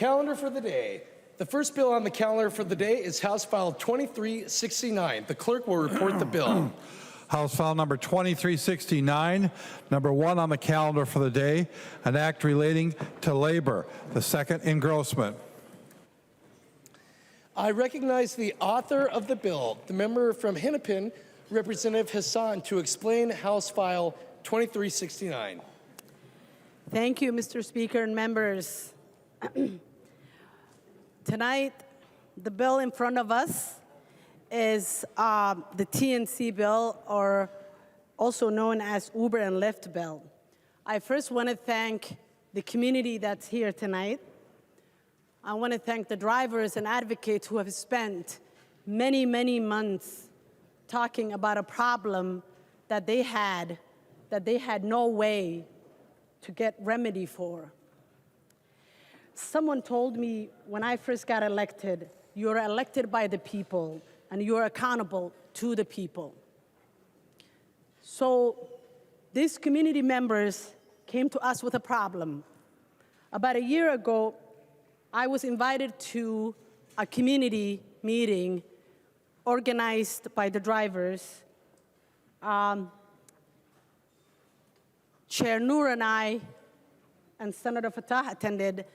Calendar for the day. The first bill on the calendar for the day is House File 2369. The clerk will report the bill. House File number 2369, number 1 on the calendar for the day, an act relating to labor, the second engrossment. I recognize the author of the bill, the member from Hennepin, Representative Hassan, to explain House File 2369. Thank you, Mr. Speaker and members. Tonight, the bill in front of us is the TNC bill, or also known as Uber and Lyft bill. I first want to thank the community that's here tonight. I want to thank the drivers and advocates who have spent many, many months talking about a problem that they had no way to get remedy for. Someone told me when I first got elected, you're elected by the people and you're accountable to the people. So these community members came to us with a problem. About a year ago, I was invited to a community meeting organized by the drivers. Chair Noor and I and Senator Fattah attended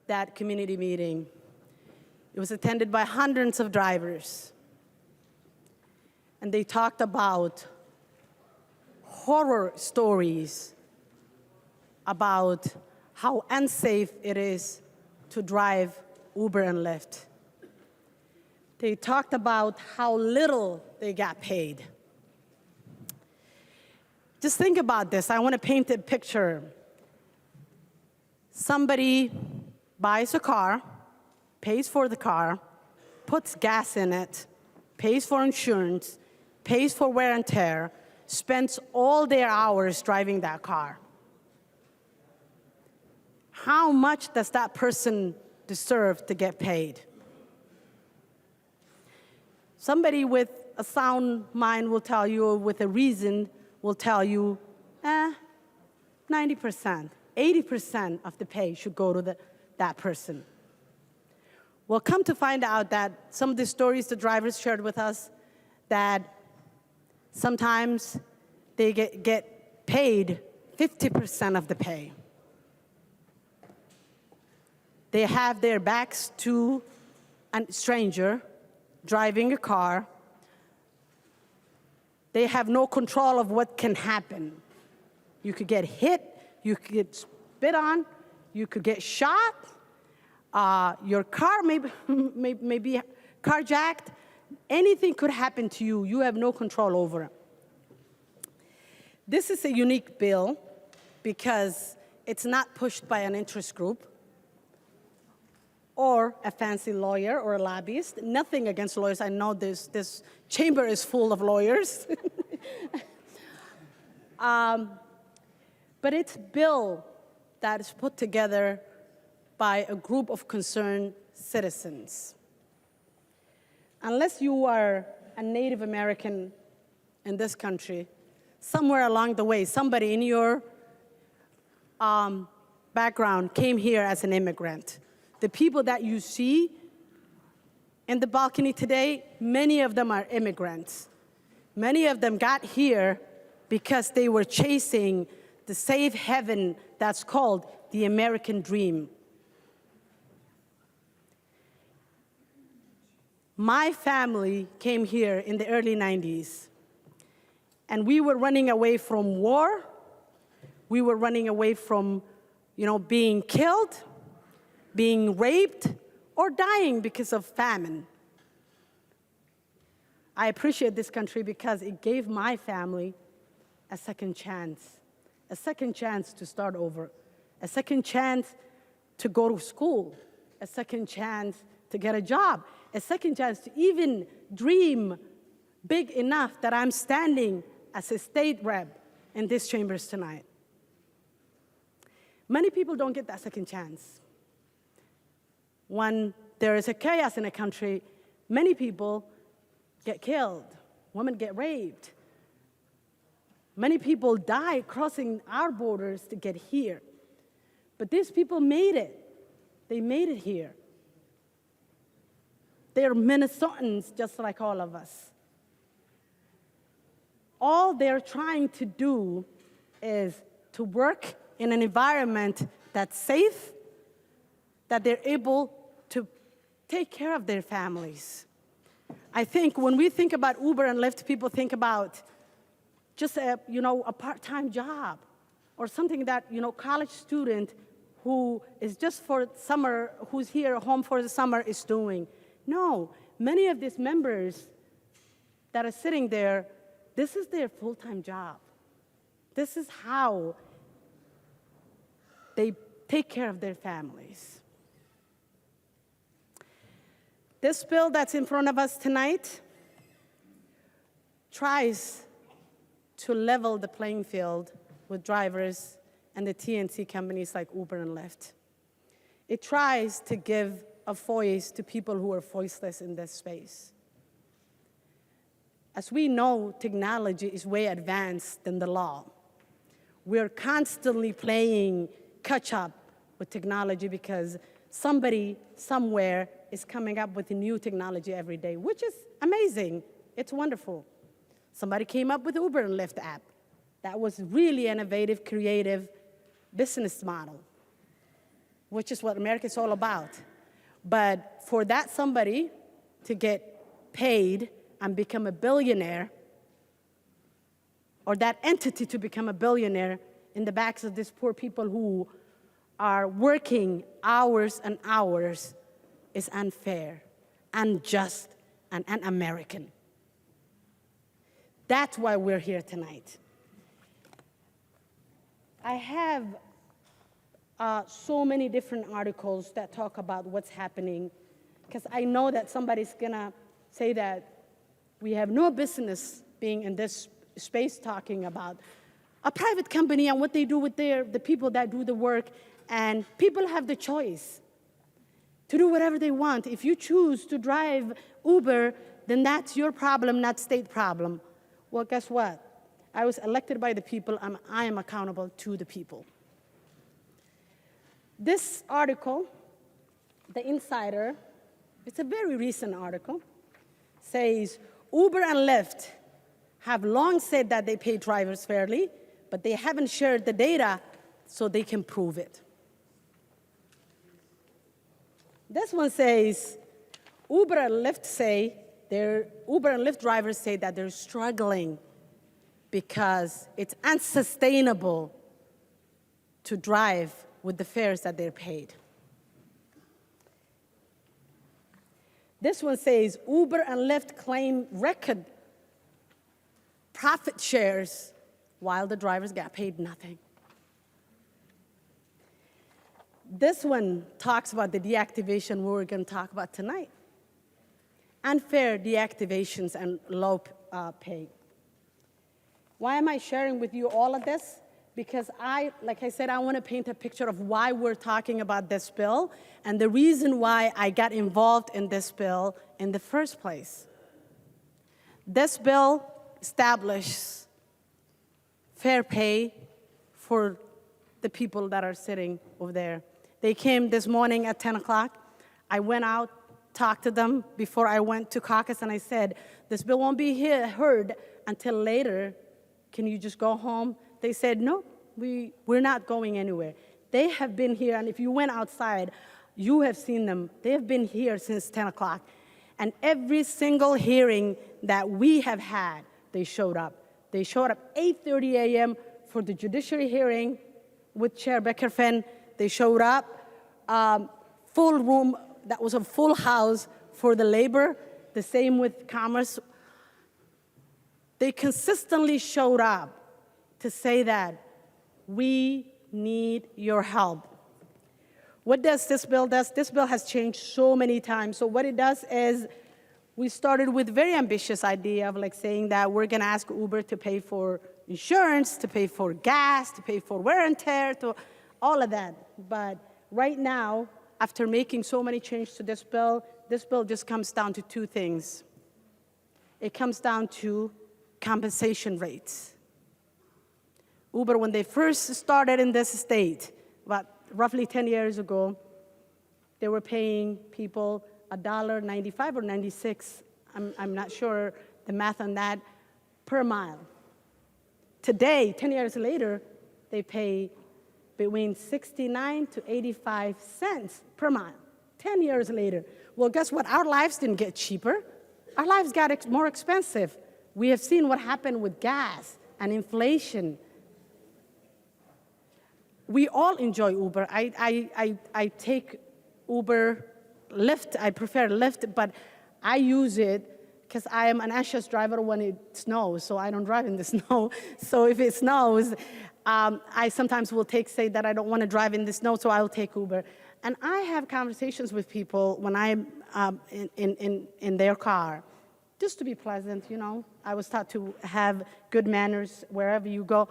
that community meeting. It was attended by hundreds of drivers. And they talked about horror stories about how unsafe it is to drive Uber and Lyft. They talked about how little they got paid. Just think about this. I want to paint a picture. Somebody buys a car, pays for the car, puts gas in it, pays for insurance, pays for wear and tear, spends all their hours driving that car. How much does that person deserve to get paid? Somebody with a sound mind will tell you, with a reason, will tell you, 90%, 80% of the pay should go to that person. Well, come to find out that some of the stories the drivers shared with us, that sometimes they get paid 50% of the pay. They have their backs to a stranger driving a car. They have no control of what can happen. You could get hit, you could get spit on, you could get shot, your car may be carjacked. Anything could happen to you. You have no control over it. This is a unique bill because it's not pushed by an interest group or a fancy lawyer or a lobbyist. Nothing against lawyers. I know this chamber is full of lawyers. But it's a bill that is put together by a group of concerned citizens. Unless you are a Native American in this country, somewhere along the way, somebody in your background came here as an immigrant. The people that you see in the balcony today, many of them are immigrants. Many of them got here because they were chasing the safe haven that's called the American dream. My family came here in the early 90s, and we were running away from war. We were running away from, being killed, being raped, or dying because of famine. I appreciate this country because it gave my family a second chance to start over, a second chance to go to school, a second chance to get a job, a second chance to even dream big enough that I'm standing as a state rep in these chambers tonight. Many people don't get that second chance. When there is a chaos in a country, many people get killed, women get raped. Many people die crossing our borders to get here. But these people made it. They made it here. They're Minnesotans just like all of us. All they're trying to do is to work in an environment that's safe, that they're able to take care of their families. I think when we think about Uber and Lyft, people think about just a part-time job or something that, college student who is just for summer, who's here home for the summer is doing. No, many of these members that are sitting there, this is their full-time job. This is how they take care of their families. This bill that's in front of us tonight tries to level the playing field with drivers and the TNC companies like Uber and Lyft. It tries to give a voice to people who are voiceless in this space. As we know, technology is way advanced than the law. We're constantly playing catch up with technology because somebody somewhere is coming up with a new technology every day, which is amazing. It's wonderful. Somebody came up with the Uber and Lyft app. That was really innovative, creative business model, which is what America is all about. But for that somebody to get paid and become a billionaire, or that entity to become a billionaire in the backs of these poor people who are working hours and hours, is unfair, unjust, and un-American. That's why we're here tonight. I have so many different articles that talk about what's happening, because I know that somebody's gonna say that we have no business being in this space talking about a private company and what they do with the people that do the work, and people have the choice to do whatever they want. If you choose to drive Uber, then that's your problem, not state problem. Well, guess what? I was elected by the people, and I am accountable to the people. This article, The Insider, it's a very recent article, says Uber and Lyft have long said that they pay drivers fairly, but they haven't shared the data so they can prove it. This one says, Uber and Lyft drivers say that they're struggling because it's unsustainable to drive with the fares that they're paid. This one says, Uber and Lyft claim record profit shares while the drivers got paid nothing. This one talks about the deactivation we're going to talk about tonight. Unfair deactivations and low pay. Why am I sharing with you all of this? Because like I said, I want to paint a picture of why we're talking about this bill and the reason why I got involved in this bill in the first place. This bill establishes fair pay for the people that are sitting over there. They came this morning at 10 o'clock. I went out, talked to them before I went to caucus, and I said, this bill won't be heard until later. Can you just go home? They said, no, we're not going anywhere. They have been here, and if you went outside, you have seen them. They have been here since 10 o'clock. And every single hearing that we have had, they showed up. They showed up 8:30 a.m. for the judiciary hearing with Chair Becker-Finn. They showed up, full room, that was a full house for the labor, the same with commerce. They consistently showed up to say that we need your help. What does this bill do? This bill has changed so many times. So what it does is we started with a very ambitious idea of like saying that we're going to ask Uber to pay for insurance, to pay for gas, to pay for wear and tear, to all of that. But right now, after making so many changes to this bill just comes down to two things. It comes down to compensation rates. Uber, when they first started in this state, about roughly 10 years ago, they were paying people $1.95 or 96. I'm not sure the math on that per mile. Today, 10 years later, they pay between 69 to 85 cents per mile. 10 years later. Well, guess what? Our lives didn't get cheaper. Our lives got more expensive. We have seen what happened with gas and inflation. We all enjoy Uber. I take Uber, Lyft. I prefer Lyft, but I use it because I am an anxious driver when it snows, so I don't drive in the snow. So if it snows, I sometimes will say that I don't want to drive in the snow, so I'll take Uber. And I have conversations with people when I'm in their car, just to be pleasant, you know. I was taught to have good manners wherever you go.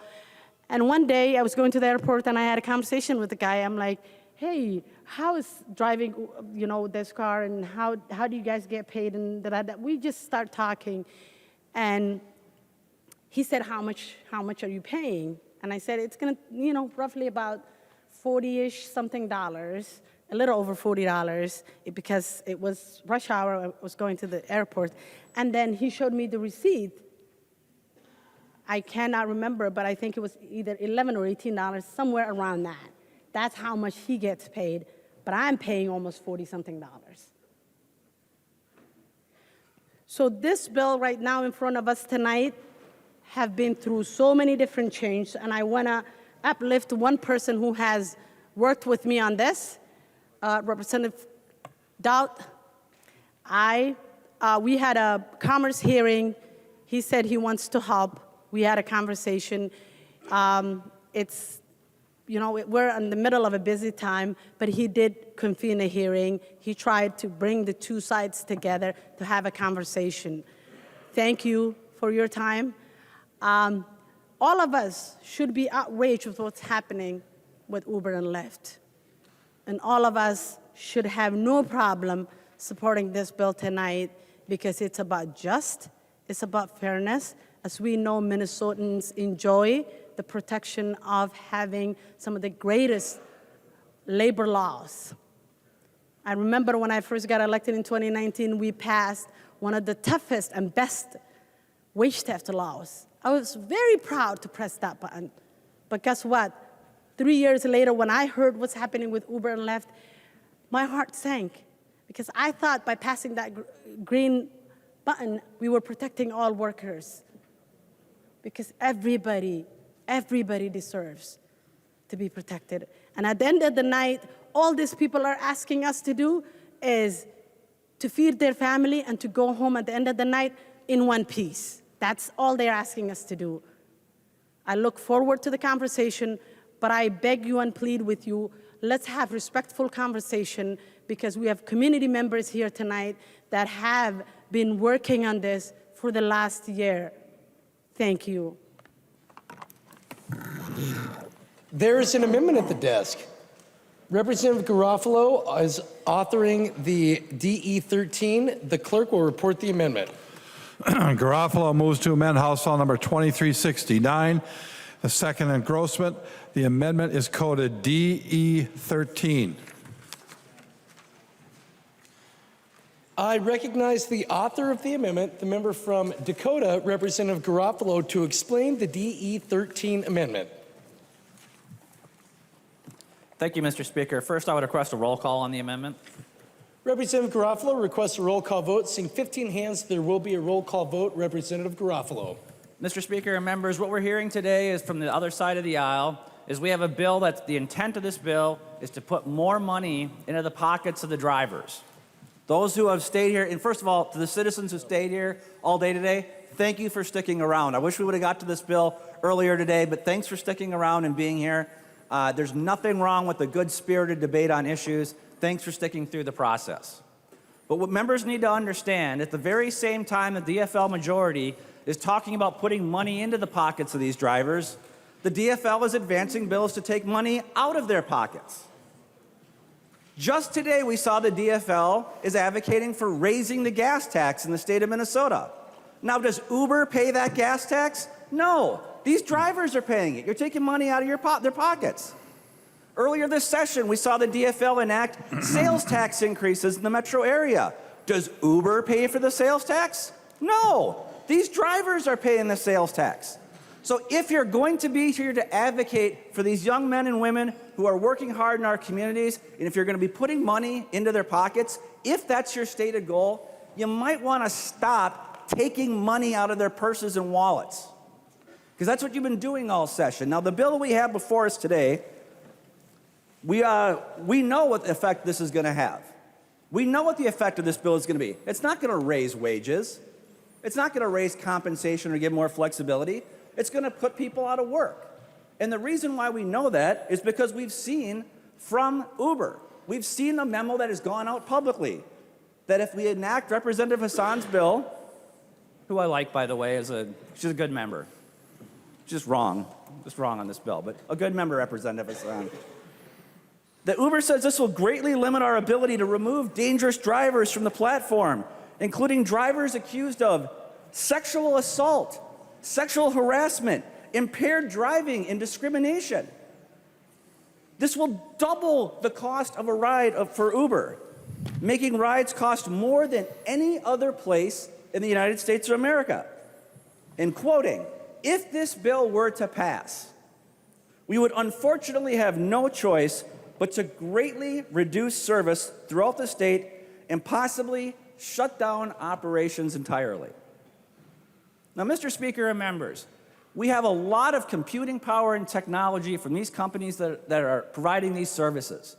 And one day I was going to the airport and I had a conversation with the guy. I'm like, hey, how is driving, you know, this car, and how do you guys get paid? And we just start talking. And he said, how much are you paying? And I said, it's gonna, you know, roughly about 40-ish something dollars, a little over $40, because it was rush hour. I was going to the airport. And then he showed me the receipt. I cannot remember, but I think it was either $11 or $18, somewhere around that. That's how much he gets paid, but I'm paying almost 40-something dollars. So this bill right now in front of us tonight have been through so many different changes, and I want to uplift one person who has worked with me on this, Representative Dowd. We had a commerce hearing. He said he wants to help. We had a conversation. You know, we're in the middle of a busy time, but he did convene a hearing. He tried to bring the two sides together to have a conversation. Thank you for your time. All of us should be outraged with what's happening with Uber and Lyft. And all of us should have no problem supporting this bill tonight, because it's about it's about fairness. As we know, Minnesotans enjoy the protection of having some of the greatest labor laws. I remember when I first got elected in 2019, we passed one of the toughest and best wage theft laws. I was very proud to press that button. But guess what? 3 years later, when I heard what's happening with Uber and Lyft, my heart sank, because I thought by passing that green button, we were protecting all workers. Because everybody deserves to be protected. And at the end of the night, all these people are asking us to do is to feed their family and to go home at the end of the night in one piece. That's all they're asking us to do. I look forward to the conversation, but I beg you and plead with you, let's have respectful conversation, because we have community members here tonight that have been working on this for the last year. Thank you. There is an amendment at the desk. Representative Garofalo is authoring the DE13. The clerk will report the amendment. Garofalo moves to amend House File Number 2369. The second engrossment. The amendment is coded DE13. I recognize the author of the amendment, the member from Dakota, Representative Garofalo, to explain the DE13 amendment. Thank you, Mr. Speaker. First, I would request a roll call on the amendment. Representative Garofalo requests a roll call vote. Seeing 15 hands, there will be a roll call vote. Representative Garofalo. Mr. Speaker and members, what we're hearing today is from the other side of the aisle is we have a bill that the intent of this bill is to put more money into the pockets of the drivers. Those who have stayed here, and first of all, to the citizens who stayed here all day today, thank you for sticking around. I wish we would have got to this bill earlier today, but thanks for sticking around and being here. There's nothing wrong with a good-spirited debate on issues. Thanks for sticking through the process. But what members need to understand, at the very same time the DFL majority is talking about putting money into the pockets of these drivers, the DFL is advancing bills to take money out of their pockets. Just today, we saw the DFL is advocating for raising the gas tax in the state of Minnesota. Now, does Uber pay that gas tax? No. These drivers are paying it. You're taking money out of their pockets. Earlier this session, we saw the DFL enact sales tax increases in the metro area. Does Uber pay for the sales tax? No. These drivers are paying the sales tax. So if you're going to be here to advocate for these young men and women who are working hard in our communities, and if you're going to be putting money into their pockets, if that's your stated goal, you might want to stop taking money out of their purses and wallets, because that's what you've been doing all session. Now, the bill we have before us today, we know what effect this is going to have. We know what the effect of this bill is going to be. It's not going to raise wages. It's not going to raise compensation or give more flexibility. It's going to put people out of work. And the reason why we know that is because we've seen from Uber, we've seen a memo that has gone out publicly, that if we enact Representative Hassan's bill, who I like, by the way, she's a good member. Just wrong on this bill, but a good member, Representative Hassan. That Uber says this will greatly limit our ability to remove dangerous drivers from the platform, including drivers accused of sexual assault, sexual harassment, impaired driving, and discrimination. This will double the cost of a ride for Uber, making rides cost more than any other place in the United States of America. And quoting, if this bill were to pass, we would unfortunately have no choice but to greatly reduce service throughout the state and possibly shut down operations entirely. Now, Mr. Speaker and members, we have a lot of computing power and technology from these companies that are providing these services.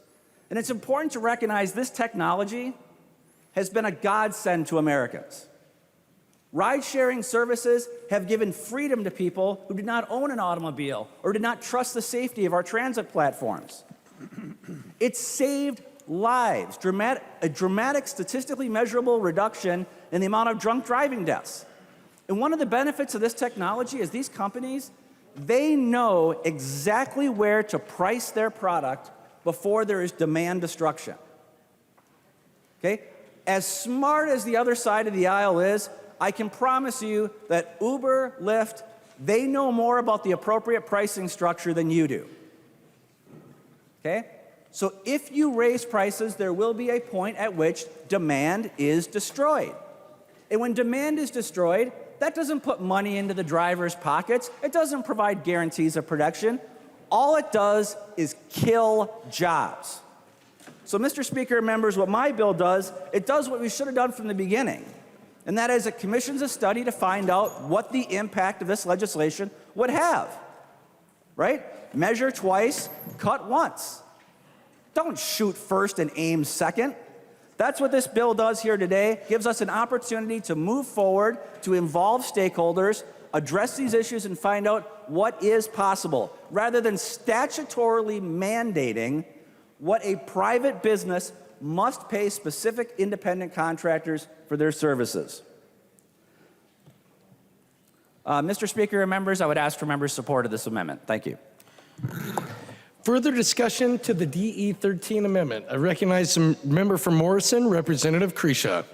And it's important to recognize this technology has been a godsend to Americans. Ride-sharing services have given freedom to people who did not own an automobile or did not trust the safety of our transit platforms. It's saved lives, a dramatic statistically measurable reduction in the amount of drunk driving deaths. And one of the benefits of this technology is these companies, they know exactly where to price their product before there is demand destruction. Okay? As smart as the other side of the aisle is, I can promise you that Uber, Lyft, they know more about the appropriate pricing structure than you do. Okay? So if you raise prices, there will be a point at which demand is destroyed. And when demand is destroyed, that doesn't put money into the driver's pockets. It doesn't provide guarantees of production. All it does is kill jobs. So, Mr. Speaker and members, what my bill does, it does what we should have done from the beginning. And that is it commissions a study to find out what the impact of this legislation would have. Right? Measure twice, cut once. Don't shoot first and aim second. That's what this bill does here today. Gives us an opportunity to move forward, to involve stakeholders, address these issues, and find out what is possible, rather than statutorily mandating what a private business must pay specific independent contractors for their services. Mr. Speaker and members, I would ask for members' support of this amendment. Thank you. Further discussion to the DE13 amendment. I recognize the member from Morrison, Representative Kresha.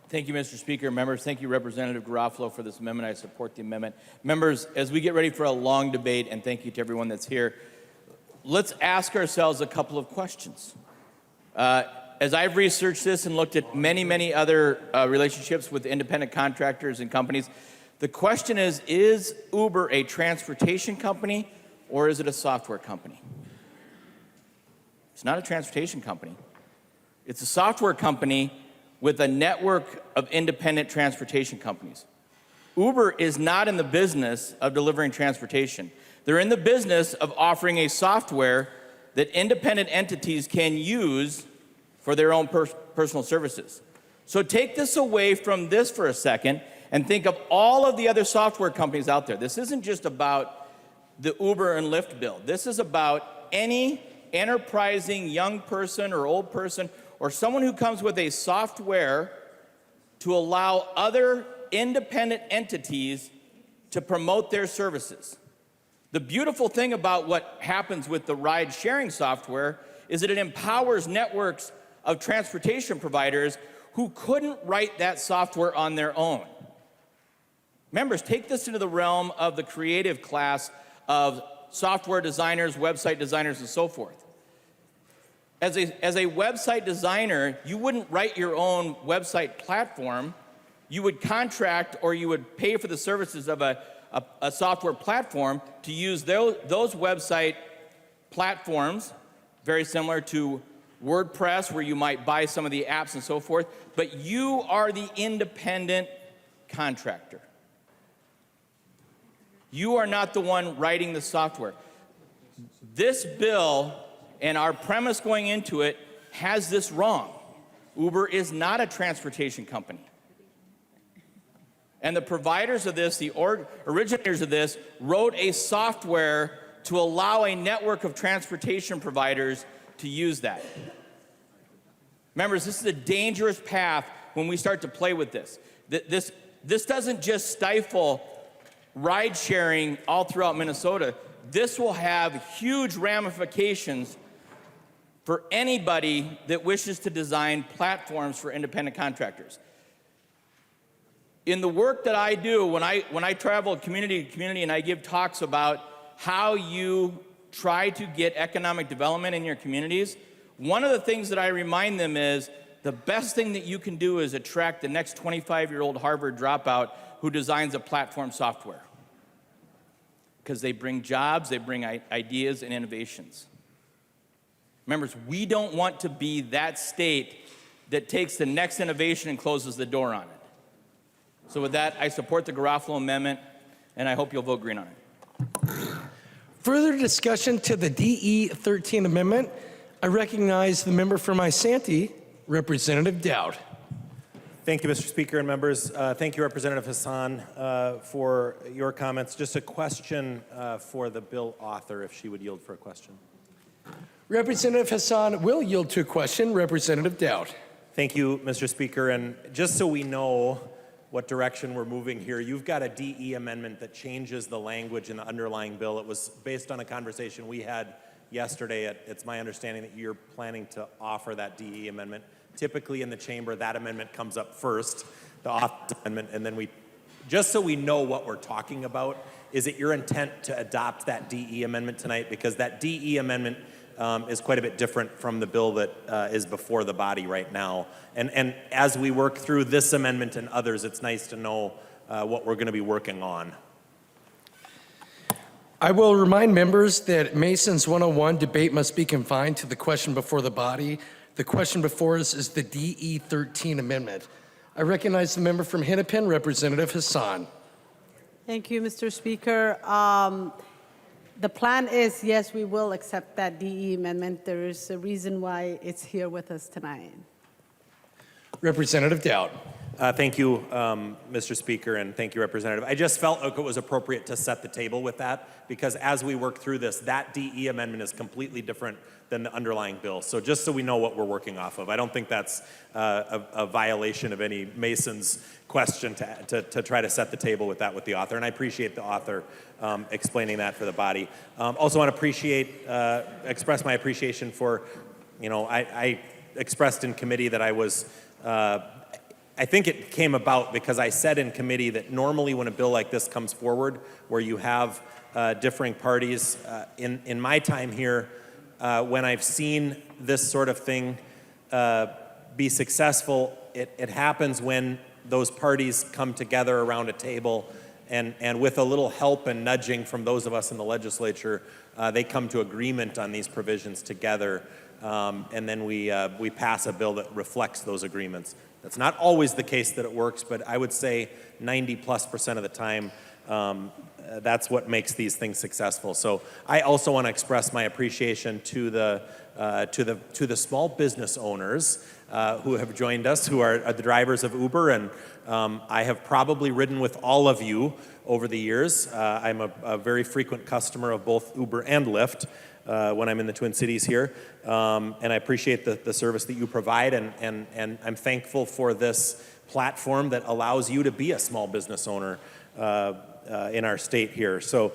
Thank you, Mr. Speaker. Members, thank you, Representative Garofalo, for this amendment. I support the amendment. Members, as we get ready for a long debate, and thank you to everyone that's here, let's ask ourselves a couple of questions. As I've researched this and looked at many, many other relationships with independent contractors and companies, the question is Uber a transportation company or is it a software company? It's not a transportation company. It's a software company with a network of independent transportation companies. Uber is not in the business of delivering transportation. They're in the business of offering a software that independent entities can use for their own personal services. So take this away from this for a second and think of all of the other software companies out there. This isn't just about the Uber and Lyft bill. This is about any enterprising young person or old person or someone who comes with a software to allow other independent entities to promote their services. The beautiful thing about what happens with the ride-sharing software is that it empowers networks of transportation providers who couldn't write that software on their own. Members, take this into the realm of the creative class of software designers, website designers, and so forth. As a website designer, you wouldn't write your own website platform. You would contract or you would pay for the services of a software platform to use those website platforms, very similar to WordPress, where you might buy some of the apps and so forth, but you are the independent contractor. You are not the one writing the software. This bill and our premise going into it has this wrong. Uber is not a transportation company. And the providers of this, the originators of this, wrote a software to allow a network of transportation providers to use that. Members, this is a dangerous path when we start to play with this. This doesn't just stifle ride sharing all throughout Minnesota. This will have huge ramifications for anybody that wishes to design platforms for independent contractors. In the work that I do, when I travel community to community and I give talks about how you try to get economic development in your communities, one of the things that I remind them is the best thing that you can do is attract the next 25-year-old Harvard dropout who designs a platform software. Because they bring jobs, they bring ideas and innovations. Members, we don't want to be that state that takes the next innovation and closes the door on it. So with that, I support the Garofalo amendment, and I hope you'll vote green on it. Further discussion to the DE13 amendment. I recognize the member from Isanti, Representative Dowd. Thank you, Mr. Speaker and members. Thank you, Representative Hassan, for your comments. Just a question for the bill author, if she would yield for a question. Representative Hassan will yield to a question. Representative Dowd. Thank you, Mr. Speaker. And just so we know what direction we're moving here, you've got a DE amendment that changes the language in the underlying bill. It was based on a conversation we had yesterday. It's my understanding that you're planning to offer that DE amendment. Typically in the chamber, that amendment comes up first, the office amendment, and then just so we know what we're talking about, is it your intent to adopt that DE amendment tonight? Because that DE amendment is quite a bit different from the bill that is before the body right now. And as we work through this amendment and others, it's nice to know what we're going to be working on. I will remind members that Mason's 101 debate must be confined to the question before the body. The question before us is the DE13 amendment. I recognize the member from Hennepin, Representative Hassan. Thank you, Mr. Speaker. The plan is, yes, we will accept that DE amendment. There is a reason why it's here with us tonight. Representative Dowd. Thank you, Mr. Speaker, and thank you, Representative. I just felt like it was appropriate to set the table with that, because as we work through this, that DE amendment is completely different than the underlying bill. So just so we know what we're working off of. I don't think that's a violation of any Mason's question to try to set the table with that with the author, and I appreciate the author explaining that for the body. Also want to express my appreciation for, I expressed in committee that I was, I think it came about because I said in committee that normally when a bill like this comes forward, where you have differing parties, in my time here, when I've seen this sort of thing be successful, it happens when those parties come together around a table and with a little help and nudging from those of us in the legislature, they come to agreement on these provisions together, and then we pass a bill that reflects those agreements. That's not always the case that it works, but I would say 90+% of the time, that's what makes these things successful. So I also want to express my appreciation to the small business owners who have joined us, who are the drivers of Uber, and I have probably ridden with all of you over the years. I'm a very frequent customer of both Uber and Lyft when I'm in the Twin Cities here, and I appreciate the service that you provide, and I'm thankful for this platform that allows you to be a small business owner in our state here. So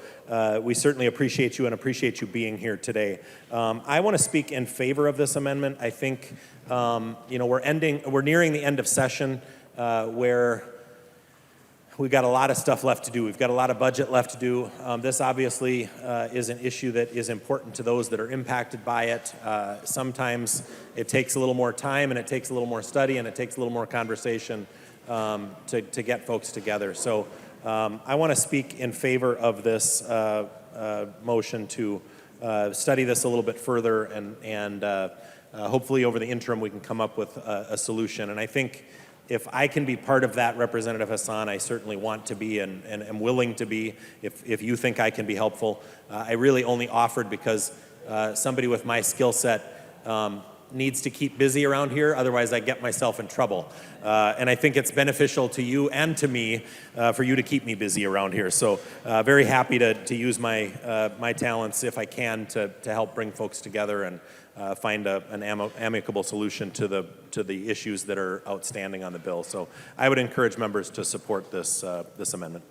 we certainly appreciate you and appreciate you being here today. I want to speak in favor of this amendment. I think we're nearing the end of session where we've got a lot of stuff left to do. We've got a lot of budget left to do. This obviously is an issue that is important to those that are impacted by it. Sometimes it takes a little more time, and it takes a little more study, and it takes a little more conversation to get folks together. So I want to speak in favor of this motion to study this a little bit further, and hopefully over the interim we can come up with a solution. And I think if I can be part of that, Representative Hassan, I certainly want to be and am willing to be if you think I can be helpful. I really only offered because somebody with my skill set needs to keep busy around here, otherwise I get myself in trouble. And I think it's beneficial to you and to me for you to keep me busy around here. So very happy to use my talents if I can to help bring folks together and find an amicable solution to the issues that are outstanding on the bill. So I would encourage members to support this amendment.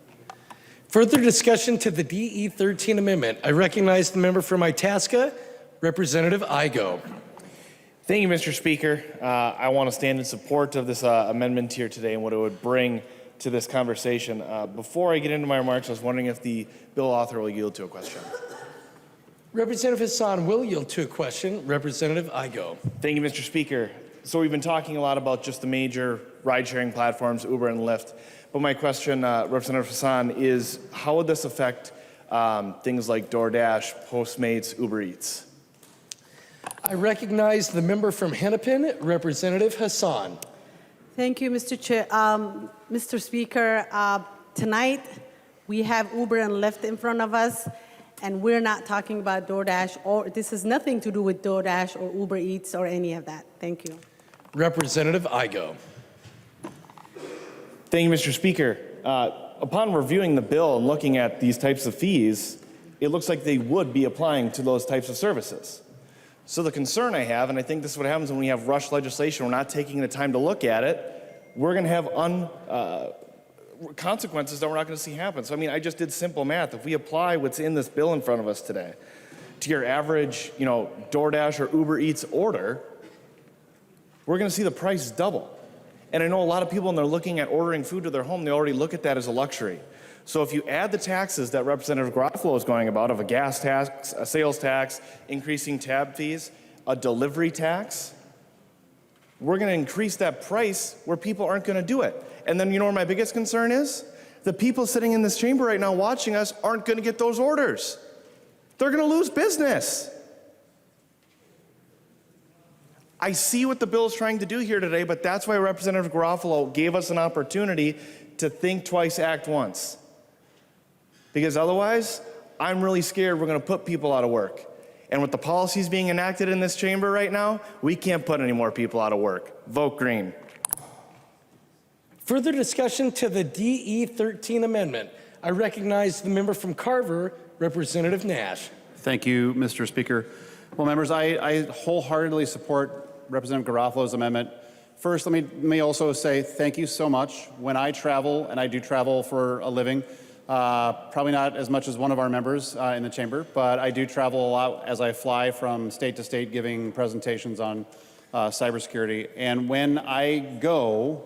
Further discussion to the DE13 amendment. I recognize the member from Itasca, Representative Igo. Thank you, Mr. Speaker. I want to stand in support of this amendment here today and what it would bring to this conversation. Before I get into my remarks, I was wondering if the bill author will yield to a question. Representative Hassan will yield to a question. Representative Igo. Thank you, Mr. Speaker. So we've been talking a lot about just the major ride-sharing platforms, Uber and Lyft. But my question, Representative Hassan, is how would this affect things like DoorDash, Postmates, Uber Eats? I recognize the member from Hennepin, Representative Hassan. Thank you, Mr. Chair. Mr. Speaker, tonight we have Uber and Lyft in front of us, and we're not talking about DoorDash, or this has nothing to do with DoorDash or Uber Eats or any of that. Thank you. Representative Igo. Thank you, Mr. Speaker. Upon reviewing the bill and looking at these types of fees, it looks like they would be applying to those types of services. So the concern I have, and I think this is what happens when we have rushed legislation, we're not taking the time to look at it, we're going to have consequences that we're not going to see happen. So, I mean, I just did simple math. If we apply what's in this bill in front of us today to your average, DoorDash or Uber Eats order, we're going to see the price double. And I know a lot of people, when they're looking at ordering food to their home, they already look at that as a luxury. So if you add the taxes that Representative Garofalo is going about, of a gas tax, a sales tax, increasing tab fees, a delivery tax, we're going to increase that price where people aren't going to do it. And then you know where my biggest concern is? The people sitting in this chamber right now watching us aren't going to get those orders. They're going to lose business. I see what the bill is trying to do here today, but that's why Representative Garofalo gave us an opportunity to think twice, act once. Because otherwise, I'm really scared we're going to put people out of work. And with the policies being enacted in this chamber right now, we can't put any more people out of work. Vote green. Further discussion to the DE13 amendment. I recognize the member from Carver, Representative Nash. Thank you, Mr. Speaker. Well, members, I wholeheartedly support Representative Garofalo's amendment. First, let me also say thank you so much. When I travel, and I do travel for a living, probably not as much as one of our members in the chamber, but I do travel a lot as I fly from state to state giving presentations on cybersecurity. And when I go,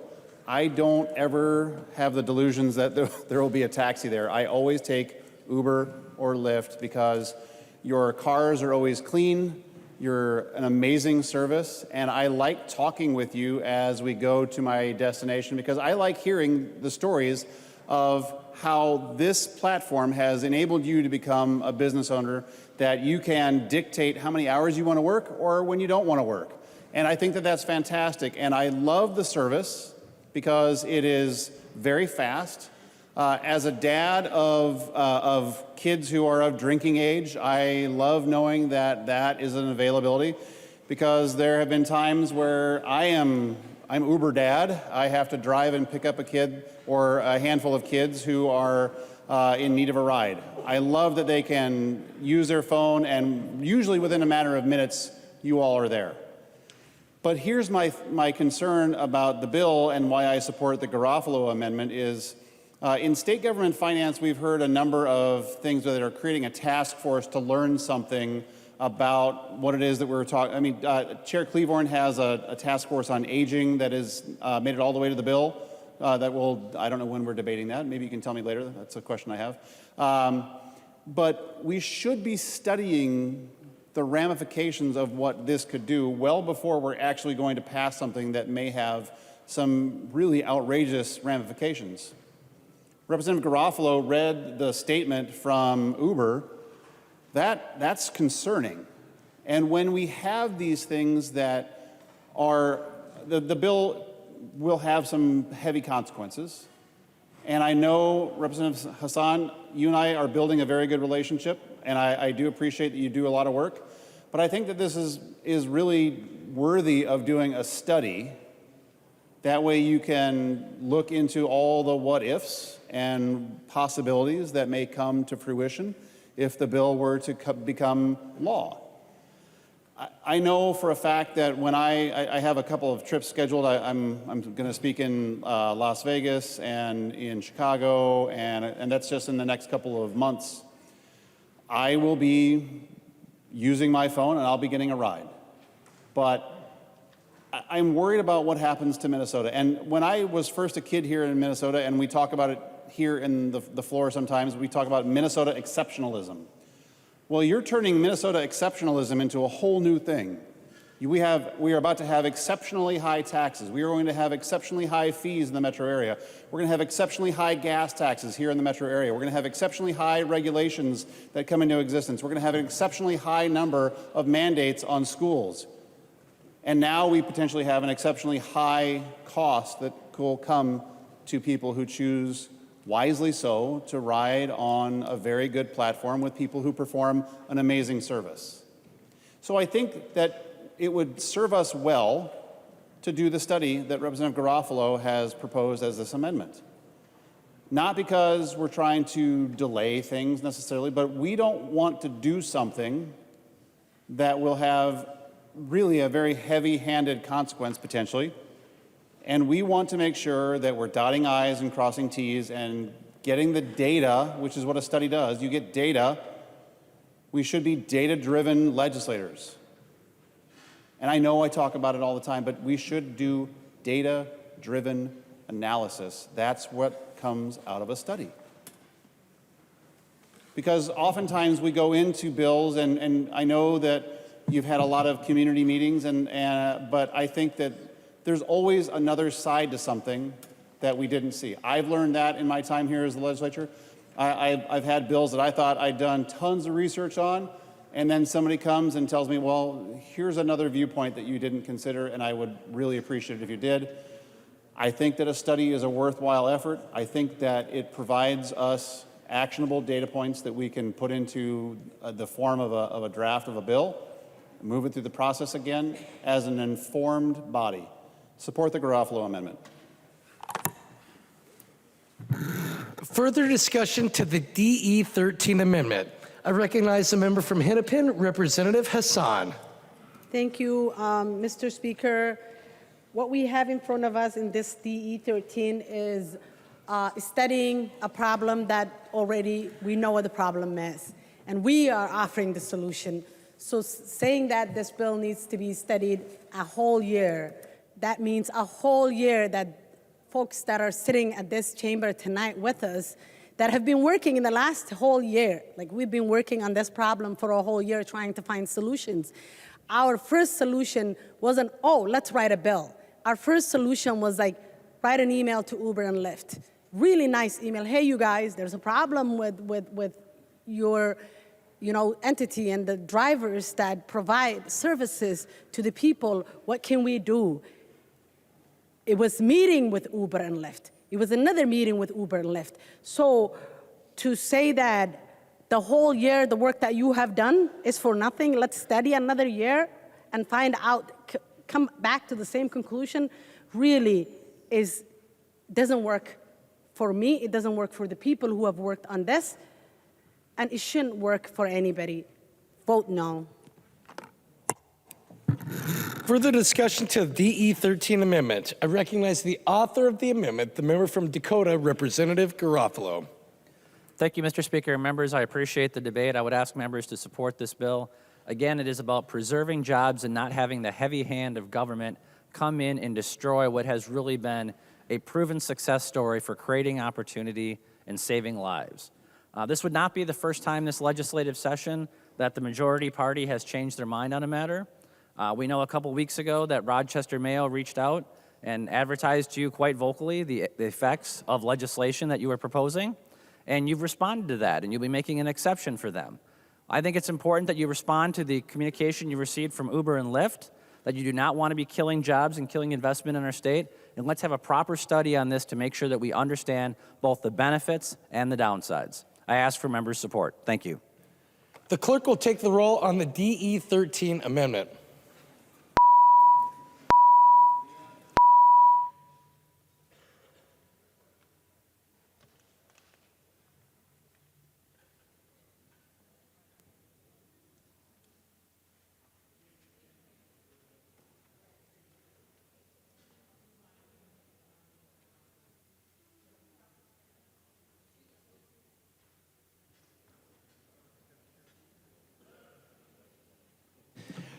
I don't ever have the delusions that there will be a taxi there. I always take Uber or Lyft because your cars are always clean, you're an amazing service, and I like talking with you as we go to my destination because I like hearing the stories of how this platform has enabled you to become a business owner, that you can dictate how many hours you want to work or when you don't want to work. And I think that that's fantastic. And I love the service because it is very fast. As a dad of kids who are of drinking age, I love knowing that that is an availability because there have been times where I'm Uber dad. I have to drive and pick up a kid or a handful of kids who are in need of a ride. I love that they can use their phone and usually within a matter of minutes, you all are there. But here's my concern about the bill and why I support the Garofalo amendment is in state government finance, we've heard a number of things that are creating a task force to learn something about what it is that we're talking. I mean, Chair Cleavorn has a task force on aging that has made it all the way to the bill. that will, I don't know when we're debating that. Maybe you can tell me later. That's a question I have. But we should be studying the ramifications of what this could do well before we're actually going to pass something that may have some really outrageous ramifications. Representative Garofalo read the statement from Uber. That's concerning. And when we have these things that are, the bill will have some heavy consequences. And I know, Representative Hassan, you and I are building a very good relationship, and I do appreciate that you do a lot of work. But I think that this is really worthy of doing a study. That way you can look into all the what-ifs and possibilities that may come to fruition if the bill were to become law. I know for a fact that when I have a couple of trips scheduled, I'm going to speak in Las Vegas and in Chicago, and that's just in the next couple of months. I will be using my phone and I'll be getting a ride. But I'm worried about what happens to Minnesota. And when I was first a kid here in Minnesota, and we talk about it here in the floor sometimes, we talk about Minnesota exceptionalism. Well, you're turning Minnesota exceptionalism into a whole new thing. We are about to have exceptionally high taxes. We are going to have exceptionally high fees in the metro area. We're going to have exceptionally high gas taxes here in the metro area. We're going to have exceptionally high regulations that come into existence. We're going to have an exceptionally high number of mandates on schools. And now we potentially have an exceptionally high cost that will come to people who choose, wisely so, to ride on a very good platform with people who perform an amazing service. So I think that it would serve us well to do the study that Representative Garofalo has proposed as this amendment. Not because we're trying to delay things necessarily, but we don't want to do something that will have really a very heavy-handed consequence potentially. And we want to make sure that we're dotting I's and crossing T's and getting the data, which is what a study does. You get data. We should be data-driven legislators. And I know I talk about it all the time, but we should do data-driven analysis. That's what comes out of a study. Because oftentimes we go into bills, and I know that you've had a lot of community meetings, but I think that there's always another side to something that we didn't see. I've learned that in my time here as the legislature. I've had bills that I thought I'd done tons of research on, and then somebody comes and tells me, well, here's another viewpoint that you didn't consider, and I would really appreciate it if you did. I think that a study is a worthwhile effort. I think that it provides us actionable data points that we can put into the form of a draft of a bill, move it through the process again as an informed body. Support the Garofalo amendment. Further discussion to the DE13 amendment. I recognize the member from Hennepin, Representative Hassan. Thank you, Mr. Speaker. What we have in front of us in this DE13 is studying a problem that already we know what the problem is, and we are offering the solution. So saying that this bill needs to be studied a whole year, that means a whole year that folks that are sitting at this chamber tonight with us that have been working in the last whole year, like we've been working on this problem for a whole year trying to find solutions. Our first solution wasn't, oh, let's write a bill. Our first solution was like, write an email to Uber and Lyft. Really nice email. Hey, you guys, there's a problem with your entity and the drivers that provide services to the people. What can we do? It was meeting with Uber and Lyft. It was another meeting with Uber and Lyft. So to say that the whole year, the work that you have done is for nothing, let's study another year and find out, come back to the same conclusion, really doesn't work for me. It doesn't work for the people who have worked on this. And it shouldn't work for anybody. Vote no. Further discussion to the DE13 amendment. I recognize the author of the amendment, the member from Dakota, Representative Garofalo. Thank you, Mr. Speaker. Members, I appreciate the debate. I would ask members to support this bill. Again, it is about preserving jobs and not having the heavy hand of government come in and destroy what has really been a proven success story for creating opportunity and saving lives. This would not be the first time this legislative session that the majority party has changed their mind on a matter. We know a couple weeks ago that Rochester Mayo reached out and advertised to you quite vocally the effects of legislation that you were proposing, and you've responded to that, and you'll be making an exception for them. I think it's important that you respond to the communication you received from Uber and Lyft, that you do not want to be killing jobs and killing investment in our state, and let's have a proper study on this to make sure that we understand both the benefits and the downsides. I ask for members' support. Thank you. The clerk will take the roll on the DE13 amendment.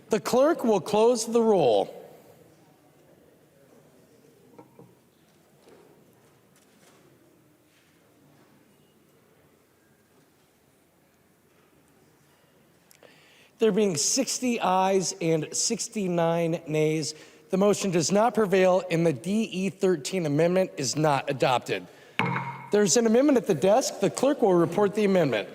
The clerk will close the roll. There being 60 ayes and 69 nays, the motion does not prevail and the DE13 amendment is not adopted. There's an amendment at the desk. The clerk will report the amendment.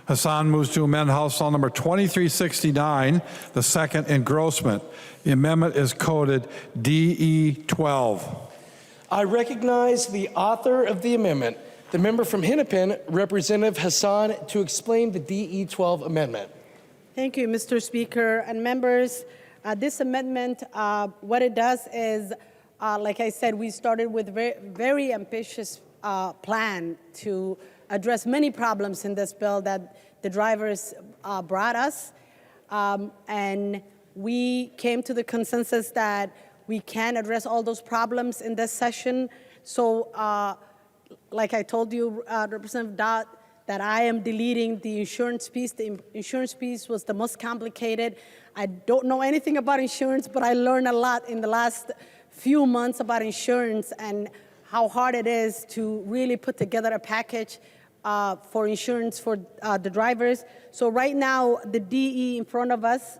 Hassan moves to amend House File Number 2369, the second engrossment. The amendment is coded DE12. I recognize the author of the amendment, the member from Hennepin, Representative Hassan, to explain the DE12 amendment. Thank you, Mr. Speaker and members. This amendment, what it does is, like I said, we started with very ambitious plan to address many problems in this bill that the drivers brought us. And we came to the consensus that we can address all those problems in this session. So like I told you, Representative Dodd, that I am deleting the insurance piece. The insurance piece was the most complicated. I don't know anything about insurance, but I learned a lot in the last few months about insurance and how hard it is to really put together a package for insurance for the drivers. So right now, the DE in front of us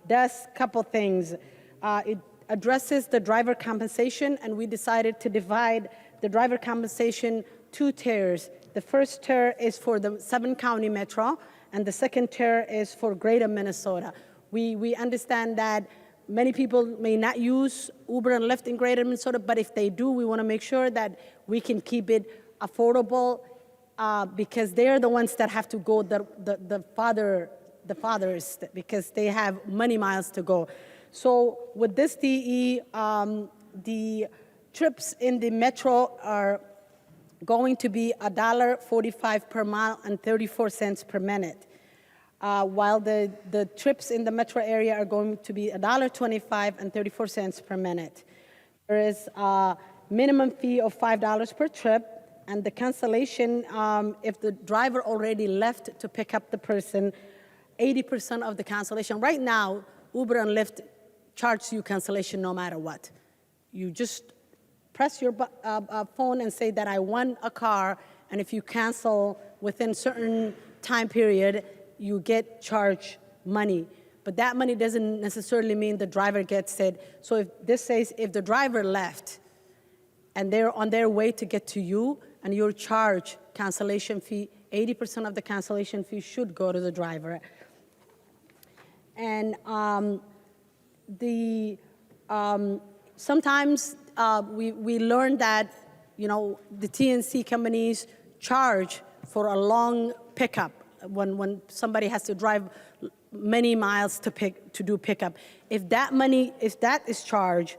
does a couple things. It addresses the driver compensation, and we decided to divide the driver compensation 2 tiers. The first tier is for the 7-county metro, and the second tier is for greater Minnesota. We understand that many people may not use Uber and Lyft in greater Minnesota, but if they do, we want to make sure that we can keep it affordable because they're the ones that have to go the farthest because they have many miles to go. So with this DE, the trips in the metro are going to be $1.45 per mile and 34 cents per minute, while the trips in the metro area are going to be $1.25 and 34 cents per minute. There is a minimum fee of $5 per trip, and the cancellation, if the driver already left to pick up the person, 80% of the cancellation. Right now, Uber and Lyft charge you cancellation no matter what. You just press your phone and say that I want a car, and if you cancel within certain time period, you get charged money. But that money doesn't necessarily mean the driver gets it. So if this says if the driver left and they're on their way to get to you and you're charged cancellation fee, 80% of the cancellation fee should go to the driver. And sometimes we learned that, the TNC companies charge for a long pickup when somebody has to drive many miles to do pickup. If that is charged,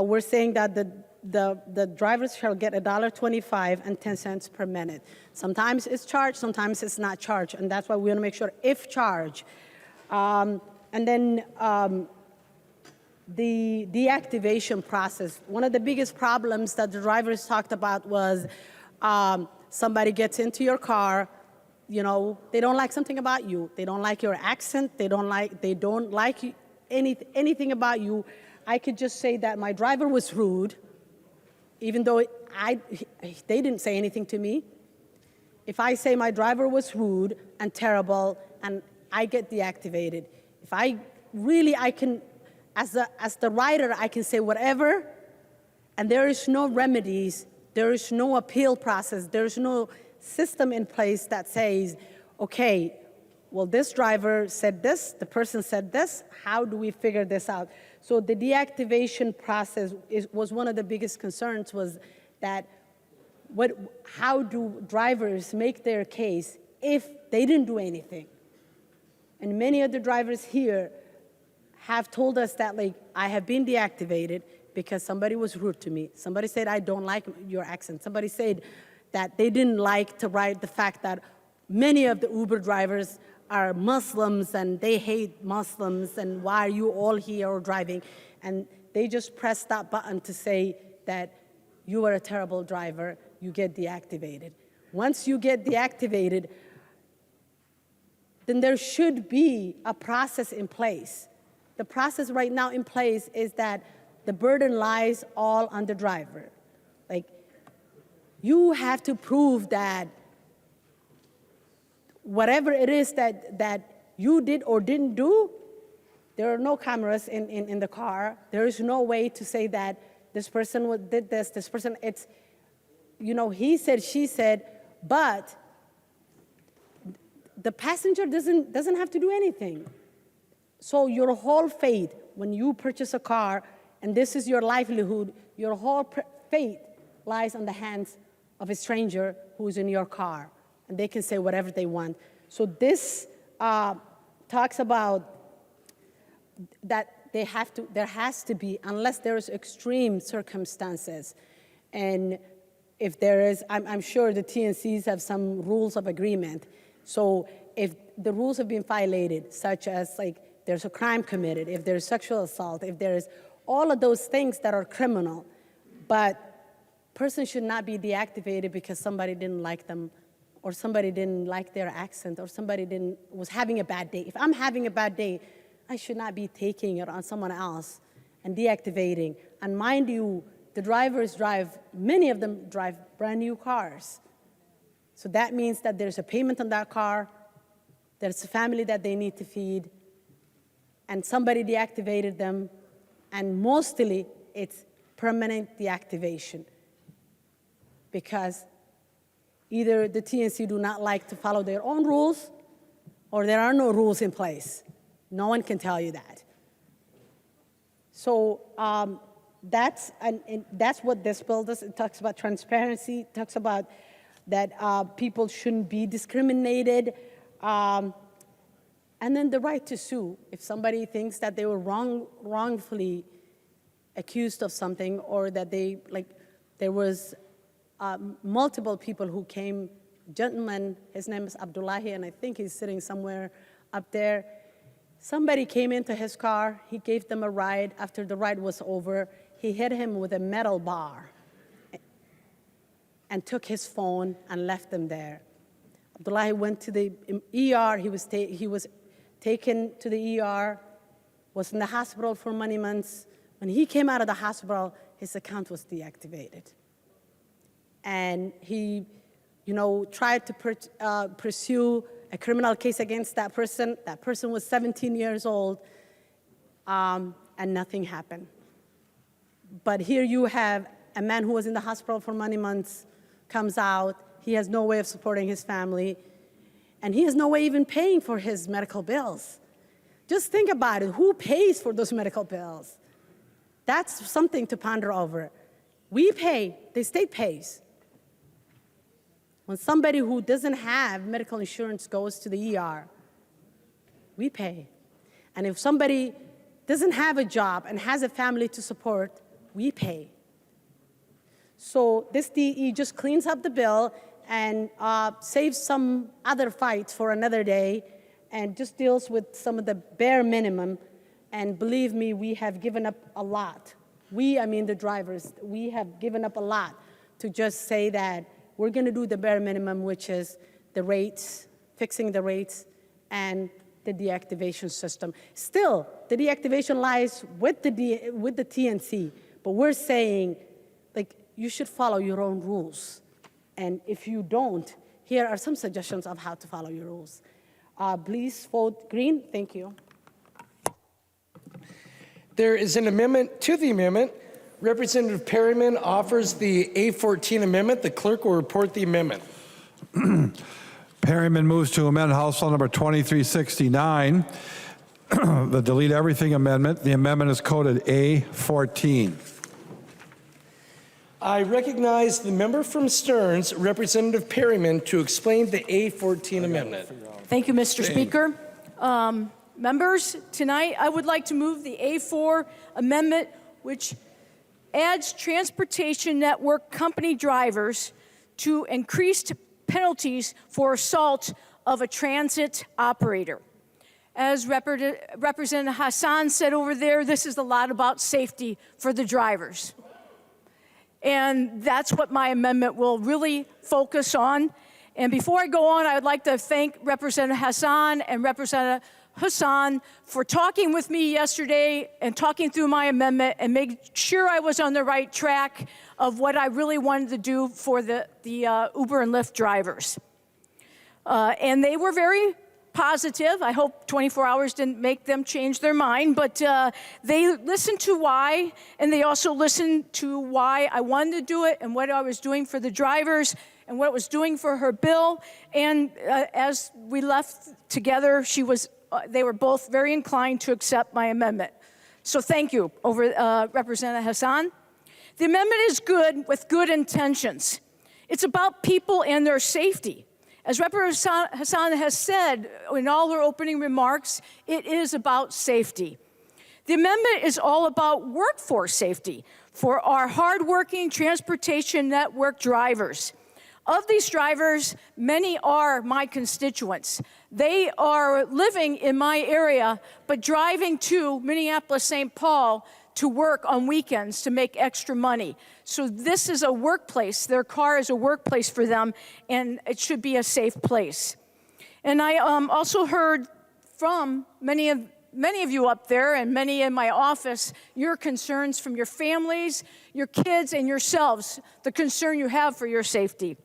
we're saying that the drivers shall get $1.25 and 10 cents per minute. Sometimes it's charged, sometimes it's not charged, and that's why we want to make sure if charged. And then the deactivation process. One of the biggest problems that the drivers talked about was somebody gets into your car, they don't like something about you. They don't like your accent. They don't like anything about you. I could just say that my driver was rude, even though they didn't say anything to me. If I say my driver was rude and terrible and I get deactivated, if I can, as the rider, I can say whatever, and there is no remedies, there is no appeal process, there is no system in place that says, okay, well, this driver said this, the person said this, how do we figure this out? So the deactivation process was one of the biggest concerns, was that how do drivers make their case if they didn't do anything? And many of the drivers here have told us that, like, I have been deactivated because somebody was rude to me. Somebody said, I don't like your accent. Somebody said that they didn't like to write the fact that many of the Uber drivers are Muslims and they hate Muslims, and why are you all here or driving? And they just press that button to say that you are a terrible driver, you get deactivated. Once you get deactivated, then there should be a process in place. The process right now in place is that the burden lies all on the driver. Like, you have to prove that whatever it is that you did or didn't do, there are no cameras in the car. There is no way to say that this person did this person, it's, he said, she said, but the passenger doesn't have to do anything. So your whole fate, when you purchase a car, and this is your livelihood, your whole fate lies on the hands of a stranger who's in your car, and they can say whatever they want. So this talks about that there has to be, unless there's extreme circumstances, and if there is, I'm sure the TNCs have some rules of agreement. So if the rules have been violated, such as like there's a crime committed, if there's sexual assault, if there's all of those things that are criminal, but person should not be deactivated because somebody didn't like them, or somebody didn't like their accent, or somebody was having a bad day. If I'm having a bad day, I should not be taking it on someone else and deactivating. And mind you, the drivers many of them drive brand new cars. So that means that there's a payment on that car, there's a family that they need to feed, and somebody deactivated them, and mostly it's permanent deactivation, because either the TNC do not like to follow their own rules, or there are no rules in place. No one can tell you that. So that's what this bill does. It talks about transparency, it talks about that people shouldn't be discriminated, and then the right to sue. If somebody thinks that they were wrongfully accused of something, or that there was multiple people who came, gentleman, his name is Abdullahi, and I think he's sitting somewhere up there. Somebody came into his car, he gave them a ride. After the ride was over, he hit him with a metal bar and took his phone and left them there. Abdullahi went to the ER, he was taken to the ER, was in the hospital for many months. When he came out of the hospital, his account was deactivated. And he, tried to pursue a criminal case against that person. That person was 17 years old, and nothing happened. But here you have a man who was in the hospital for many months, comes out, he has no way of supporting his family, and he has no way even paying for his medical bills. Just think about it, who pays for those medical bills? That's something to ponder over. We pay, the state pays. When somebody who doesn't have medical insurance goes to the ER, we pay. And if somebody doesn't have a job and has a family to support, we pay. So this DE just cleans up the bill and saves some other fights for another day, and just deals with some of the bare minimum. And believe me, we have given up a lot. I mean the drivers, we have given up a lot to just say that we're going to do the bare minimum, which is the rates, fixing the rates, and the deactivation system. Still, the deactivation lies with the TNC, but we're saying, like, you should follow your own rules. And if you don't, here are some suggestions of how to follow your rules. Please vote green. Thank you. There is an amendment to the amendment. Representative Perryman offers the A14 amendment. The clerk will report the amendment. Perryman moves to amend House Law number 2369, the delete everything amendment. The amendment is coded A14. I recognize the member from Stearns, Representative Perryman, to explain the A14 amendment. Thank you, Mr. Speaker. Members, tonight I would like to move the A4 amendment, which adds transportation network company drivers to increased penalties for assault of a transit operator. As Representative Hassan said over there, this is a lot about safety for the drivers. And that's what my amendment will really focus on. And before I go on, I would like to thank Representative Hassan and Representative Hassan for talking with me yesterday and talking through my amendment and make sure I was on the right track of what I really wanted to do for the Uber and Lyft drivers. And they were very positive. I hope 24 hours didn't make them change their mind, but they listened to why, and they also listened to why I wanted to do it and what I was doing for the drivers and what it was doing for her bill. And as we left together, they were both very inclined to accept my amendment. So thank you, Representative Hassan. The amendment is good with good intentions. It's about people and their safety. As Representative Hassan has said in all her opening remarks, it is about safety. The amendment is all about workforce safety for our hardworking transportation network drivers. Of these drivers, many are my constituents. They are living in my area, but driving to Minneapolis-St. Paul to work on weekends to make extra money. So this is a workplace. Their car is a workplace for them, and it should be a safe place. And I also heard from many of you up there and many in my office, your concerns from your families, your kids, and yourselves, the concern you have for your safety.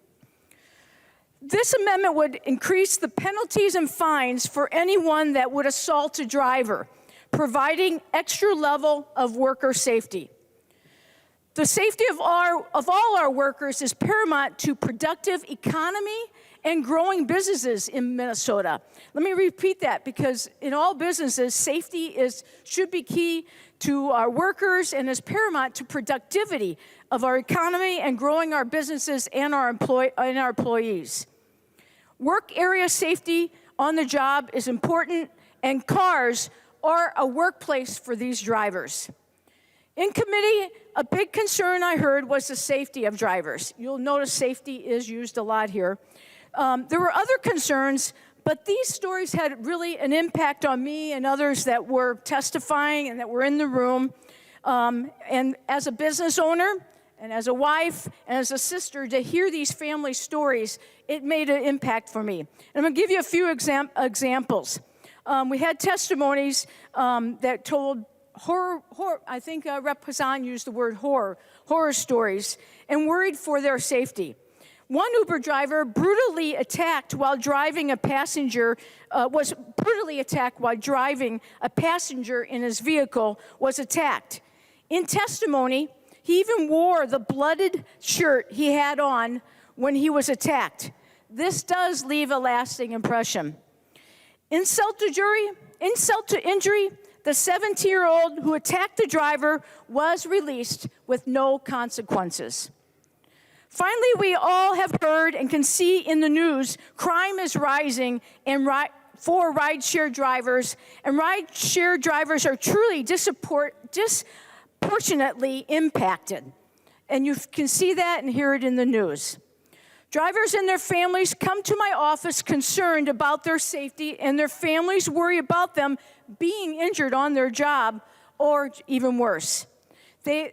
This amendment would increase the penalties and fines for anyone that would assault a driver, providing extra level of worker safety. The safety of all our workers is paramount to productive economy and growing businesses in Minnesota. Let me repeat that, because in all businesses, safety should be key to our workers and is paramount to productivity of our economy and growing our businesses and our employees. Work area safety on the job is important, and cars are a workplace for these drivers. In committee, a big concern I heard was the safety of drivers. You'll notice safety is used a lot here. There were other concerns, but these stories had really an impact on me and others that were testifying and that were in the room. And as a business owner, and as a wife, and as a sister, to hear these family stories, it made an impact for me. And I'm gonna give you a few examples. We had testimonies that told horror, I think Rep. Hassan used the word horror stories, and worried for their safety. One Uber driver was brutally attacked while driving a passenger in his vehicle was attacked. In testimony, he even wore the blooded shirt he had on when he was attacked. This does leave a lasting impression. Insult to injury, the 17-year-old who attacked the driver was released with no consequences. Finally, we all have heard and can see in the news crime is rising for rideshare drivers, and rideshare drivers are truly disproportionately impacted. And you can see that and hear it in the news. Drivers and their families come to my office concerned about their safety, and their families worry about them being injured on their job, or even worse.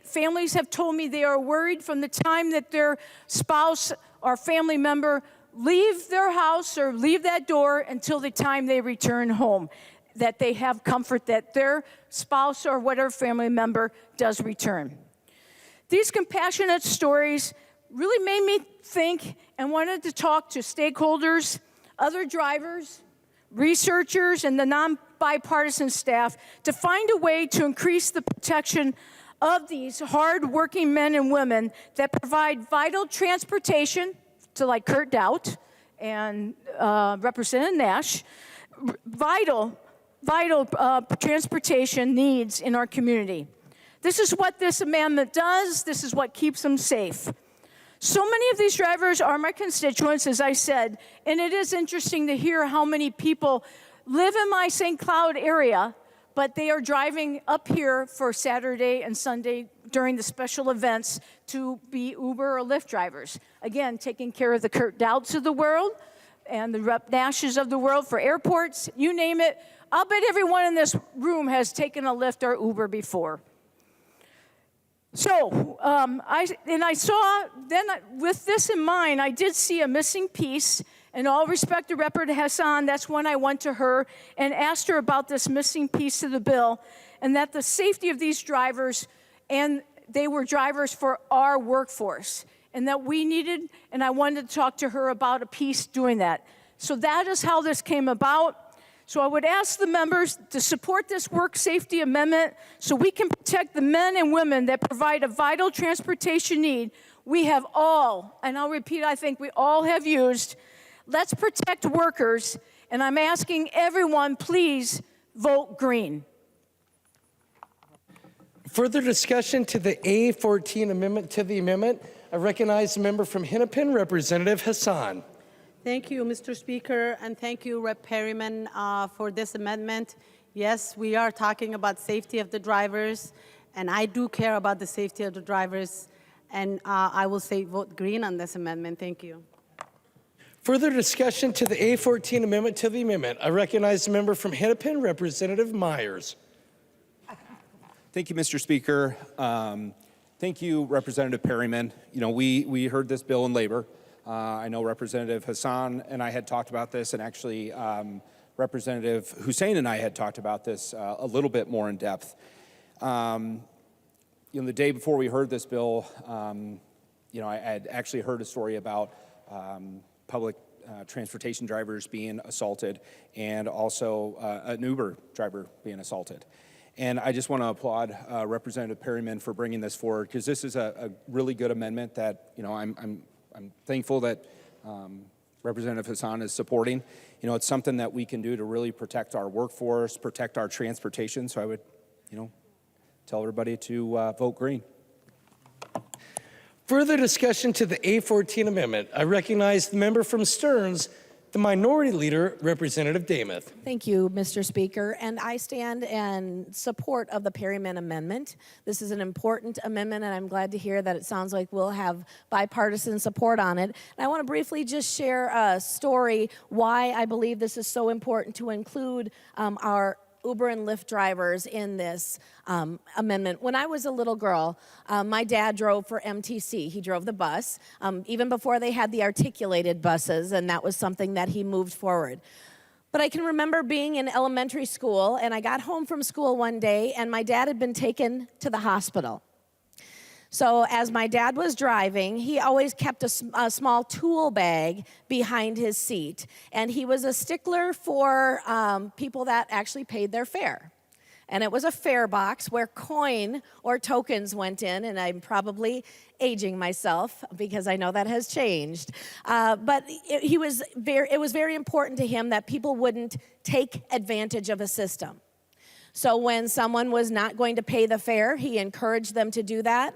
Families have told me they are worried from the time that their spouse or family member leave their house or leave that door until the time they return home, that they have comfort that their spouse or whatever family member does return. These compassionate stories really made me think and wanted to talk to stakeholders, other drivers, researchers, and the non-bipartisan staff to find a way to increase the protection of these hard-working men and women that provide vital transportation to, like Kurt Dowd and Representative Nash, vital transportation needs in our community. This is what this amendment does. This is what keeps them safe. So many of these drivers are my constituents, as I said, and it is interesting to hear how many people live in my St. Cloud area, but they are driving up here for Saturday and Sunday during the special events to be Uber or Lyft drivers. Again, taking care of the Kurt Dowds of the world and the Rep Nashes of the world for airports, you name it. I'll bet everyone in this room has taken a Lyft or Uber before. So, with this in mind, I did see a missing piece. In all respect to Representative Hassan, that's when I went to her and asked her about this missing piece of the bill, and that the safety of these drivers, and they were drivers for our workforce, and that we needed, and I wanted to talk to her about a piece doing that. So that is how this came about. So I would ask the members to support this work safety amendment so we can protect the men and women that provide a vital transportation need we have all, and I'll repeat, I think we all have used. Let's protect workers, and I'm asking everyone, please vote green. Further discussion to the A14 amendment to the amendment. I recognize the member from Hennepin, Representative Hassan. Thank you, Mr. Speaker, and thank you, Rep. Perryman, for this amendment. Yes, we are talking about safety of the drivers, and I do care about the safety of the drivers, and I will say vote green on this amendment. Thank you. Further discussion to the A14 amendment to the amendment. I recognize the member from Hennepin, Representative Myers. Thank you, Mr. Speaker. Thank you, Representative Perryman. You know, we heard this bill in labor. I know Representative Hassan and I had talked about this, and actually Representative Hussein and I had talked about this a little bit more in depth. You know, the day before we heard this bill, you know, I had actually heard a story about public transportation drivers being assaulted, and also an Uber driver being assaulted. And I just want to applaud Representative Perryman for bringing this forward, because this is a really good amendment that, you know, I'm thankful that Representative Hassan is supporting. You know, it's something that we can do to really protect our workforce, protect our transportation. So I would, you know, tell everybody to vote green. Further discussion to the A14 amendment. I recognize the member from Stearns, the Minority Leader, Representative Damath. Thank you, Mr. Speaker, and I stand in support of the Perryman amendment. This is an important amendment, and I'm glad to hear that it sounds like we'll have bipartisan support on it. And I want to briefly just share a story why I believe this is so important to include our Uber and Lyft drivers in this amendment. When I was a little girl, my dad drove for MTC. He drove the bus, even before they had the articulated buses, and that was something that he moved forward. But I can remember being in elementary school, and I got home from school one day, and my dad had been taken to the hospital. So as my dad was driving, he always kept a small tool bag behind his seat. And he was a stickler for people that actually paid their fare. And it was a fare box where coin or tokens went in, and I'm probably aging myself because I know that has changed. But it was very important to him that people wouldn't take advantage of a system. So when someone was not going to pay the fare, he encouraged them to do that.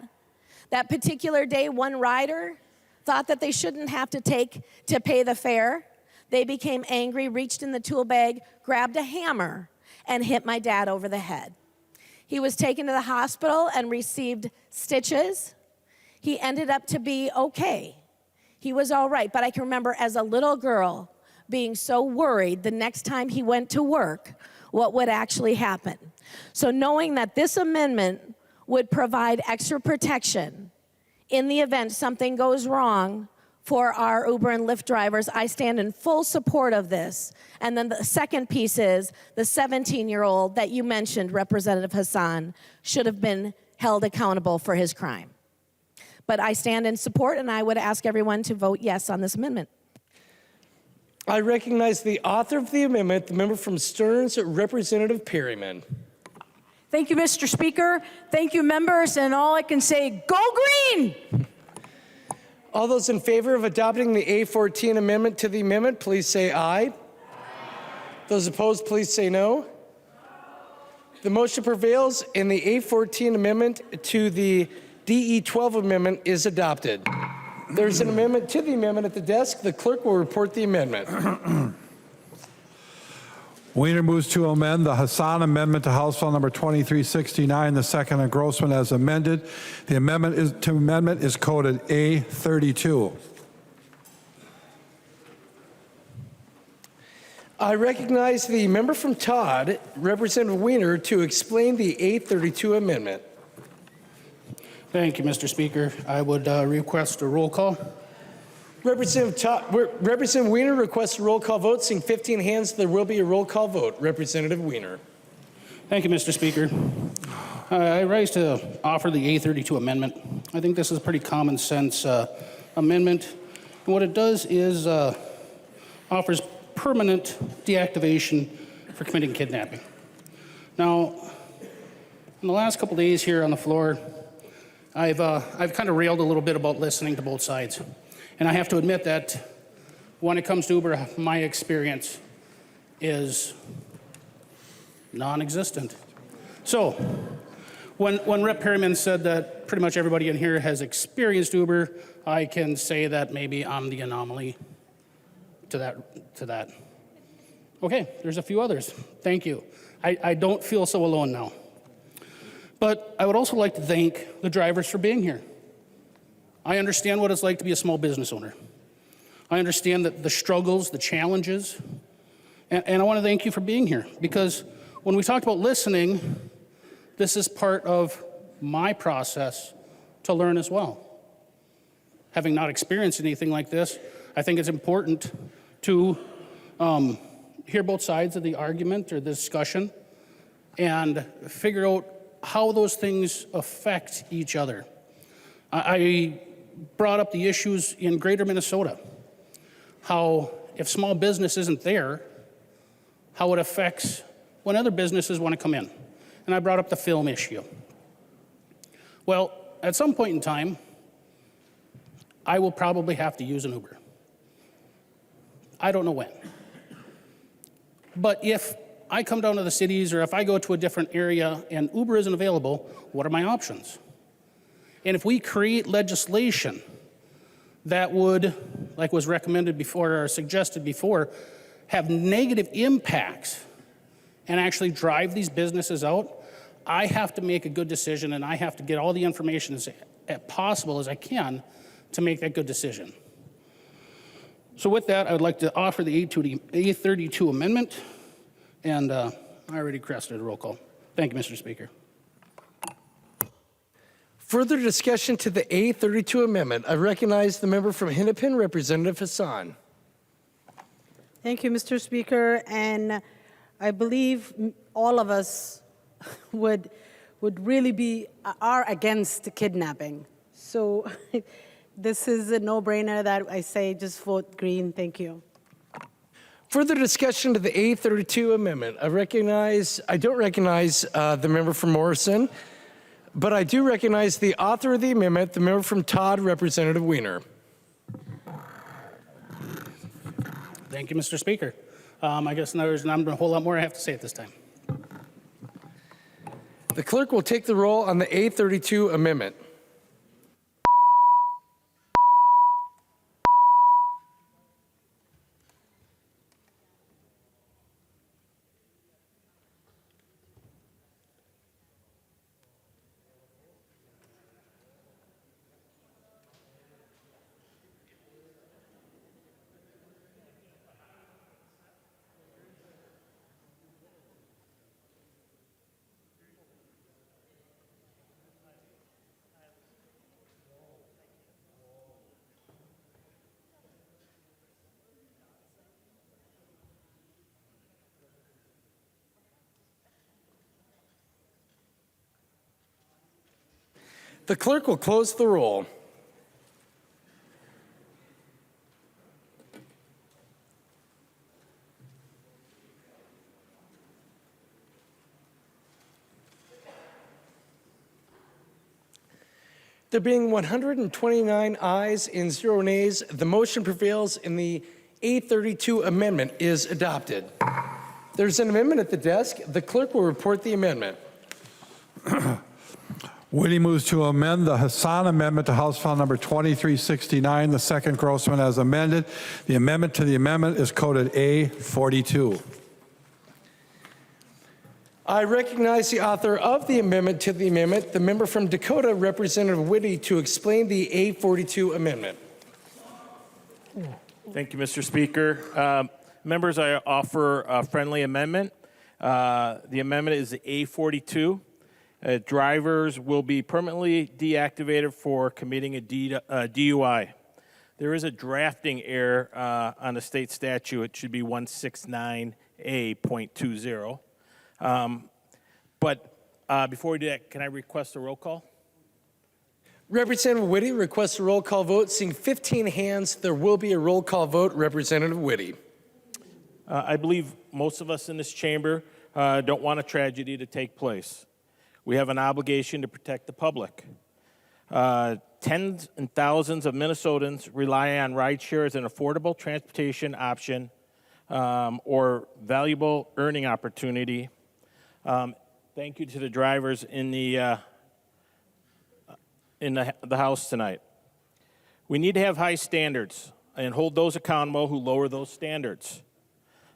That particular day, one rider thought that they shouldn't have to pay the fare. They became angry, reached in the tool bag, grabbed a hammer, and hit my dad over the head. He was taken to the hospital and received stitches. He ended up to be okay. He was all right, but I can remember as a little girl being so worried the next time he went to work what would actually happen. So knowing that this amendment would provide extra protection in the event something goes wrong for our Uber and Lyft drivers. I stand in full support of this. And then the second piece is the 17-year-old that you mentioned, Representative Hassan, should have been held accountable for his crime. But I stand in support, and I would ask everyone to vote yes on this amendment. I recognize the author of the amendment, the member from Stearns, Representative Perryman. Thank you, Mr. Speaker. Thank you, members. And all I can say, go green! All those in favor of adopting the A14 amendment to the amendment, please say aye. Those opposed, please say no. The motion prevails, and the A14 amendment to the DE12 amendment is adopted. There's an amendment to the amendment at the desk. The clerk will report the amendment. Weiner moves to amend the Hassan Amendment to House File Number 2369, the second engrossment as amended. The amendment is coded A32. I recognize the member from Todd, Representative Weiner, to explain the A32 amendment. Thank you, Mr. Speaker. I would request a roll call. Representative Weiner requests a roll call vote. Seeing 15 hands, there will be a roll call vote. Representative Weiner. Thank you, Mr. Speaker. I rise to offer the A32 amendment. I think this is a pretty common sense amendment. And what it does is offers permanent deactivation for committing kidnapping. Now, in the last couple days here on the floor, I've kind of railed a little bit about listening to both sides. And I have to admit that when it comes to Uber, my experience is non-existent. So when Rep. Perryman said that pretty much everybody in here has experienced Uber, I can say that maybe I'm the anomaly to that. Okay, there's a few others. Thank you. I don't feel so alone now. But I would also like to thank the drivers for being here. I understand what it's like to be a small business owner. I understand that the struggles, the challenges, and I want to thank you for being here, because when we talked about listening, this is part of my process to learn as well. Having not experienced anything like this, I think it's important to hear both sides of the argument or the discussion and figure out how those things affect each other. I brought up the issues in greater Minnesota, how if small business isn't there, how it affects when other businesses want to come in. And I brought up the film issue. Well, at some point in time, I will probably have to use an Uber. I don't know when. But if I come down to the cities or if I go to a different area and Uber isn't available, what are my options? And if we create legislation that would, like was recommended before or suggested before, have negative impacts and actually drive these businesses out, I have to make a good decision, and I have to get all the information as possible as I can to make that good decision. So with that, I would like to offer the A32 amendment, and I already requested a roll call. Thank you, Mr. Speaker. Further discussion to the A32 amendment. I recognize the member from Hennepin, Representative Hassan. Thank you, Mr. Speaker. And I believe all of us would really are against kidnapping. So this is a no-brainer that I say just vote green. Thank you. Further discussion to the A32 amendment. I don't recognize the member from Morrison, but I do recognize the author of the amendment, the member from Todd, Representative Weiner. Thank you, Mr. Speaker. I guess there's not a whole lot more I have to say at this time. The clerk will take the roll on the A32 amendment. The clerk will close the roll. There being 129 ayes and 0 nays, the motion prevails and the A32 amendment is adopted. There's an amendment at the desk. The clerk will report the amendment. Whitty moves to amend the Hassan Amendment to House File Number 2369, the second Grossman as amended. The amendment to the amendment is coded A42. I recognize the author of the amendment to the amendment, the member from Dakota, Representative Whitty, to explain the A42 amendment. Thank you, Mr. Speaker. Members, I offer a friendly amendment. The amendment is A42. Drivers will be permanently deactivated for committing a DUI. There is a drafting error on the state statute. It should be 169A.20. But before we do that, can I request a roll call? Representative Whitty requests a roll call vote. Seeing 15 hands, there will be a roll call vote. Representative Whitty. I believe most of us in this chamber don't want a tragedy to take place. We have an obligation to protect the public. Tens and thousands of Minnesotans rely on rideshare as an affordable transportation option or valuable earning opportunity. Thank you to the drivers in the House tonight. We need to have high standards and hold those accountable who lower those standards.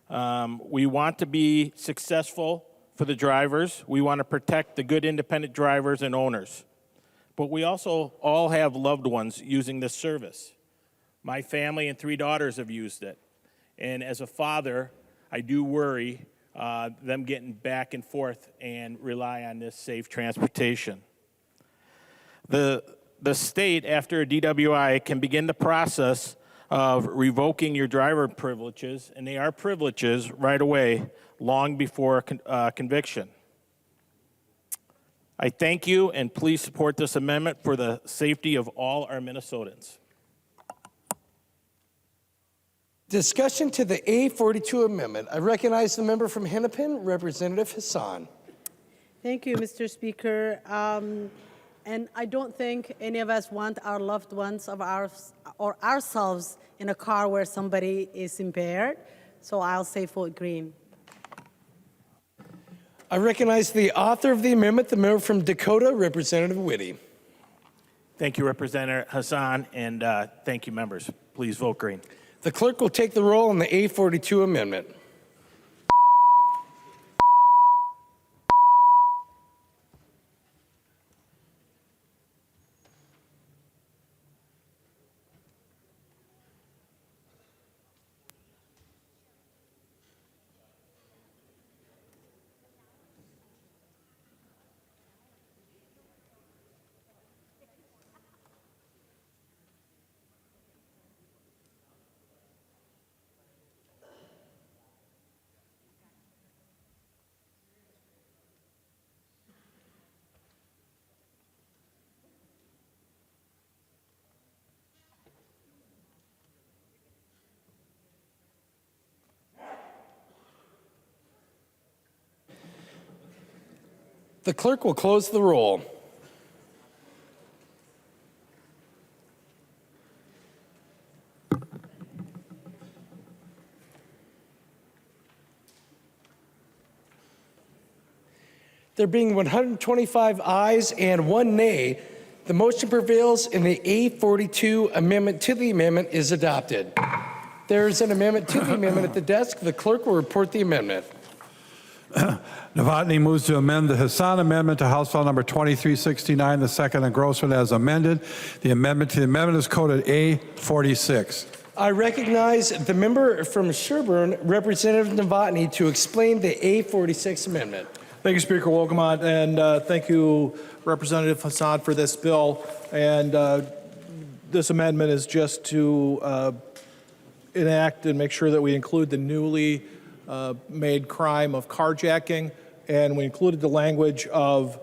We want to be successful for the drivers. We want to protect the good independent drivers and owners. But we also all have loved ones using this service. My family and 3 daughters have used it. And as a father, I do worry them getting back and forth and rely on this safe transportation. The state, after a DWI, can begin the process of revoking your driver privileges, and they are privileges right away, long before conviction. I thank you, and please support this amendment for the safety of all our Minnesotans. Discussion to the A42 amendment. I recognize the member from Hennepin, Representative Hassan. Thank you, Mr. Speaker. And I don't think any of us want our loved ones of ours or ourselves in a car where somebody is impaired. So I'll say vote green. I recognize the author of the amendment, the member from Dakota, Representative Whitty. Thank you, Representative Hassan, and thank you, members. Please vote green. The clerk will take the roll on the A42 amendment. The clerk will close the roll. There being 125 ayes and 1 nay, the motion prevails and the A42 amendment to the amendment is adopted. There is an amendment to the amendment at the desk. The clerk will report the amendment. Novotny moves to amend the Hassan Amendment to House File Number 2369, the second and Grossman as amended. The amendment to the amendment is coded A46. I recognize the member from Sherburne, Representative Novotny, to explain the A46 amendment. Thank you, Speaker Wolgamott, and thank you, Representative Hassan, for this bill. And this amendment is just to enact and make sure that we include the newly made crime of carjacking, and we included the language of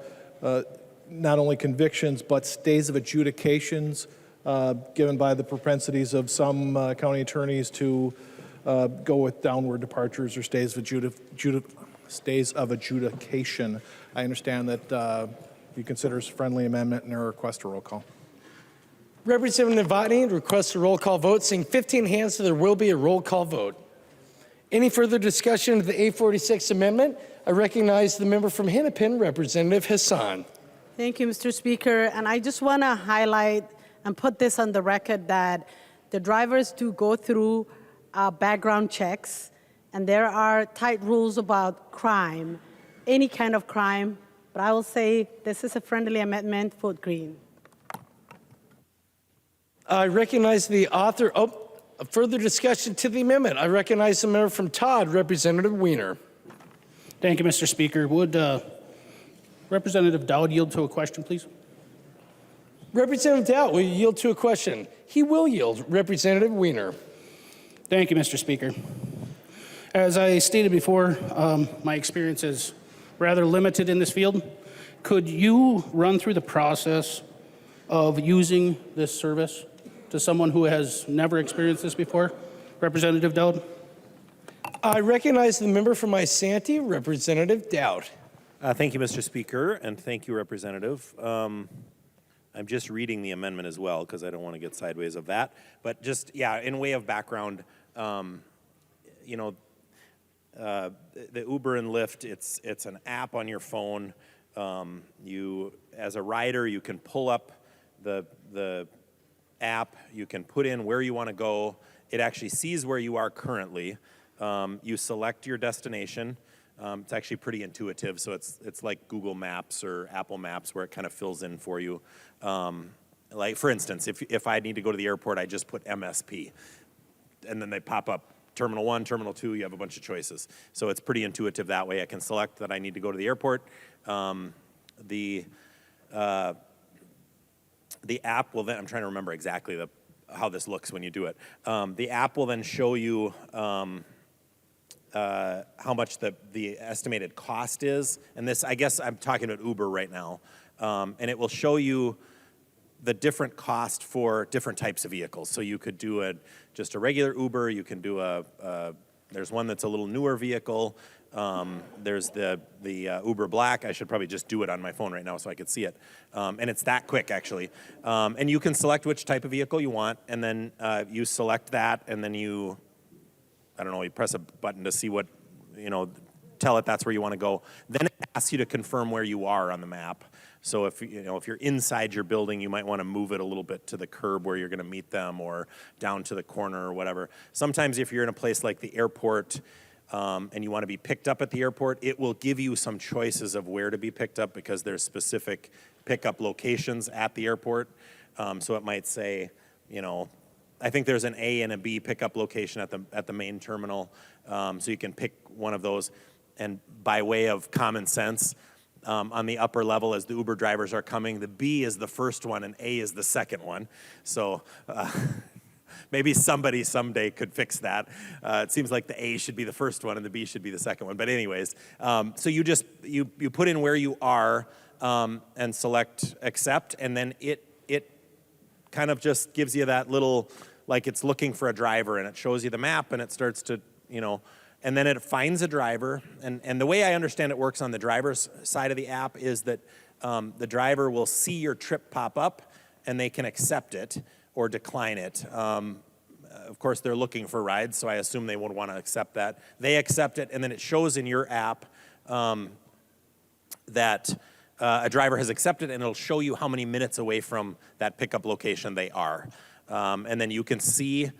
not only convictions, but stays of adjudications given by the propensities of some county attorneys to go with downward departures or stays of adjudication. I understand that you consider this a friendly amendment and request a roll call. Representative Novotny requests a roll call vote. Seeing 15 hands, so there will be a roll call vote. Any further discussion of the A46 amendment? I recognize the member from Hennepin, Representative Hassan. Thank you, Mr. Speaker. And I just want to highlight and put this on the record that the drivers do go through background checks, and there are tight rules about crime, any kind of crime. But I will say this is a friendly amendment. Vote green. I recognize the author. Further discussion to the amendment. I recognize the member from Todd, Representative Weiner. Thank you, Mr. Speaker. Would Representative Dowd yield to a question, please? Representative Dowd, will you yield to a question? He will yield. Representative Weiner. Thank you, Mr. Speaker. As I stated before, my experience is rather limited in this field. Could you run through the process of using this service to someone who has never experienced this before? Representative Dowd? I recognize the member from Isanti, Representative Dowd. Thank you, Mr. Speaker, and thank you, Representative. I'm just reading the amendment as well because I don't want to get sideways of that. But just, yeah, in way of background, you know, the Uber and Lyft, it's an app on your phone. You, as a rider, you can pull up the app, you can put in where you want to go. It actually sees where you are currently. You select your destination. It's actually pretty intuitive, so it's like Google Maps or Apple Maps where it kind of fills in for you. Like, for instance, if I need to go to the airport, I just put MSP, and then they pop up Terminal 1, Terminal 2, you have a bunch of choices. So it's pretty intuitive that way. I can select that I need to go to the airport. The app will then, I'm trying to remember exactly how this looks when you do it. The app will then show you how much the estimated cost is. And this, I guess I'm talking about Uber right now. And it will show you the different cost for different types of vehicles. So you could do just a regular Uber, you can do there's one that's a little newer vehicle. There's the Uber Black. I should probably just do it on my phone right now so I could see it. And it's that quick, actually. And you can select which type of vehicle you want, and then you select that, and then you press a button to see what, tell it that's where you want to go. Then it asks you to confirm where you are on the map. So if you're inside your building, you might want to move it a little bit to the curb where you're going to meet them, or down to the corner or whatever. Sometimes if you're in a place like the airport, and you want to be picked up at the airport, it will give you some choices of where to be picked up because there's specific pickup locations at the airport. So it might say, I think there's an A and a B pickup location at the main terminal. So you can pick one of those. And by way of common sense, on the upper level as the Uber drivers are coming, the B is the first one and A is the second one. So maybe somebody someday could fix that. It seems like the A should be the first one and the B should be the second one. But anyways, so you put in where you are and select accept, and then it kind of just gives you that little, like it's looking for a driver, and it shows you the map, and it starts to, and then it finds a driver. And the way I understand it works on the driver's side of the app is that the driver will see your trip pop up, and they can accept it or decline it. Of course, they're looking for rides, so I assume they would want to accept that. They accept it, and then it shows in your app that a driver has accepted, and it'll show you how many minutes away from that pickup location they are. And then you can see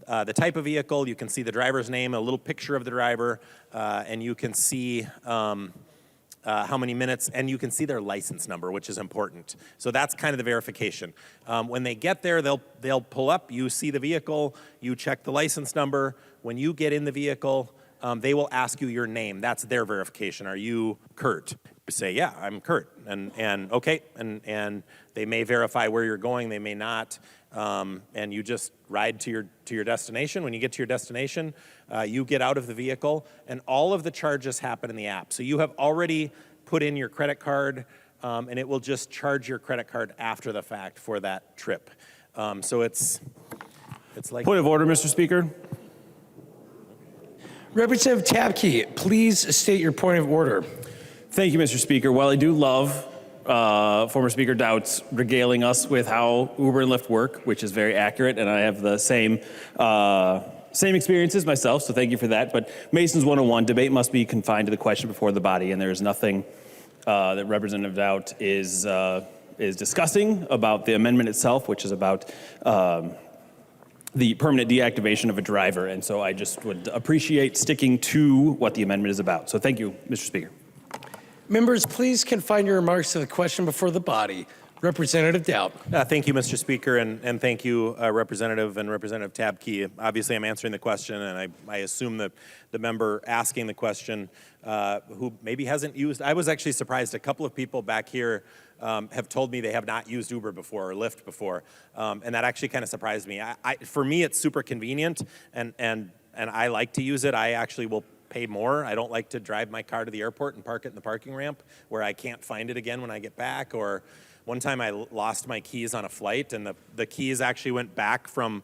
the type of vehicle, you can see the driver's name, a little picture of the driver, and you can see how many minutes, and you can see their license number, which is important. So that's kind of the verification. When they get there, they'll pull up, you see the vehicle, you check the license number. When you get in the vehicle, they will ask you your name. That's their verification. Are you Kurt? You say, yeah, I'm Kurt, and okay, and they may verify where you're going, they may not, and you just ride to your destination. When you get to your destination, you get out of the vehicle, and all of the charges happen in the app. So you have already put in your credit card and it will just charge your credit card after the fact for that trip. So it's like... Point of order, Mr. Speaker. Representative Tabke, please state your point of order. Thank you, Mr. Speaker. While I do love former Speaker Doubt's regaling us with how Uber and Lyft work, which is very accurate, and I have the same experiences myself, so thank you for that. But Mason's 101, debate must be confined to the question before the body, and there is nothing that Representative Doubt is discussing about the amendment itself, which is about the permanent deactivation of a driver. And so I just would appreciate sticking to what the amendment is about. So thank you, Mr. Speaker. Members, please confine your remarks to the question before the body. Representative Doubt. Thank you, Mr. Speaker, and thank you, Representative and Representative Tabke. Obviously, I'm answering the question, and I assume that the member asking the question who maybe hasn't used, I was actually surprised. A couple of people back here have told me they have not used Uber before or Lyft before, and that actually kind of surprised me. For me, it's super convenient, and I like to use it. I actually will pay more. I don't like to drive my car to the airport and park it in the parking ramp where I can't find it again when I get back. Or one time I lost my keys on a flight, and the keys actually went back from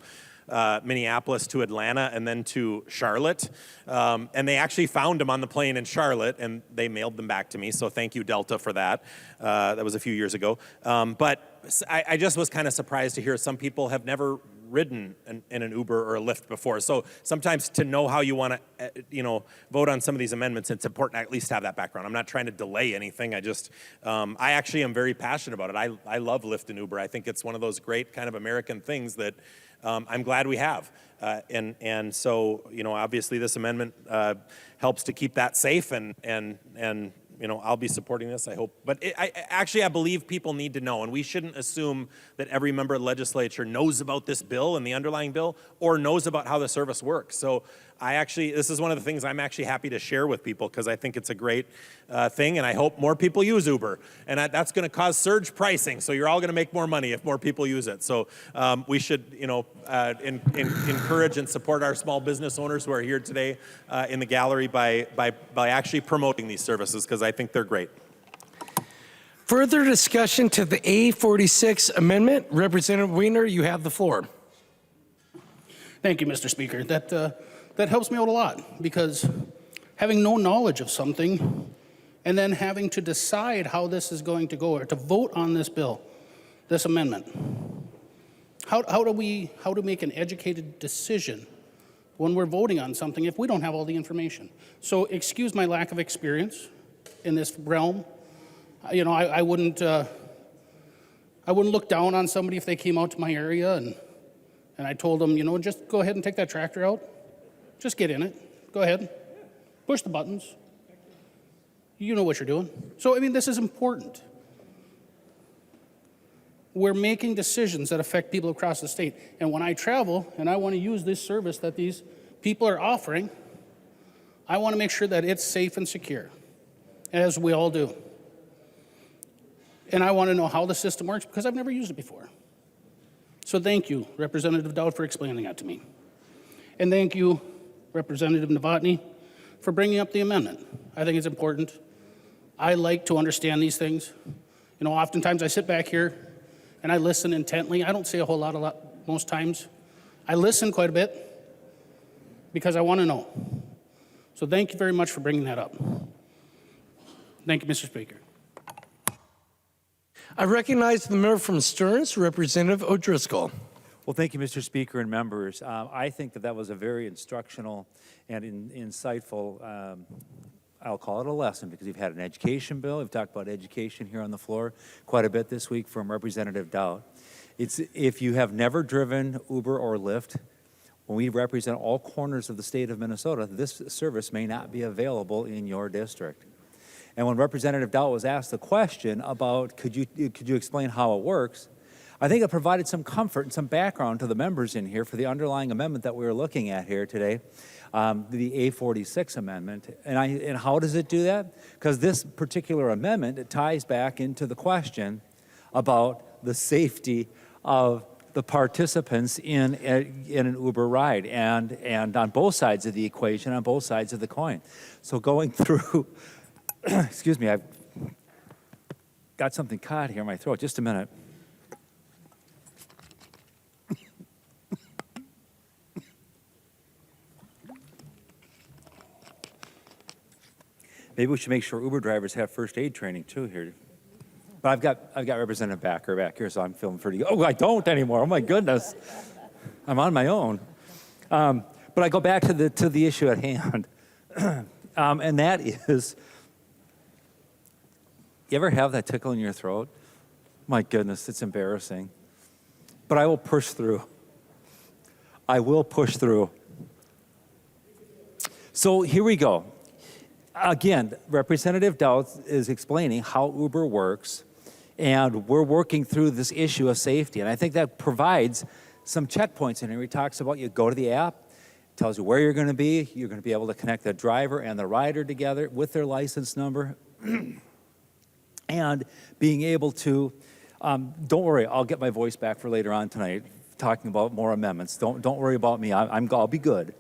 Minneapolis to Atlanta and then to Charlotte. And they actually found them on the plane in Charlotte, and they mailed them back to me. So thank you, Delta, for that. That was a few years ago. But I just was kind of surprised to hear some people have never ridden in an Uber or a Lyft before. So sometimes to know how you want to, vote on some of these amendments, it's important to at least have that background. I'm not trying to delay anything. I actually am very passionate about it. I love Lyft and Uber. I think it's one of those great kind of American things that I'm glad we have. And so, obviously this amendment helps to keep that safe, and I'll be supporting this, I hope. But I believe people need to know, and we shouldn't assume that every member of the legislature knows about this bill and the underlying bill, or knows about how the service works. So this is one of the things I'm actually happy to share with people, because I think it's a great thing, and I hope more people use Uber. And that's going to cause surge pricing, so you're all going to make more money if more people use it. So we should, encourage and support our small business owners who are here today in the gallery by actually promoting these services, because I think they're great. Further discussion to the A46 amendment. Representative Wiener, you have the floor. Thank you, Mr. Speaker. That helps me out a lot, because having no knowledge of something and then having to decide how this is going to go, or to vote on this bill, this amendment, how do we make an educated decision when we're voting on something if we don't have all the information? So excuse my lack of experience in this realm. I wouldn't look down on somebody if they came out to my area and I told them, just go ahead and take that tractor out. Just get in it. Go ahead. Push the buttons. You know what you're doing. So, this is important. We're making decisions that affect people across the state. And when I travel and I want to use this service that these people are offering, I want to make sure that it's safe and secure, as we all do. And I want to know how the system works, because I've never used it before. So thank you, Representative Dowd, for explaining that to me. And thank you, Representative Novotny, for bringing up the amendment. I think it's important. I like to understand these things. Oftentimes I sit back here and I listen intently. I don't say a whole lot most times. I listen quite a bit because I want to know. So thank you very much for bringing that up. Thank you, Mr. Speaker. I recognize the member from Stearns, Representative O'Driscoll. Well, thank you, Mr. Speaker and members. I think that was a very instructional and insightful, I'll call it a lesson, because we've had an education bill. We've talked about education here on the floor quite a bit this week from Representative Dowd. If you have never driven Uber or Lyft, when we represent all corners of the state of Minnesota, this service may not be available in your district. And when Representative Dowd was asked the question about could you explain how it works, I think it provided some comfort and some background to the members in here for the underlying amendment that we were looking at here today, the A46 amendment. And how does it do that? Because this particular amendment, it ties back into the question about the safety of the participants in an Uber ride, and on both sides of the equation, on both sides of the coin. So going through, excuse me, got something caught here in my throat. Just a minute. Maybe we should make sure Uber drivers have first aid training too here. But I've got Representative Backer back here, so I'm feeling pretty good. Oh, I don't anymore. Oh my goodness, I'm on my own. But I go back to the issue at hand, and that is, you ever have that tickle in your throat? My goodness, it's embarrassing. But I will push through. I will push through. So here we go. Again, Representative Dowd is explaining how Uber works, and we're working through this issue of safety. And I think that provides some checkpoints in here. He talks about you go to the app, tells you where you're going to be. You're going to be able to connect the driver and the rider together with their license number. And being able to, don't worry, I'll get my voice back for later on tonight, talking about more amendments. Don't worry about me. I'll be good.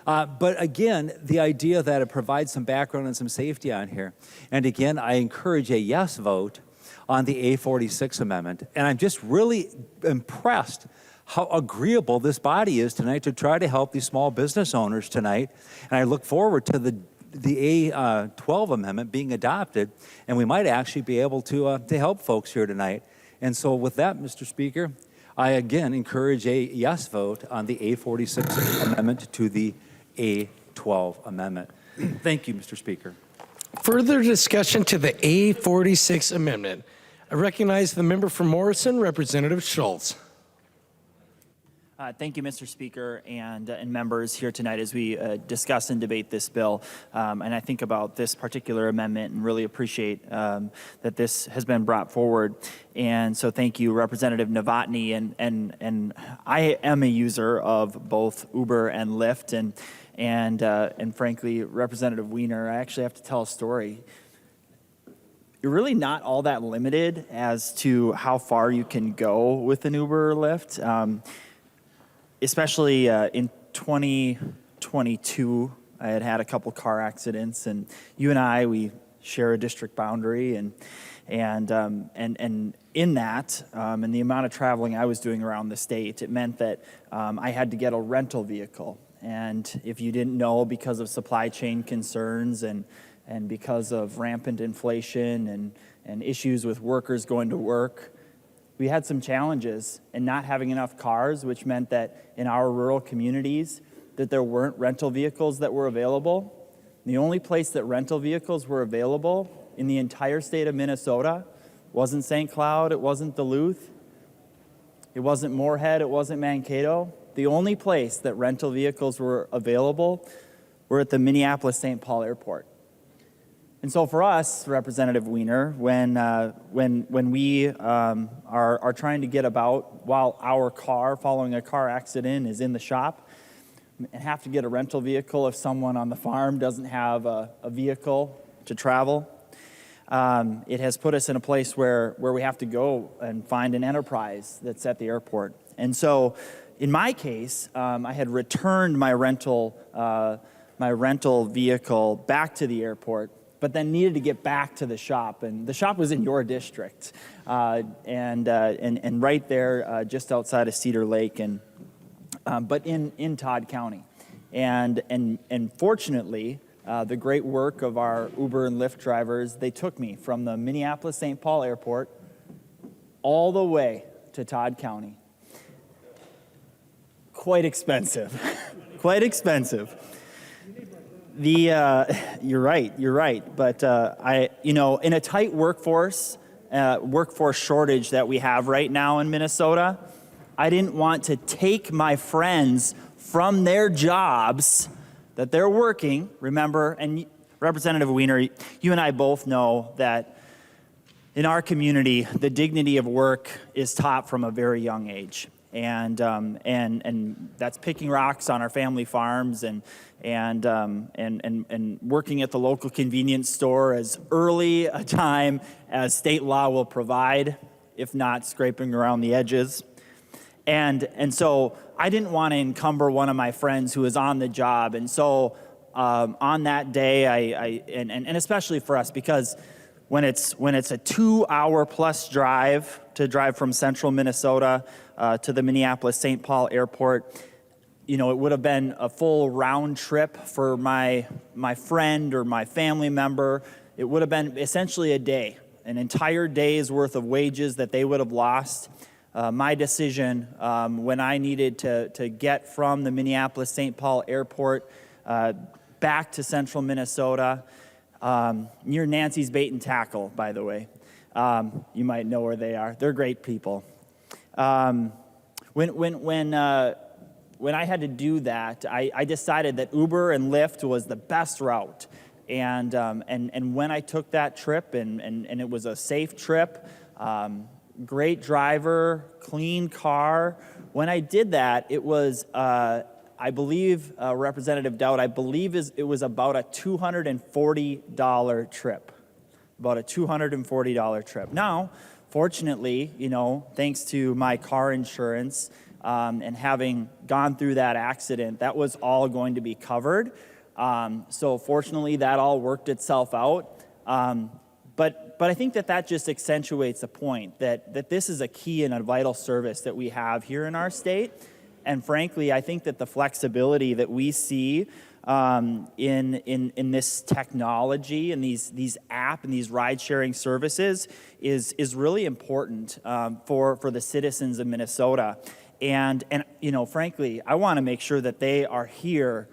But again, the idea that it provides some background and some safety on here. And again, I encourage a yes vote on the A46 amendment. And I'm just really impressed how agreeable this body is tonight to try to help these small business owners tonight. And I look forward to the A12 amendment being adopted, and we might actually be able to help folks here tonight. And so with that, Mr. Speaker, I again encourage a yes vote on the A46 amendment to the A12 amendment. Thank you, Mr. Speaker. Further discussion to the A46 amendment. I recognize the member from Morrison, Representative Schultz. Thank you, Mr. Speaker, and members here tonight as we discuss and debate this bill. And I think about this particular amendment and really appreciate that this has been brought forward. And so thank you, Representative Novotny. And I am a user of both Uber and Lyft. And frankly, Representative Wiener, I actually have to tell a story. You're really not all that limited as to how far you can go with an Uber or Lyft. Especially in 2022, I had a couple car accidents, and you and I, we share a district boundary, and in that, and the amount of traveling I was doing around the state, it meant that I had to get a rental vehicle. And if you didn't know, because of supply chain concerns and because of rampant inflation and issues with workers going to work, we had some challenges in not having enough cars, which meant that in our rural communities that there weren't rental vehicles that were available. The only place that rental vehicles were available in the entire state of Minnesota wasn't St. Cloud, it wasn't Duluth, it wasn't Moorhead, it wasn't Mankato. The only place that rental vehicles were available were at the Minneapolis-St. Paul Airport. And so for us, Representative Wiener, when we are trying to get about while our car, following a car accident, is in the shop, and have to get a rental vehicle if someone on the farm doesn't have a vehicle to travel, it has put us in a place where we have to go and find an enterprise that's at the airport. And so in my case, I had returned my rental vehicle back to the airport, but then needed to get back to the shop. And the shop was in your district, and right there just outside of Cedar Lake, but in Todd County. And fortunately, the great work of our Uber and Lyft drivers, they took me from the Minneapolis-St. Paul Airport all the way to Todd County. Quite expensive, quite expensive. You're right. But in a tight workforce shortage that we have right now in Minnesota, I didn't want to take my friends from their jobs that they're working. Remember, and Representative Wiener, you and I both know that in our community, the dignity of work is taught from a very young age. And that's picking rocks on our family farms and working at the local convenience store as early a time as state law will provide, if not scraping around the edges. And so I didn't want to encumber one of my friends who was on the job. And so on that day, and especially for us, because when it's a 2-hour plus drive to drive from central Minnesota to the Minneapolis-St. Paul airport, you know, it would have been a full round trip for my friend or my family member. It would have been essentially a day, an entire day's worth of wages that they would have lost. My decision when I needed to get from the Minneapolis-St. Paul airport back to central Minnesota, near Nancy's Bait and Tackle, by the way. You might know where they are. They're great people. When I had to do that, I decided that Uber and Lyft was the best route. And when I took that trip, and it was a safe trip, great driver, clean car. When I did that, it was, I believe, Representative Dowd, I believe it was about a $240 trip. About a $240 trip. Now, fortunately, you know, thanks to my car insurance, and having gone through that accident, that was all going to be covered. So fortunately, that all worked itself out. But I think that just accentuates the point that this is a key and a vital service that we have here in our state. And frankly, I think that the flexibility that we see in this technology and these app and these ride-sharing services is really important for the citizens of Minnesota. And you know, frankly, I want to make sure that they are here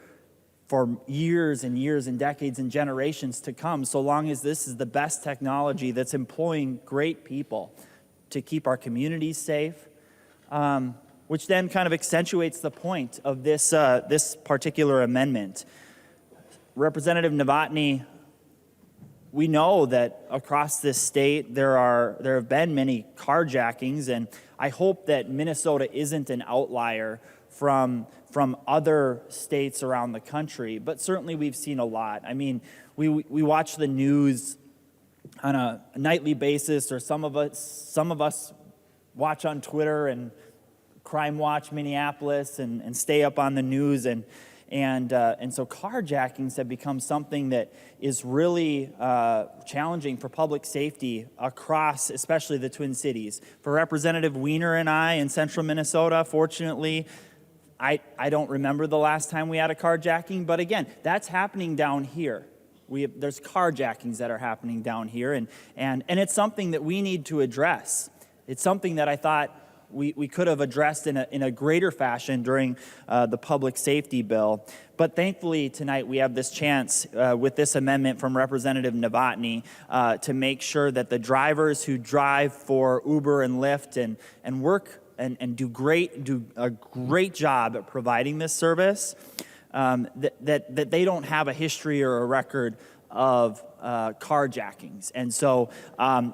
for years and years and decades and generations to come, so long as this is the best technology that's employing great people to keep our communities safe, which then kind of accentuates the point of this particular amendment. Representative Novotny, we know that across this state there have been many carjackings, and I hope that Minnesota isn't an outlier from other states around the country, but certainly we've seen a lot. I mean, we watch the news on a nightly basis, or some of us watch on Twitter and Crime Watch Minneapolis and stay up on the news, and so carjackings have become something that is really challenging for public safety across, especially the Twin Cities. For Representative Wiener and I in central Minnesota, fortunately, I don't remember the last time we had a carjacking, but again, that's happening down here. There's carjackings that are happening down here, and it's something that we need to address. It's something that I thought we could have addressed in a greater fashion during the public safety bill. But thankfully tonight we have this chance with this amendment from Representative Novotny to make sure that the drivers who drive for Uber and Lyft and work and do a great job at providing this service, that they don't have a history or a record of carjackings. And so,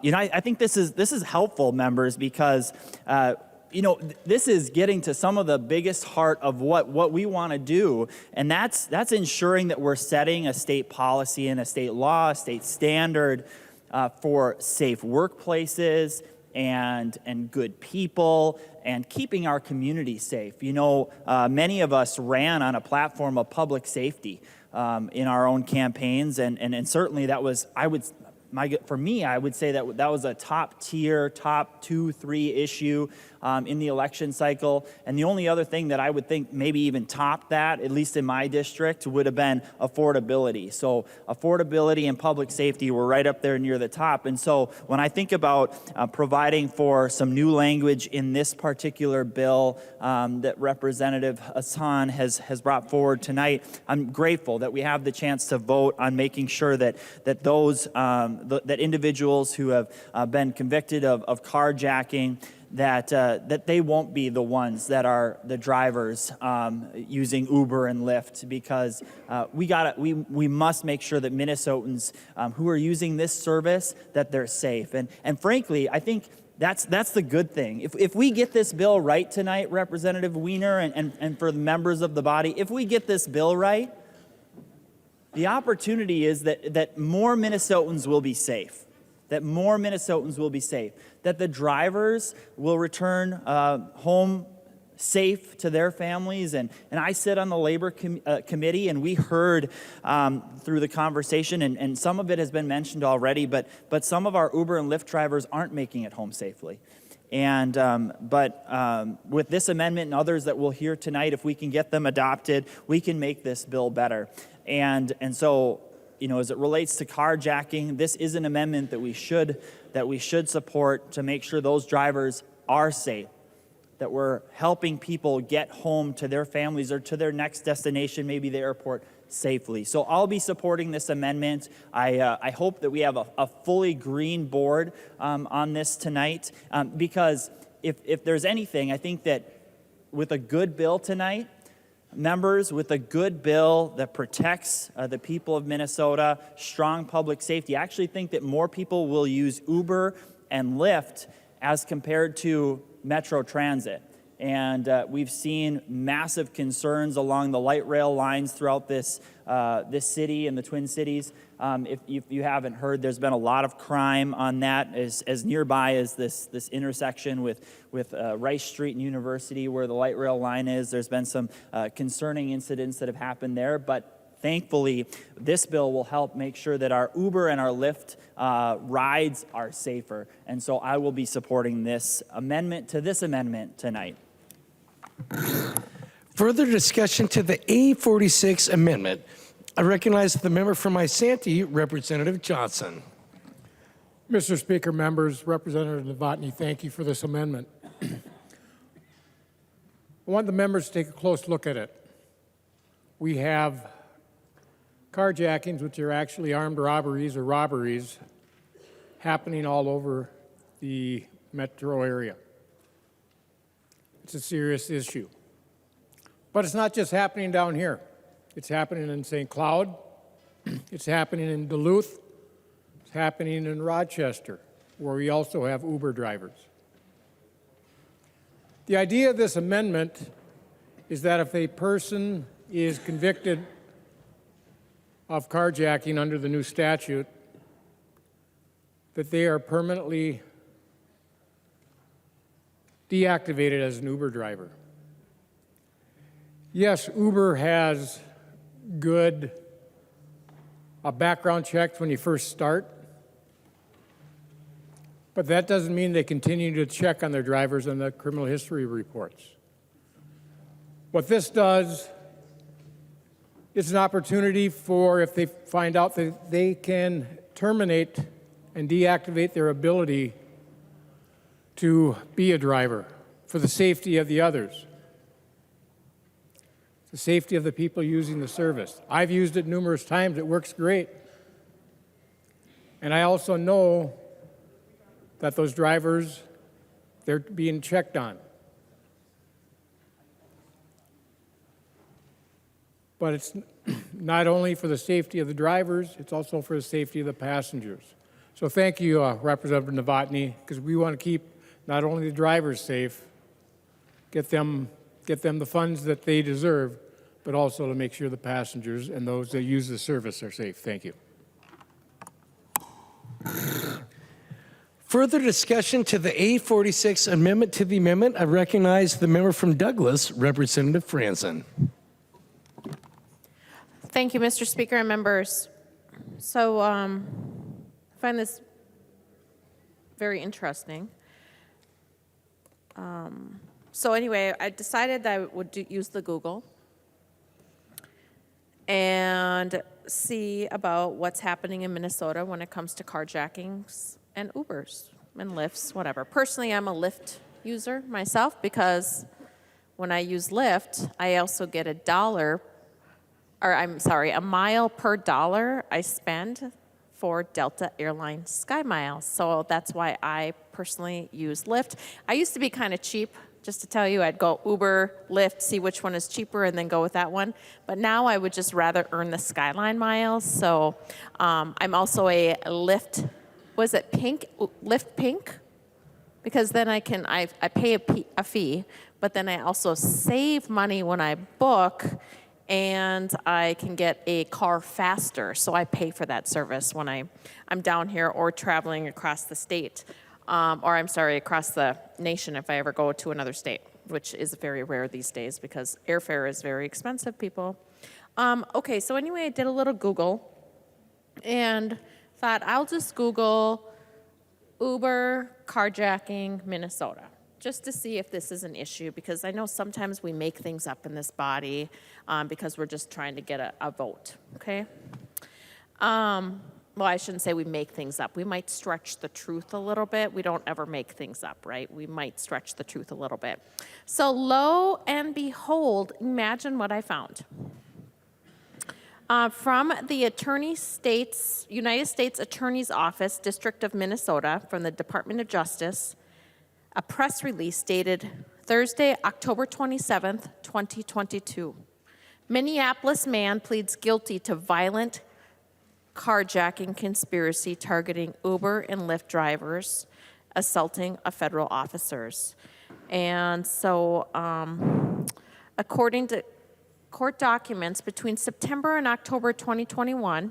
you know, I think this is helpful, members, because you know, this is getting to some of the biggest heart of what we want to do, and that's ensuring that we're setting a state policy and a state law, a state standard for safe workplaces and good people and keeping our community safe. You know, many of us ran on a platform of public safety in our own campaigns, and certainly that was, for me, I would say that was a top tier, top 2-3 issue in the election cycle. And the only other thing that I would think maybe even topped that, at least in my district, would have been affordability. So affordability and public safety were right up there near the top. And so when I think about providing for some new language in this particular bill that Representative Hassan has brought forward tonight, I'm grateful that we have the chance to vote on making sure that those that individuals who have been convicted of carjacking, that they won't be the ones that are the drivers using Uber and Lyft, because we must make sure that Minnesotans who are using this service, that they're safe. And frankly, I think that's the good thing. If we get this bill right tonight, Representative Wiener, and for the members of the body, if we get this bill right, the opportunity is that more Minnesotans will be safe, that the drivers will return home safe to their families. And I sit on the labor committee, and we heard through the conversation, and some of it has been mentioned already, but some of our Uber and Lyft drivers aren't making it home safely. And with this amendment and others that we'll hear tonight, if we can get them adopted, we can make this bill better. And so, as it relates to carjacking, this is an amendment that we should support to make sure those drivers are safe, that we're helping people get home to their families or to their next destination, maybe the airport, safely. So I'll be supporting this amendment. I hope that we have a fully green board on this tonight, because if there's anything, I think that with a good bill tonight, members, with a good bill that protects the people of Minnesota, strong public safety, I actually think that more people will use Uber and Lyft as compared to Metro Transit. And we've seen massive concerns along the light rail lines throughout this city and the Twin Cities. If you haven't heard, there's been a lot of crime on that as nearby as this intersection with Rice Street and University, where the light rail line is. There's been some concerning incidents that have happened there, but thankfully, this bill will help make sure that our Uber and our Lyft rides are safer. And so I will be supporting this amendment to this amendment tonight. Further discussion to the A46 amendment. I recognize the member from Isanti, Representative Johnson. Mr. Speaker, members, Representative Novotny, thank you for this amendment. I want the members to take a close look at it. We have carjackings, which are actually armed robberies or robberies, happening all over the metro area. It's a serious issue. But it's not just happening down here. It's happening in St. Cloud. It's happening in Duluth. It's happening in Rochester, where we also have Uber drivers. The idea of this amendment is that if a person is convicted of carjacking under the new statute, that they are permanently deactivated as an Uber driver. Yes, Uber has good background checks when you first start, but that doesn't mean they continue to check on their drivers and the criminal history reports. What this does is an opportunity for, if they find out that they can terminate and deactivate their ability to be a driver for the safety of the others, the safety of the people using the service. I've used it numerous times. It works great. And I also know that those drivers, they're being checked on. But it's not only for the safety of the drivers, it's also for the safety of the passengers. So thank you, Representative Novotny, because we want to keep not only the drivers safe, get them the funds that they deserve, but also to make sure the passengers and those that use the service are safe. Thank you. Further discussion to the A46 amendment to the amendment. I recognize the member from Douglas, Representative Franzen. Thank you, Mr. Speaker and members. So I find this very interesting. So anyway, I decided that I would use the Google and see about what's happening in Minnesota when it comes to carjackings and Ubers and Lyfts, whatever. Personally, I'm a Lyft user myself because when I use Lyft, I also get a mile per dollar I spend for Delta Airlines Sky Miles. So that's why I personally use Lyft. I used to be kind of cheap. Just to tell you, I'd go Uber, Lyft, see which one is cheaper, and then go with that one. But now I would just rather earn the Skyline miles. So I'm also a Lyft, was it Pink? Lyft Pink? Because then I pay a fee, but then I also save money when I book, and I can get a car faster. So I pay for that service when I'm down here or traveling across the state. or I'm sorry, across the nation if I ever go to another state, which is very rare these days because airfare is very expensive, people. Okay, so anyway, I did a little Google and thought I'll just Google Uber carjacking Minnesota just to see if this is an issue, because I know sometimes we make things up in this body because we're just trying to get a vote, okay? Well, I shouldn't say we make things up. We might stretch the truth a little bit. We don't ever make things up, right? We might stretch the truth a little bit. So lo and behold, imagine what I found. From the United States Attorney's Office, District of Minnesota, from the Department of Justice, a press release dated Thursday, October 27th, 2022. Minneapolis man pleads guilty to violent carjacking conspiracy targeting Uber and Lyft drivers, assaulting a federal officers. And so, according to court documents, between September and October 2021,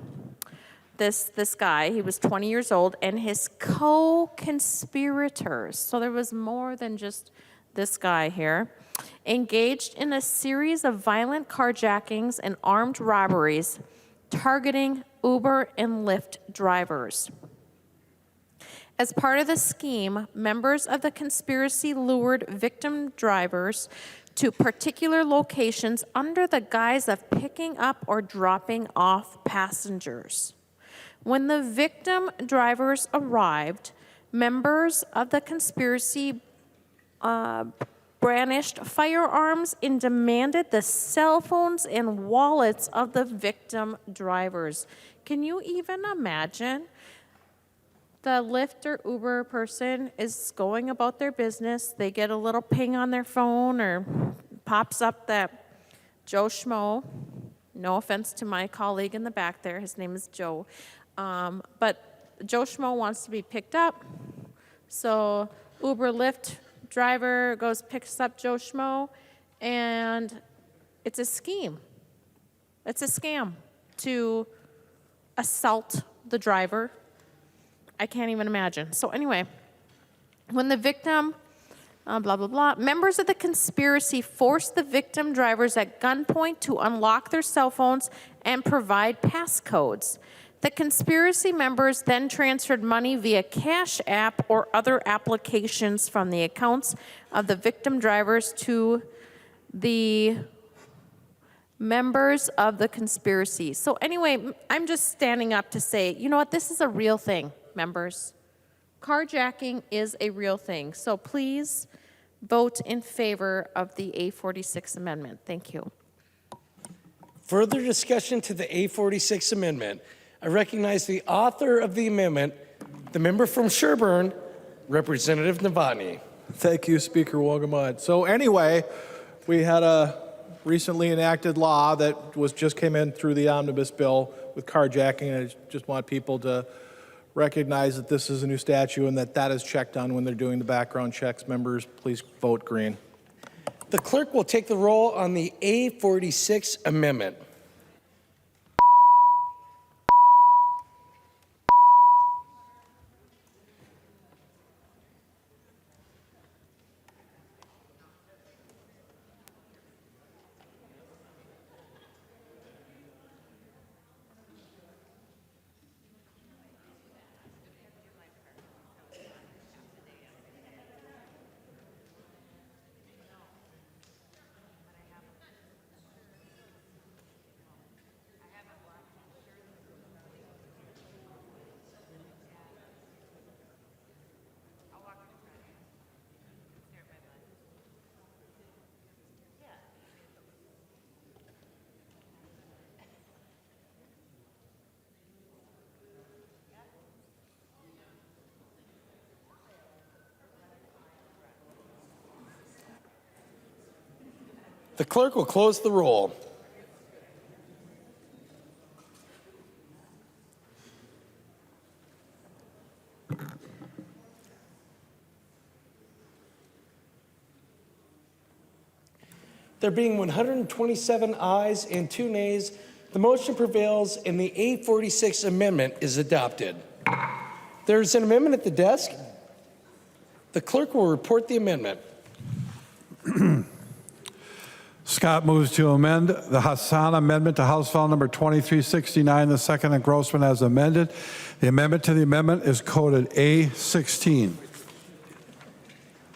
this guy, he was 20 years old, and his co-conspirators, so there was more than just this guy here, engaged in a series of violent carjackings and armed robberies targeting Uber and Lyft drivers. As part of the scheme, members of the conspiracy lured victim drivers to particular locations under the guise of picking up or dropping off passengers. When the victim drivers arrived, members of the conspiracy brandished firearms and demanded the cell phones and wallets of the victim drivers. Can you even imagine? The Lyft or Uber person is going about their business. They get a little ping on their phone or pops up that Joe Schmo. No offense to my colleague in the back there. His name is Joe. But Joe Schmo wants to be picked up. So Uber Lyft driver goes, picks up Joe Schmo, and it's a scheme. It's a scam to assault the driver. I can't even imagine. So anyway, when the victim, blah, blah, blah, members of the conspiracy forced the victim drivers at gunpoint to unlock their cell phones and provide passcodes. The conspiracy members then transferred money via Cash App or other applications from the accounts of the victim drivers to the members of the conspiracy. So anyway, I'm just standing up to say, you know what, this is a real thing, members. Carjacking is a real thing. So please vote in favor of the A46 amendment. Thank you. Further discussion to the A46 amendment. I recognize the author of the amendment, the member from Sherburne, Representative Novotny. Thank you, Speaker Wogamud. So anyway, we had a recently enacted law that just came in through the omnibus bill with carjacking, and I just want people to recognize that this is a new statute and that is checked on when they're doing the background checks. Members, please vote green. The clerk will take the roll on the A46 amendment. The clerk will close the roll. There being 127 ayes and 2 nays, the motion prevails and the A46 amendment is adopted. There's an amendment at the desk. The clerk will report the amendment. Scott moves to amend the Hassan amendment to House File Number 2369, the second engrossment as amended. The amendment to the amendment is coded A16.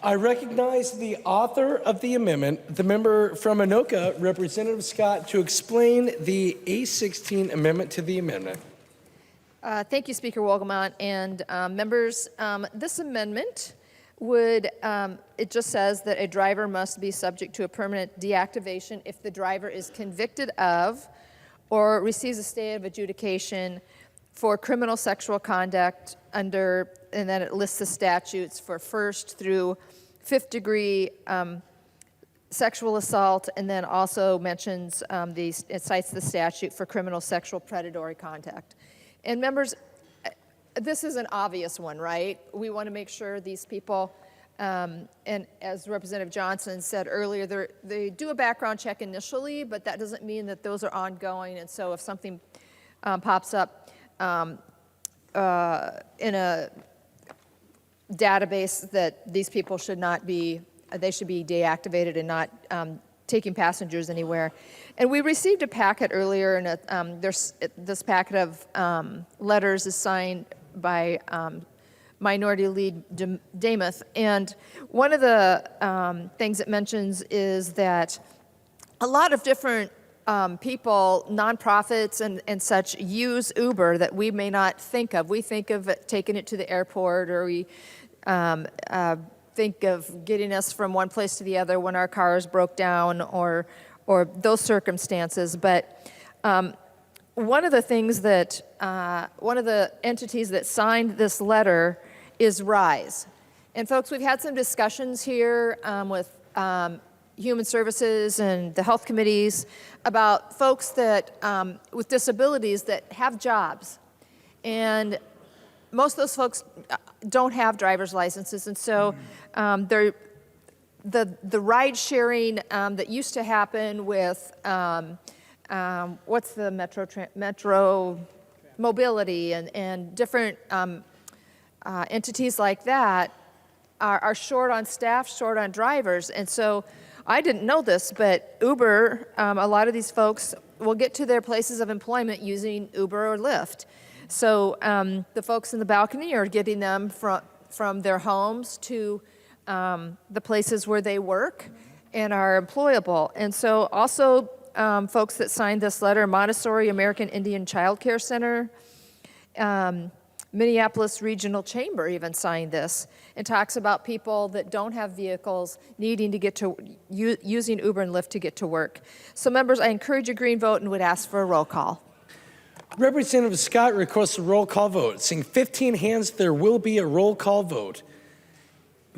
I recognize the author of the amendment, the member from Anoka, Representative Scott, to explain the A16 amendment to the amendment. Thank you, Speaker Wolgamott and members. This amendment would, it just says that a driver must be subject to a permanent deactivation if the driver is convicted of or receives a stay of adjudication for criminal sexual conduct under, and then it lists the statutes for first through fifth degree sexual assault, and then also mentions it cites the statute for criminal sexual predatory contact. And members, this is an obvious one, right? We want to make sure these people, and as Representative Johnson said earlier, they do a background check initially, but that doesn't mean that those are ongoing. And so if something pops up in a database that these people should not be, they should be deactivated and not taking passengers anywhere. And we received a packet earlier, and this packet of letters is signed by Minority Lead Damath. And one of the things it mentions is that a lot of different people, nonprofits and such, use Uber that we may not think of. We think of taking it to the airport, or we think of getting us from one place to the other when our cars broke down, or those circumstances. But one of the things that, one of the entities that signed this letter is RISE. And folks, we've had some discussions here with Human Services and the health committees about folks that, with disabilities that have jobs. And most of those folks don't have driver's licenses, and so the ride sharing that used to happen with what's the metro mobility and different entities like that are short on staff, short on drivers. And so I didn't know this, but Uber, a lot of these folks will get to their places of employment using Uber or Lyft. So the folks in the balcony are getting them from their homes to the places where they work and are employable. And so also folks that signed this letter, Montessori American Indian Child Care Center, Minneapolis Regional Chamber even signed this, and talks about people that don't have vehicles needing to get to, using Uber and Lyft to get to work. So members, I encourage a green vote and would ask for a roll call. Representative Scott requests a roll call vote. Seeing 15 hands, there will be a roll call vote.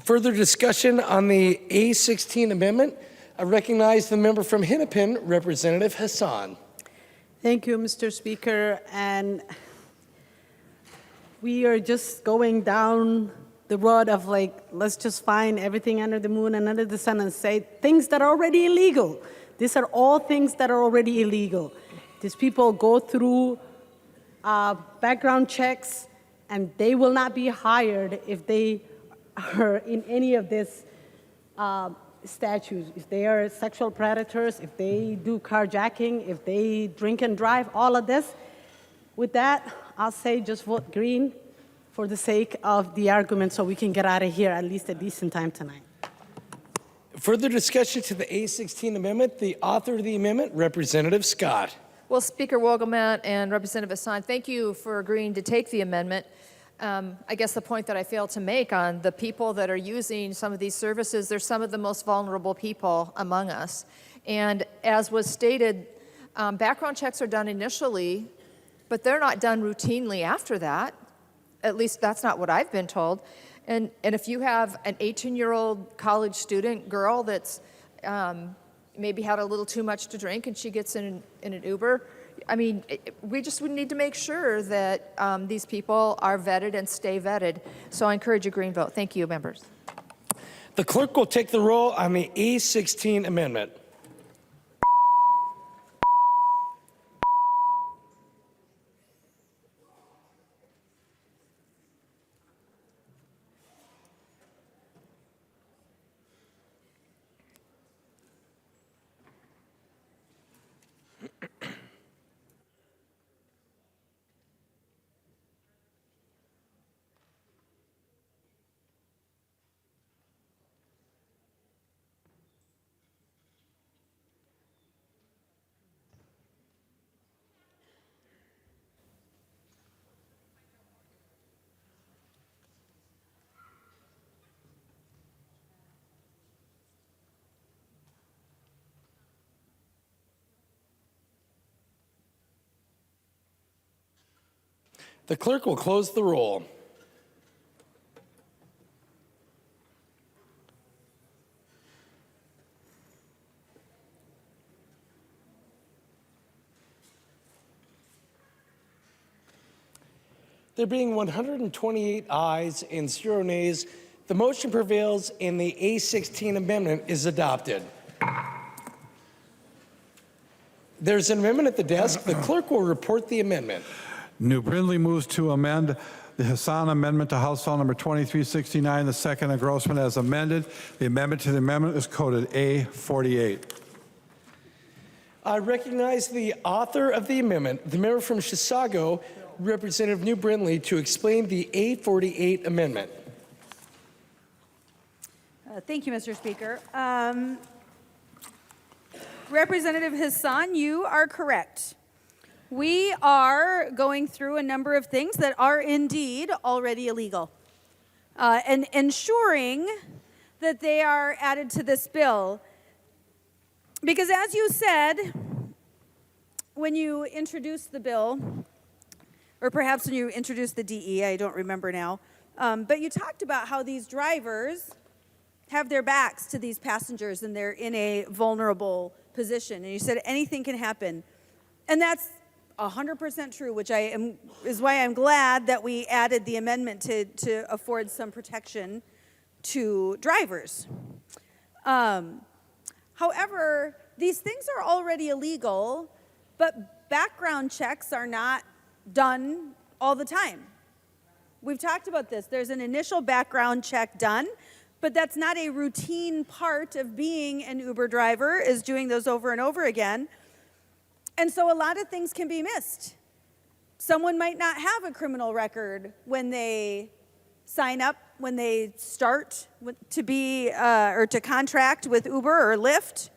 Further discussion on the A16 amendment? I recognize the member from Hennepin, Representative Hassan. Thank you, Mr. Speaker. And we are just going down the road of like, let's just find everything under the moon and under the sun and say things that are already illegal. These are all things that are already illegal. These people go through background checks, and they will not be hired if they are in any of these statutes. If they are sexual predators, if they do carjacking, if they drink and drive, all of this. With that, I'll say just vote green for the sake of the argument so we can get out of here at least a decent time tonight. Further discussion to the A16 amendment? The author of the amendment, Representative Scott. Well, Speaker Wolgamott and Representative Hassan, thank you for agreeing to take the amendment. I guess the point that I failed to make on the people that are using some of these services, they're some of the most vulnerable people among us. And as was stated, background checks are done initially, but they're not done routinely after that. At least that's not what I've been told. And if you have an 18-year-old college student girl that's maybe had a little too much to drink and she gets in an Uber, I mean, we would need to make sure that these people are vetted and stay vetted. So I encourage a green vote. Thank you, members. The clerk will take the roll on the A16 amendment. The clerk will close the roll. There being 128 ayes and 0 nays, the motion prevails and the A16 amendment is adopted. There's an amendment at the desk. The clerk will report the amendment. New Brindley moves to amend the Hassan Amendment to House File Number 2369, the second engrossment as amended. The amendment to the amendment is coded A48. I recognize the author of the amendment, the member from Chisago, Representative New Brindley, to explain the A48 amendment. Thank you, Mr. Speaker. Representative Hassan, you are correct. We are going through a number of things that are indeed already illegal and ensuring that they are added to this bill. Because as you said, when you introduced the bill, or perhaps when you introduced the DE, I don't remember now, but you talked about how these drivers have their backs to these passengers and they're in a vulnerable position. And you said anything can happen. And that's 100% true, which is why I'm glad that we added the amendment to afford some protection to drivers. However, these things are already illegal, but background checks are not done all the time. We've talked about this. There's an initial background check done, but that's not a routine part of being an Uber driver, is doing those over and over again. And so a lot of things can be missed. Someone might not have a criminal record when they sign up, when they start to be or to contract with Uber or Lyft,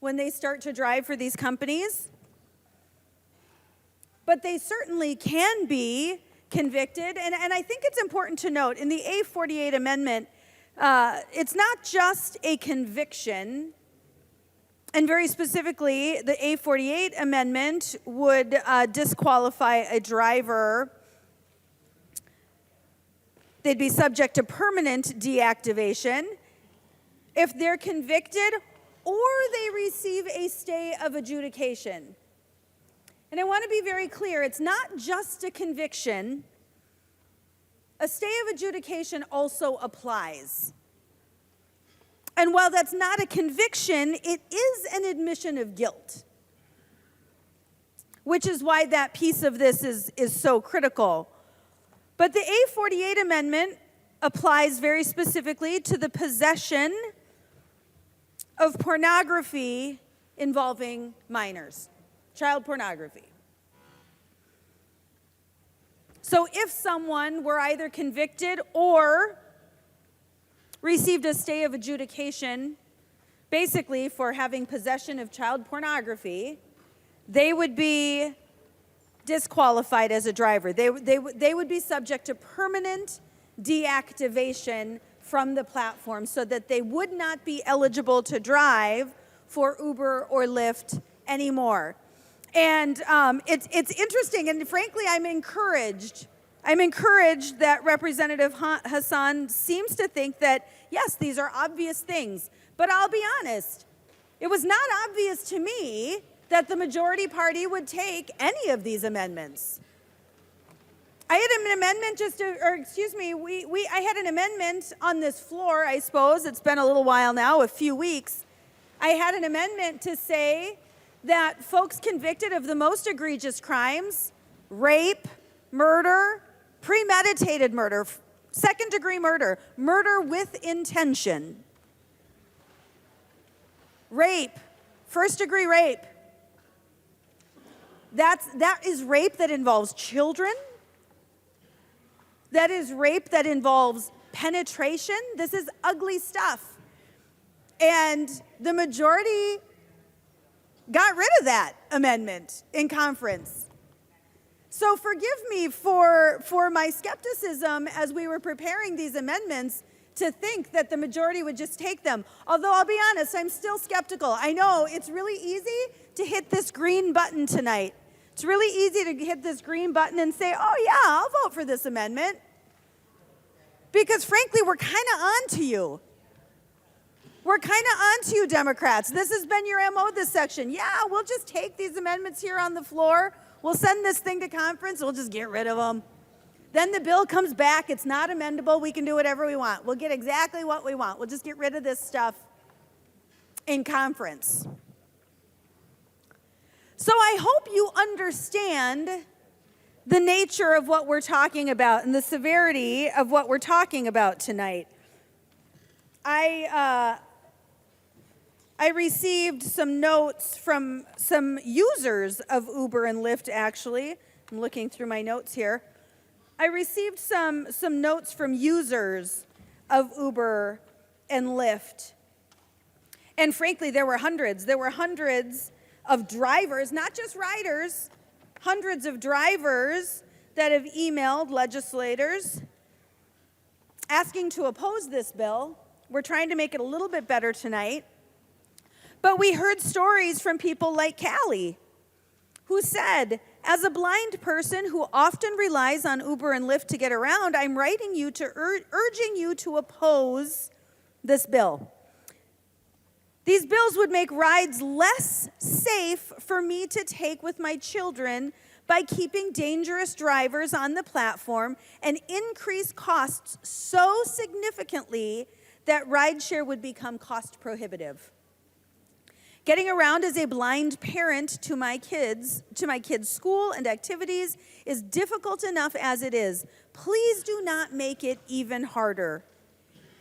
when they start to drive for these companies. But they certainly can be convicted. And I think it's important to note, in the A48 amendment, it's not just a conviction. And very specifically, the A48 amendment would disqualify a driver. They'd be subject to permanent deactivation if they're convicted or they receive a stay of adjudication. And I want to be very clear, it's not just a conviction. A stay of adjudication also applies. And while that's not a conviction, it is an admission of guilt, which is why that piece of this is so critical. But the A48 amendment applies very specifically to the possession of pornography involving minors, child pornography. So if someone were either convicted or received a stay of adjudication, basically for having possession of child pornography, they would be disqualified as a driver. They would be subject to permanent deactivation from the platform so that they would not be eligible to drive for Uber or Lyft anymore. And it's interesting, and frankly, I'm encouraged that Representative Hassan seems to think that, yes, these are obvious things. But I'll be honest, it was not obvious to me that the majority party would take any of these amendments. I had an amendment I had an amendment on this floor, I suppose. It's been a little while now, a few weeks. I had an amendment to say that folks convicted of the most egregious crimes, rape, murder, premeditated murder, second-degree murder, murder with intention, rape, first-degree rape. That is rape that involves children. That is rape that involves penetration. This is ugly stuff. And the majority got rid of that amendment in conference. So forgive me for my skepticism as we were preparing these amendments to think that the majority would just take them. Although I'll be honest, I'm still skeptical. I know it's really easy to hit this green button tonight, It's really easy to hit this green button and say, oh yeah, I'll vote for this amendment. Because frankly, we're kind of on to you. We're kind of on to you, Democrats. This has been your MO this section. Yeah, we'll just take these amendments here on the floor. We'll send this thing to conference. We'll just get rid of them. Then the bill comes back. It's not amendable. We can do whatever we want. We'll get exactly what we want. We'll just get rid of this stuff in conference. So I hope you understand the nature of what we're talking about and the severity of what we're talking about tonight. I received some notes from some users of Uber and Lyft, actually. I'm looking through my notes here. I received some notes from users of Uber and Lyft. And frankly, there were hundreds. There were hundreds of drivers, not just riders, hundreds of drivers that have emailed legislators asking to oppose this bill. We're trying to make it a little bit better tonight. But we heard stories from people like Callie, who said, as a blind person who often relies on Uber and Lyft to get around, I'm writing you to urging you to oppose this bill. These bills would make rides less safe for me to take with my children by keeping dangerous drivers on the platform and increase costs so significantly that rideshare would become cost prohibitive. Getting around as a blind parent to my kids' school and activities is difficult enough as it is. Please do not make it even harder.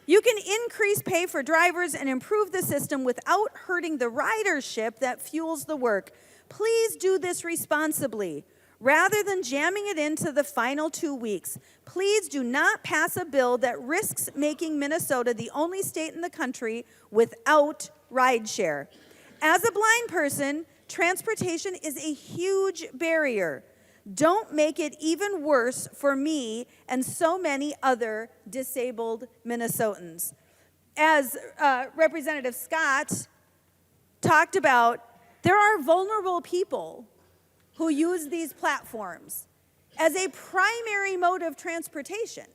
You can increase pay for drivers and improve the system without hurting the ridership that fuels the work. Please do this responsibly. Rather than jamming it into the final 2 weeks, please do not pass a bill that risks making Minnesota the only state in the country without rideshare. As a blind person, transportation is a huge barrier. Don't make it even worse for me and so many other disabled Minnesotans. As Representative Scott talked about, there are vulnerable people who use these platforms as a primary mode of transportation.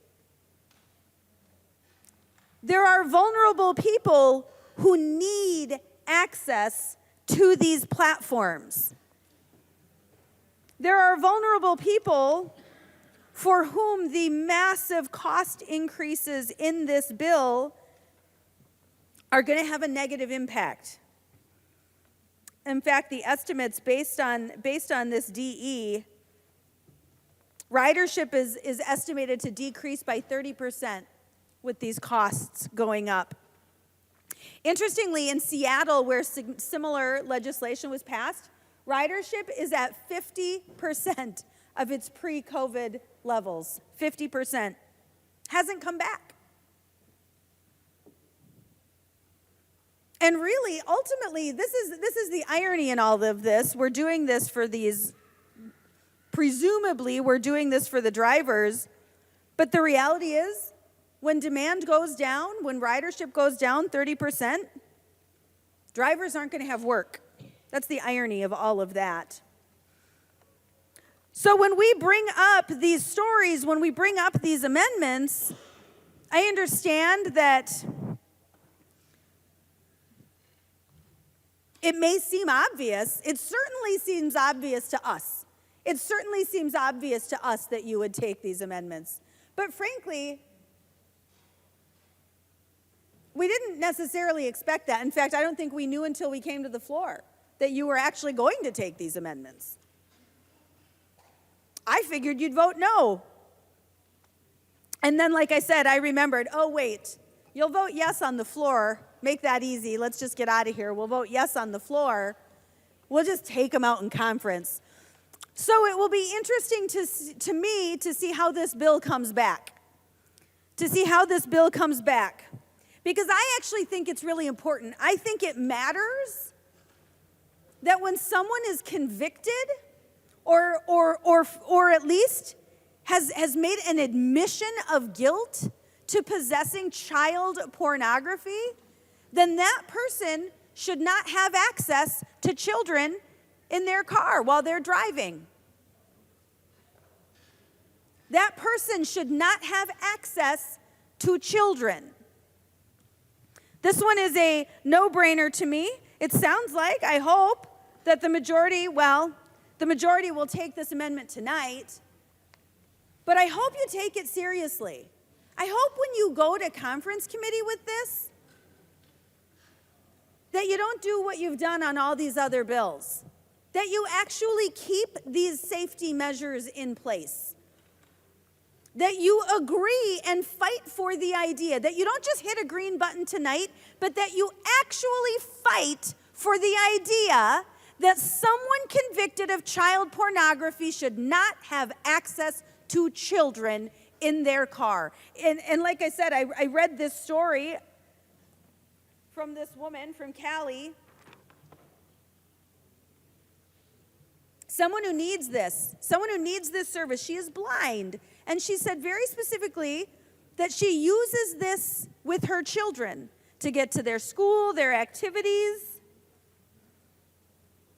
There are vulnerable people who need access to these platforms. There are vulnerable people for whom the massive cost increases in this bill are going to have a negative impact. In fact, the estimates based on this DE, ridership is estimated to decrease by 30% with these costs going up. Interestingly, in Seattle, where similar legislation was passed, ridership is at 50% of its pre-COVID levels. 50%. Hasn't come back. And really, ultimately, this is the irony in all of this. We're doing this for these, presumably, we're doing this for the drivers. But the reality is, when demand goes down, when ridership goes down 30%, drivers aren't going to have work. That's the irony of all of that. So when we bring up these stories, when we bring up these amendments, I understand that it may seem obvious. It certainly seems obvious to us. It certainly seems obvious to us that you would take these amendments. But frankly, we didn't necessarily expect that. In fact, I don't think we knew until we came to the floor that you were actually going to take these amendments. I figured you'd vote no. And then, like I said, I remembered, oh, wait, you'll vote yes on the floor. Make that easy. Let's just get out of here. We'll vote yes on the floor. We'll just take them out in conference. So it will be interesting to me to see how this bill comes back. Because I actually think it's really important. I think it matters that when someone is convicted or at least has made an admission of guilt to possessing child pornography, then that person should not have access to children in their car while they're driving. that person should not have access to children. This one is a no-brainer to me. It sounds like, I hope, that the majority will take this amendment tonight, but I hope you take it seriously. I hope when you go to conference committee with this, that you don't do what you've done on all these other bills, that you actually keep these safety measures in place, that you agree and fight for the idea, that you don't just hit a green button tonight, but that you actually fight for the idea that someone convicted of child pornography should not have access to children in their car. And like I said, I read this story from this woman from Cali, someone who needs this service. She is blind, and she said very specifically that she uses this with her children to get to their school, their activities.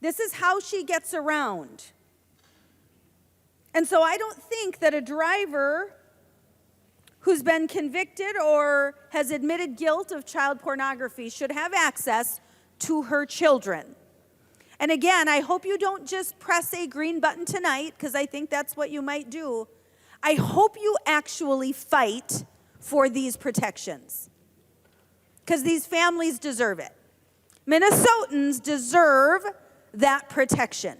This is how she gets around. And so I don't think that a driver who's been convicted or has admitted guilt of child pornography should have access to her children. And again, I hope you don't just press a green button tonight, because I think that's what you might do. I hope you actually fight for these protections, because these families deserve it. Minnesotans deserve that protection.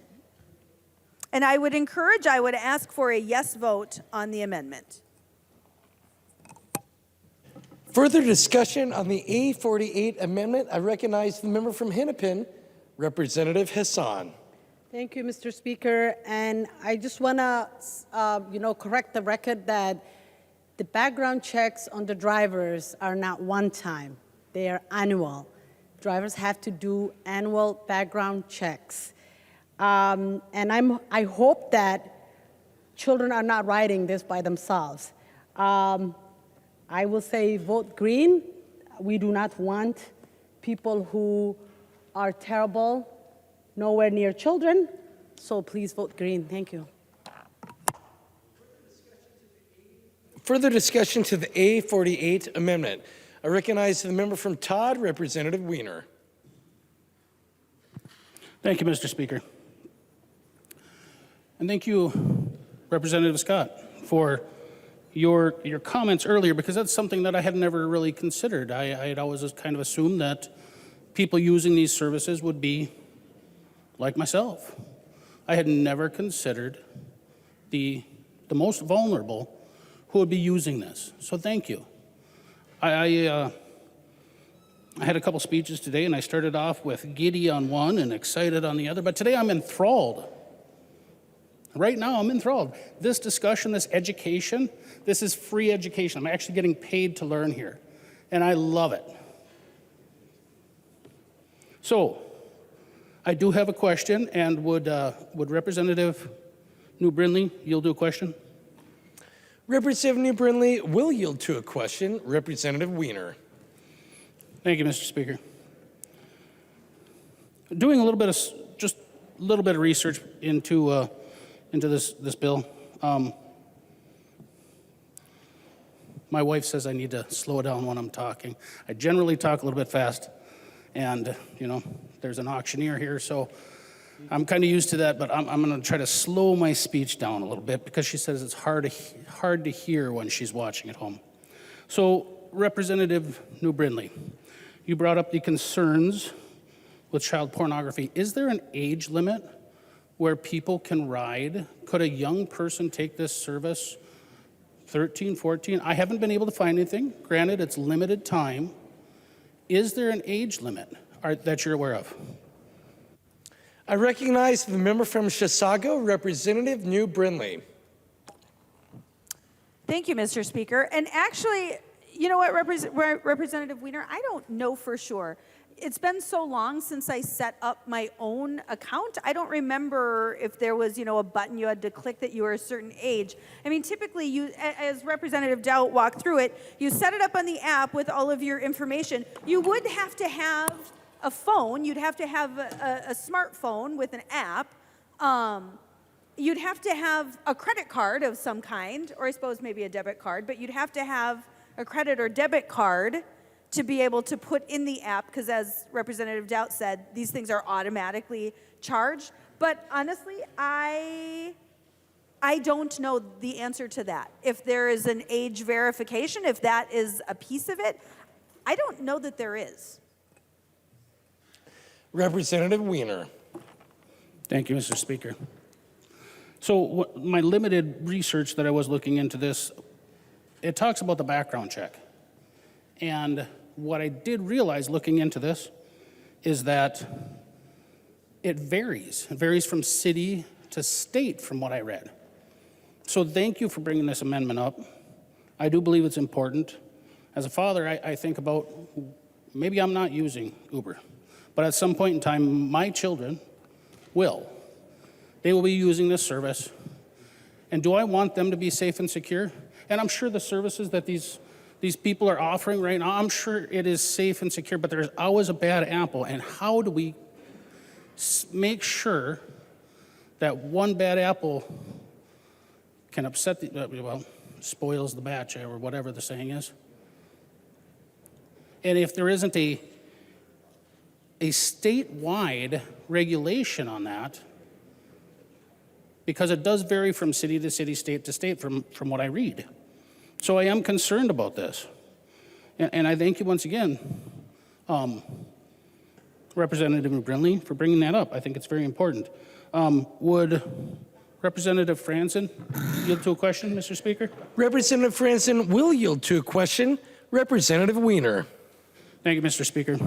And I would ask for a yes vote on the amendment. Further discussion on the A48 amendment. I recognize the member from Hennepin, Representative Hassan. Thank you, Mr. Speaker. And I just want to, correct the record that the background checks on the drivers are not one time. They are annual. Drivers have to do annual background checks. And I hope that children are not riding this by themselves. I will say vote green. We do not want people who are terrible nowhere near children, so please vote green. Thank you. Further discussion to the A48 amendment. I recognize the member from Todd, Representative Wiener. Thank you, Mr. Speaker. And thank you, Representative Scott, for your comments earlier, because that's something that I had never really considered. I had always just kind of assumed that people using these services would be like myself. I had never considered the most vulnerable who would be using this. So thank you. I had a couple speeches today, and I started off with giddy on one and excited on the other, but today I'm enthralled. Right now, I'm enthralled. This discussion, this education, this is free education. I'm actually getting paid to learn here, and I love it. So, I do have a question, and would Representative New Brindley yield to a question? Representative New Brindley will yield to a question. Representative Wiener. Thank you, Mr. Speaker. Doing a little bit of research into this bill. My wife says I need to slow down when I'm talking. I generally talk a little bit fast, and there's an auctioneer here, so I'm kind of used to that. But I'm going to try to slow my speech down a little bit, because she says it's hard to hear when she's watching at home. So, Representative New Brindley, you brought up the concerns with child pornography. Is there an age limit where people can ride? Could a young person take this service? 13, 14? I haven't been able to find anything. Granted, it's limited time. Is there an age limit that you're aware of? I recognize the member from Chisago, Representative New Brindley. Thank you, Mr. Speaker. And actually, you know what, Representative Wiener, I don't know for sure. It's been so long since I set up my own account. I don't remember if there was, a button you had to click that you were a certain age. I mean, typically, as Representative Dowd walked through it, you set it up on the app with all of your information. You would have to have a phone. You'd have to have a smartphone with an app. you'd have to have a credit card of some kind, or I suppose maybe a debit card, but you'd have to have a credit or debit card to be able to put in the app, because as Representative Doubt said, these things are automatically charged. But honestly, I don't know the answer to that. If there is an age verification, if that is a piece of it, I don't know that there is. Representative Wiener. Thank you, Mr. Speaker. So my limited research that I was looking into this, it talks about the background check. And what I did realize looking into this is that it varies. It varies from city to state from what I read. So thank you for bringing this amendment up. I do believe it's important. As a father, I think about maybe I'm not using Uber, but at some point in time, my children will. They will be using this service. And do I want them to be safe and secure? And I'm sure the services that these people are offering right now, I'm sure it is safe and secure, but there's always a bad apple. And how do we make sure that one bad apple can upset spoils the batch, or whatever the saying is? And if there isn't a statewide regulation on that, because it does vary from city to city, state to state from what I read. So I am concerned about this. And I thank you once again, Representative Brindley, for bringing that up. I think it's very important. Would Representative Franzen yield to a question, Mr. Speaker? Representative Franzen will yield to a question. Representative Wiener. Thank you, Mr. Speaker.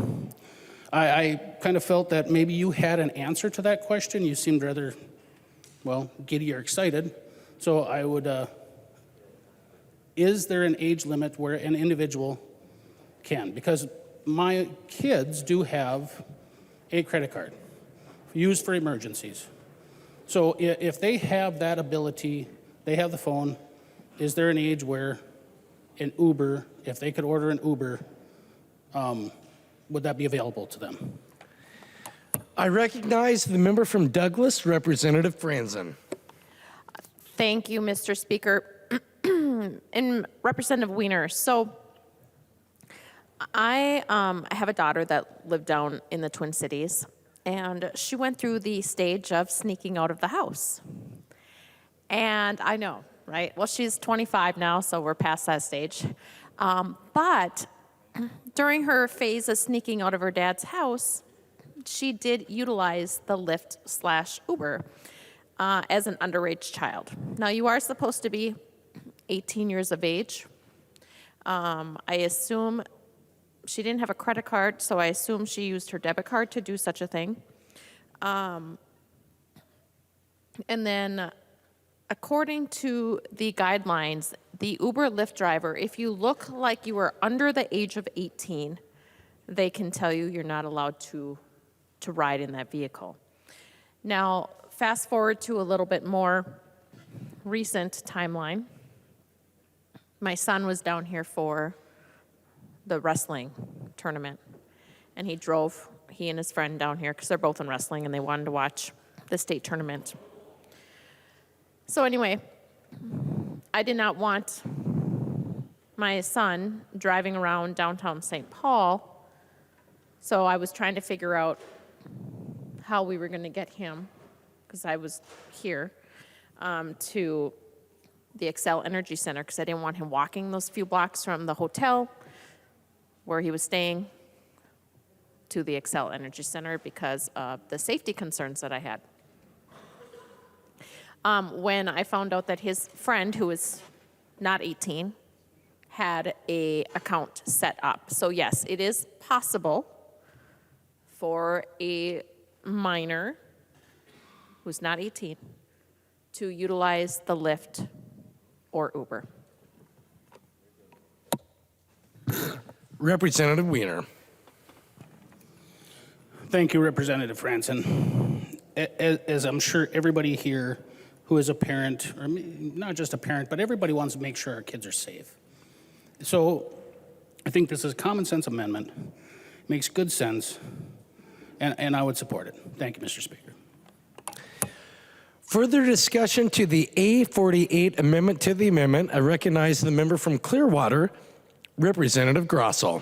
I kind of felt that maybe you had an answer to that question. You seemed rather, giddy or excited. So I would, is there an age limit where an individual can? Because my kids do have a credit card used for emergencies. So if they have that ability, they have the phone, is there an age where an Uber, if they could order an Uber, would that be available to them? I recognize the member from Douglas, Representative Franzen. Thank you, Mr. Speaker. And Representative Wiener, so I have a daughter that lived down in the Twin Cities, and she went through the stage of sneaking out of the house. And I know, right? Well, she's 25 now, so we're past that stage. But during her phase of sneaking out of her dad's house, she did utilize the Lyft/Uber as an underage child. Now, you are supposed to be 18 years of age. I assume she didn't have a credit card, so I assume she used her debit card to do such a thing. And then, according to the guidelines, the Uber Lyft driver, if you look like you are under the age of 18, they can tell you you're not allowed to ride in that vehicle. Now, fast forward to a little bit more recent timeline. My son was down here for the wrestling tournament, and he and his friend down here, because they're both in wrestling, and they wanted to watch the state tournament. So anyway, I did not want my son driving around downtown St. Paul, so I was trying to figure out how we were going to get him, because I was here, to the Xcel Energy Center, because I didn't want him walking those few blocks from the hotel where he was staying to the Xcel Energy Center because of the safety concerns that I had. When I found out that his friend, who is not 18, had an account set up. So yes, it is possible for a minor who's not 18 to utilize the Lyft or Uber. Representative Wiener. Thank you, Representative Franzen. As I'm sure everybody here who is a parent, or not just a parent, but everybody wants to make sure our kids are safe. So I think this is a common sense amendment. Makes good sense, and I would support it. Thank you, Mr. Speaker. Further discussion to the A48 amendment to the amendment. I recognize the member from Clearwater, Representative Grossell.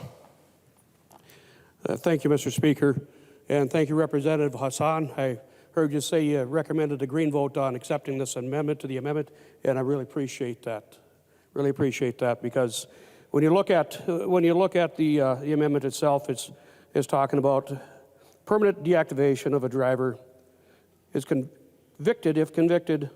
Thank you, Mr. Speaker, and thank you, Representative Hassan. I heard you say you recommended a green vote on accepting this amendment to the amendment, and I really appreciate that. Really appreciate that, because when you look at the amendment itself, it's talking about permanent deactivation of a driver is convicted, if convicted,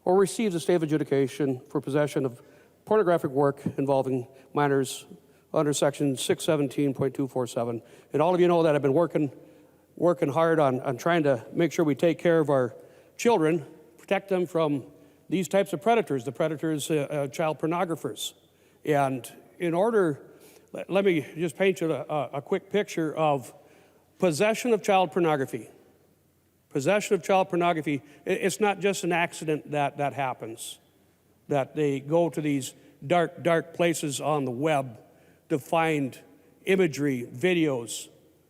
or receives a stay of adjudication for possession of pornographic work involving minors under section 617.247. And all of you know that I've been working hard on trying to make sure we take care of our children, protect them from these types of predators, the predators, child pornographers. And in order, let me just paint you a quick picture of possession of child pornography. Possession of child pornography, it's not just an accident that happens, that they go to these dark places on the web to find imagery, videos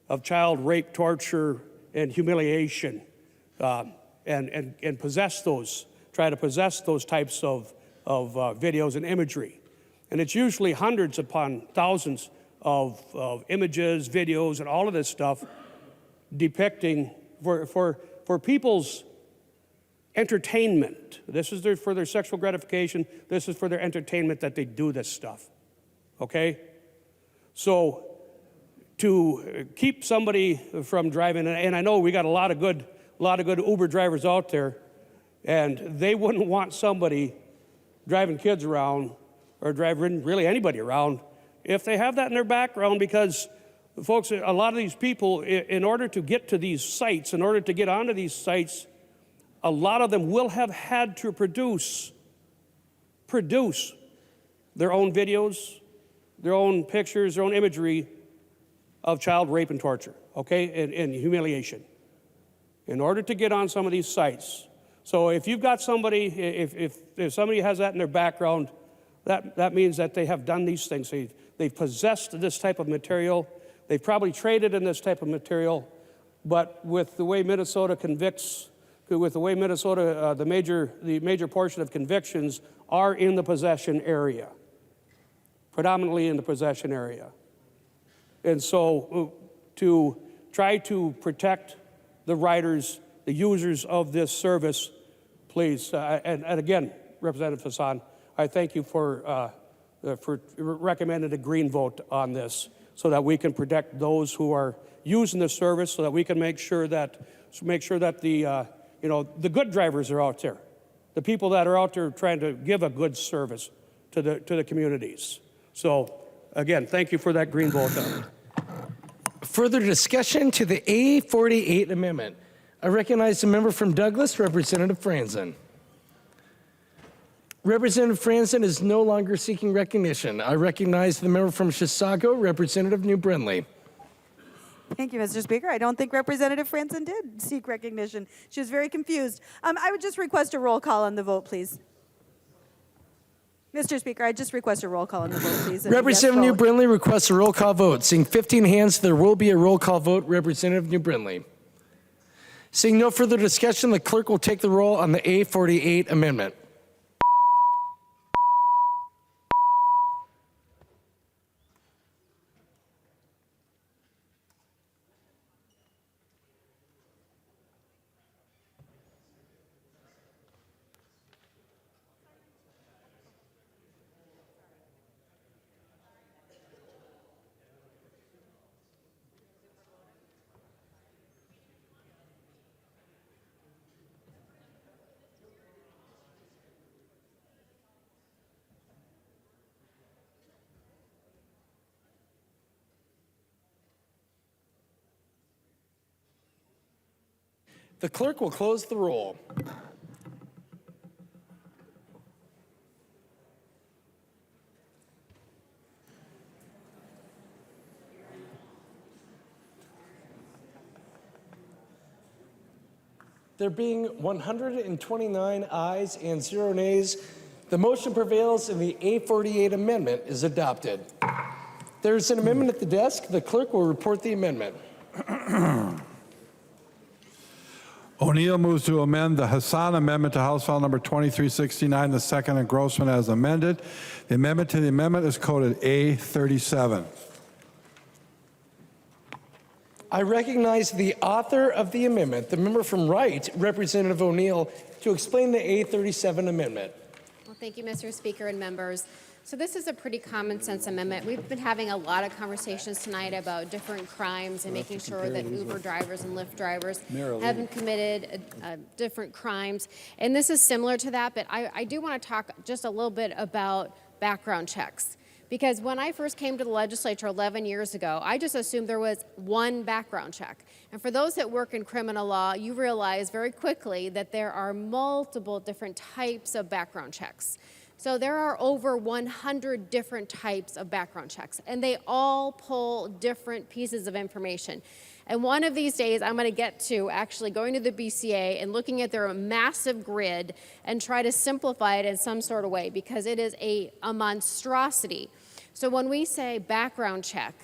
of child rape, torture, and humiliation, and possess those, try to possess those types of videos and imagery. And it's usually hundreds upon thousands of images, videos, and all of this stuff depicting for people's entertainment. This is for their sexual gratification. This is for their entertainment that they do this stuff, okay? So to keep somebody from driving, and I know we got a lot of good Uber drivers out there, and they wouldn't want somebody driving kids around or driving really anybody around if they have that in their background, because folks, a lot of these people, in order to get to these sites, in order to get onto these sites, a lot of them will have had to produce their own videos, their own pictures, their own imagery of child rape and torture, okay, and humiliation, in order to get on some of these sites. So if you've got somebody, if somebody has that in their background, that means that they have done these things. They've possessed this type of material. They've probably traded in this type of material, but with the way Minnesota convicts, with the way Minnesota, the major portion of convictions are in the possession area, predominantly in the possession area. And so to try to protect the riders, the users of this service, please, and again, Representative Hassan, I thank you for recommending a green vote on this so that we can protect those who are using this service, so that we can make sure that the the good drivers are out there, the people that are out there trying to give a good service to the communities. So again, thank you for that green vote on it. Further discussion to the A48 amendment. I recognize the member from Douglas, Representative Franzen. Representative Franzen is no longer seeking recognition. I recognize the member from Chisago, Representative New Brindley. Thank you, Mr. Speaker. I don't think Representative Franzen did seek recognition. She was very confused. I would just request a roll call on the vote, please. Mr. Speaker, I just request a roll call on the vote, please. Representative New Brindley requests a roll call vote. Seeing 15 hands, there will be a roll call vote. Representative New Brindley. Seeing no further discussion, the clerk will take the roll on the A48 amendment. The clerk will close the roll. There being 129 ayes and 0 nays, the motion prevails and the A48 amendment is adopted. There's an amendment at the desk. The clerk will report the amendment. O'Neill moves to amend the Hassan Amendment to House File Number 2369, the second engrossment as amended. The amendment to the amendment is coded A37. I recognize the author of the amendment, the member from Wright, Representative O'Neill, to explain the A37 amendment. Well, thank you, Mr. Speaker and members. So this is a pretty common sense amendment. We've been having a lot of conversations tonight about different crimes and making sure that Uber drivers and Lyft drivers haven't committed different crimes. And this is similar to that, but I do want to talk just a little bit about background checks. Because when I first came to the legislature 11 years ago, I just assumed there was one background check. And for those that work in criminal law, you realize very quickly that there are multiple different types of background checks. So there are over 100 different types of background checks, and they all pull different pieces of information. And one of these days, I'm going to get to actually going to the BCA and looking at their massive grid and try to simplify it in some sort of way, because it is a monstrosity. So when we say background check,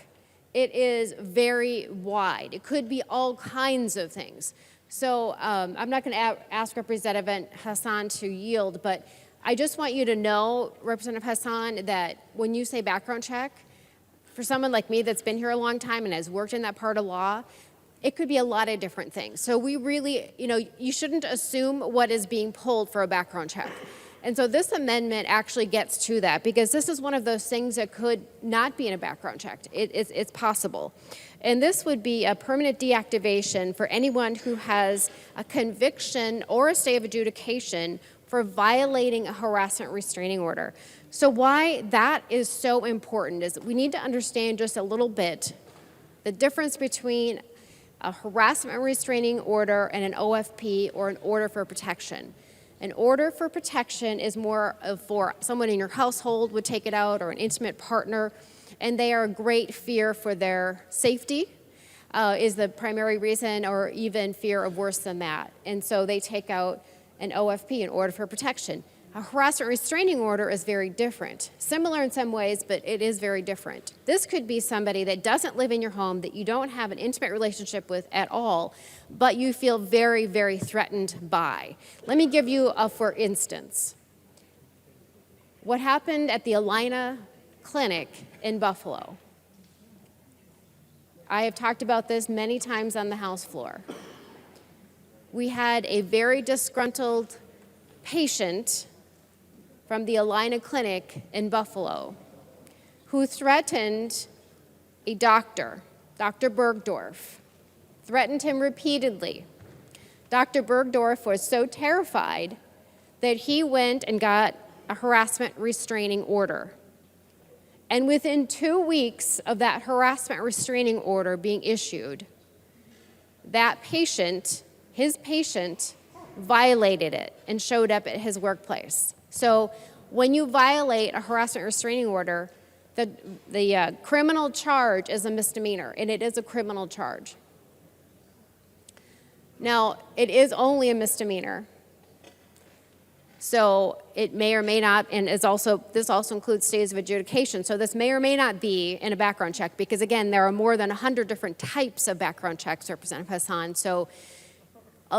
it is very wide. It could be all kinds of things. So I'm not going to ask Representative Hassan to yield, but I just want you to know, Representative Hassan, that when you say background check, for someone like me that's been here a long time and has worked in that part of law, it could be a lot of different things. So we really, you shouldn't assume what is being pulled for a background check. And so this amendment actually gets to that, because this is one of those things that could not be in a background check. It's possible. And this would be a permanent deactivation for anyone who has a conviction or a stay of adjudication for violating a harassment restraining order. So why that is so important is we need to understand just a little bit the difference between a harassment restraining order and an OFP, or an order for protection. An order for protection is more for someone in your household would take it out, or an intimate partner, and they are a great fear for their safety is the primary reason, or even fear of worse than that. And so they take out an OFP, an order for protection. A harassment restraining order is very different. Similar in some ways, but it is very different. This could be somebody that doesn't live in your home, that you don't have an intimate relationship with at all, but you feel very, very threatened by. Let me give you a for instance. What happened at the Alina Clinic in Buffalo. I have talked about this many times on the House floor. We had a very disgruntled patient from the Alina Clinic in Buffalo who threatened a doctor, Dr. Bergdorf, threatened him repeatedly. Dr. Bergdorf was so terrified that he went and got a harassment restraining order. And within 2 weeks of that harassment restraining order being issued, that patient, his patient, violated it and showed up at his workplace. So when you violate a harassment restraining order, the criminal charge is a misdemeanor, and it is a criminal charge. Now, it is only a misdemeanor, so it may or may not, and this also includes stays of adjudication, so this may or may not be in a background check, because again, there are more than 100 different types of background checks, Representative Hassan. So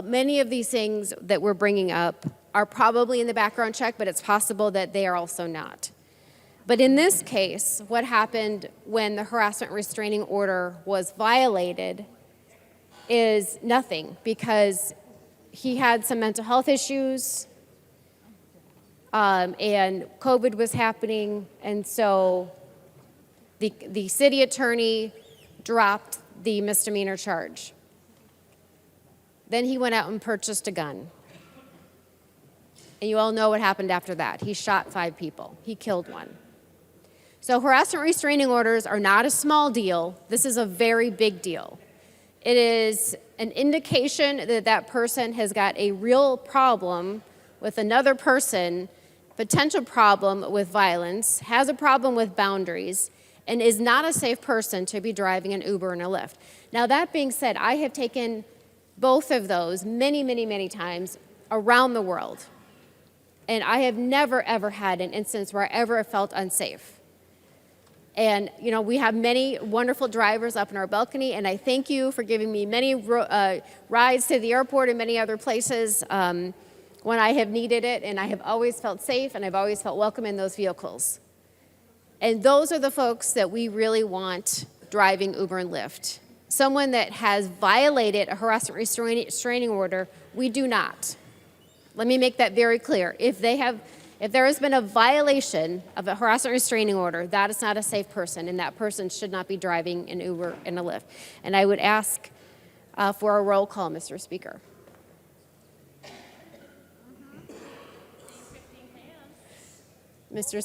many of these things that we're bringing up are probably in the background check, but it's possible that they are also not. But in this case, what happened when the harassment restraining order was violated is nothing, because he had some mental health issues, and COVID was happening, and so the city attorney dropped the misdemeanor charge. Then he went out and purchased a gun. And you all know what happened after that. He shot 5 people. He killed 1. So harassment restraining orders are not a small deal. This is a very big deal. It is an indication that that person has got a real problem with another person, potential problem with violence, has a problem with boundaries, and is not a safe person to be driving an Uber and a Lyft. Now, that being said, I have taken both of those many, many, many times around the world. And I have never, ever had an instance where I ever felt unsafe. And, you know, we have many wonderful drivers up in our balcony, and I thank you for giving me many rides to the airport and many other places when I have needed it, and I have always felt safe, and I've always felt welcome in those vehicles. And those are the folks that we really want driving Uber and Lyft. Someone that has violated a harassment restraining order, we do not. Let me make that very clear. If there has been a violation of a harassment restraining order, that is not a safe person, and that person should not be driving an Uber and a Lyft. And I would ask for a roll call, Mr. Speaker. Mr.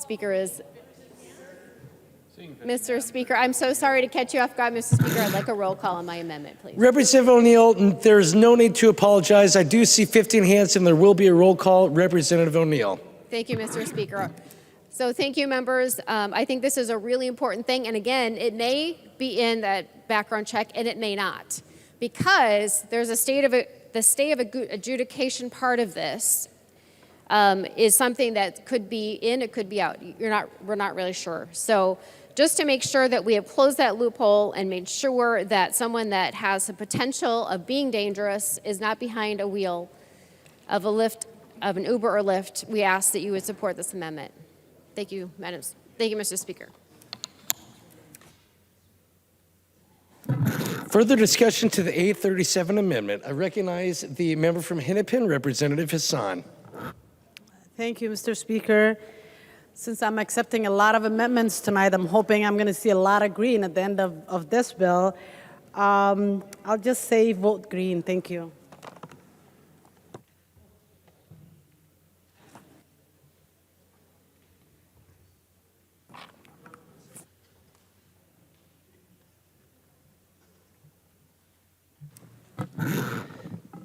Speaker, I'm so sorry to catch you off guard, Mr. Speaker. I'd like a roll call on my amendment, please. Representative O'Neill, there's no need to apologize. I do see 15 hands, and there will be a roll call. Representative O'Neill. Thank you, Mr. Speaker. So thank you, members. I think this is a really important thing. And again, it may be in that background check, and it may not, because there's the state of adjudication part of this is something that could be in, it could be out. We're not really sure. So just to make sure that we have closed that loophole and made sure that someone that has the potential of being dangerous is not behind a wheel of of an Uber or Lyft, we ask that you would support this amendment. Thank you, Mr. Speaker. Further discussion to the A37 amendment. I recognize the member from Hennepin, Representative Hassan. Thank you, Mr. Speaker. Since I'm accepting a lot of amendments tonight, I'm hoping I'm going to see a lot of green at the end of this bill. I'll just say vote green. Thank you.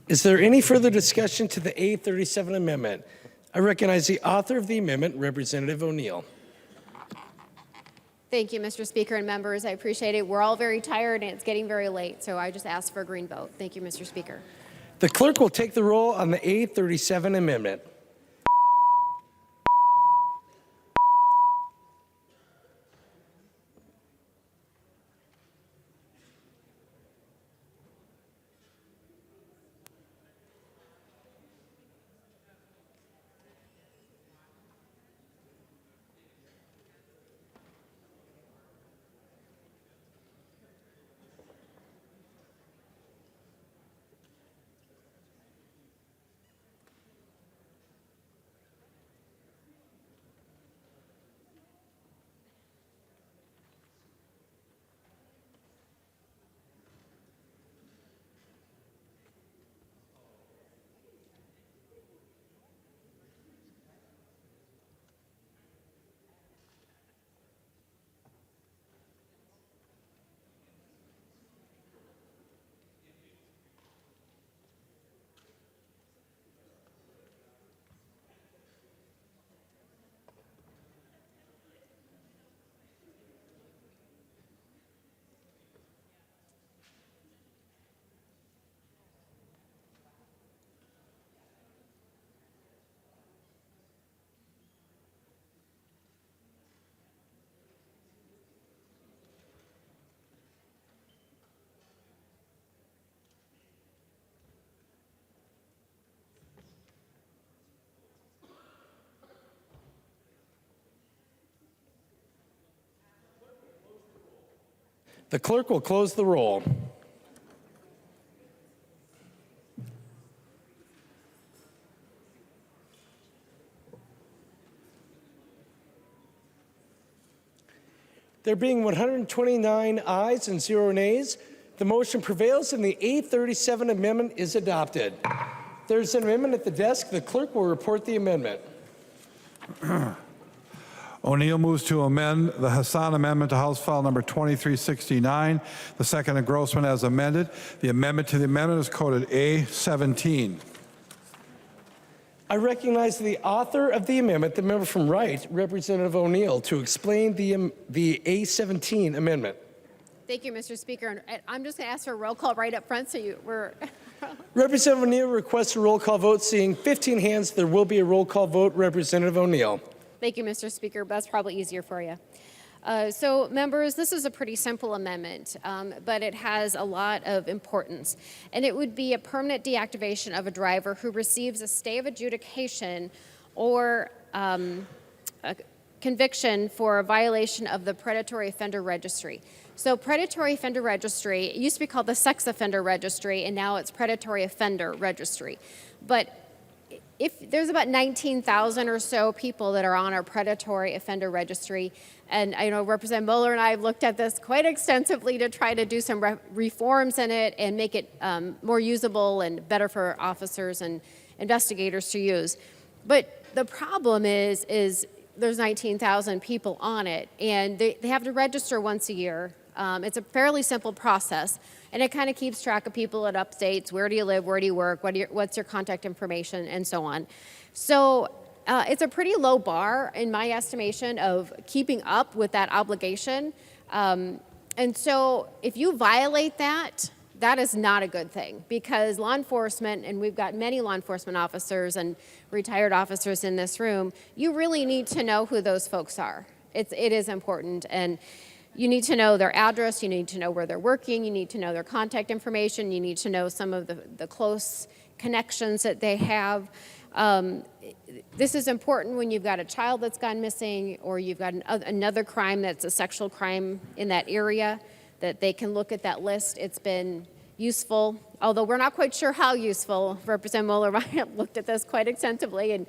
Is there any further discussion to the A37 amendment? I recognize the author of the amendment, Representative O'Neill. Thank you, Mr. Speaker and members. I appreciate it. We're all very tired and it's getting very late, so I just asked for a green vote. Thank you, Mr. Speaker. The clerk will take the roll on the A37 amendment. The clerk will close the roll. There being 129 ayes and 0 nays, the motion prevails and the A37 amendment is adopted. There's an amendment at the desk. The clerk will report the amendment. O'Neill moves to amend the Hassan Amendment to House File Number 2369. The second engrossment as amended. The amendment to the amendment is coded A17. I recognize the author of the amendment, the member from Wright, Representative O'Neill, to explain the A17 amendment. Thank you, Mr. Speaker. And I'm just going to ask for a roll call right up front so we're... Representative O'Neill requests a roll call vote. Seeing 15 hands, there will be a roll call vote. Representative O'Neill. Thank you, Mr. Speaker. That's probably easier for you. So members, this is a pretty simple amendment, but it has a lot of importance. And it would be a permanent deactivation of a driver who receives a stay of adjudication or a conviction for a violation of the Predatory Offender Registry. So Predatory Offender Registry, it used to be called the Sex Offender Registry, and now it's Predatory Offender Registry. But if there's about 19,000 or so people that are on our Predatory Offender Registry, and I know Representative Mueller and I have looked at this quite extensively to try to do some reforms in it and make it more usable and better for officers and investigators to use. But the problem is there's 19,000 people on it, and they have to register once a year. It's a fairly simple process, and it kind of keeps track of people. It updates where do you live, where do you work, what's your contact information, and so on. So it's a pretty low bar, in my estimation, of keeping up with that obligation. And so if you violate that, that is not a good thing, because law enforcement, and we've got many law enforcement officers and retired officers in this room, you really need to know who those folks are. It is important, and you need to know their address, you need to know where they're working, you need to know their contact information, you need to know some of the close connections that they have. This is important when you've got a child that's gone missing, or you've got another crime that's a sexual crime in that area, that they can look at that list. It's been useful, although we're not quite sure how useful. Representative Mueller and I have looked at this quite extensively, and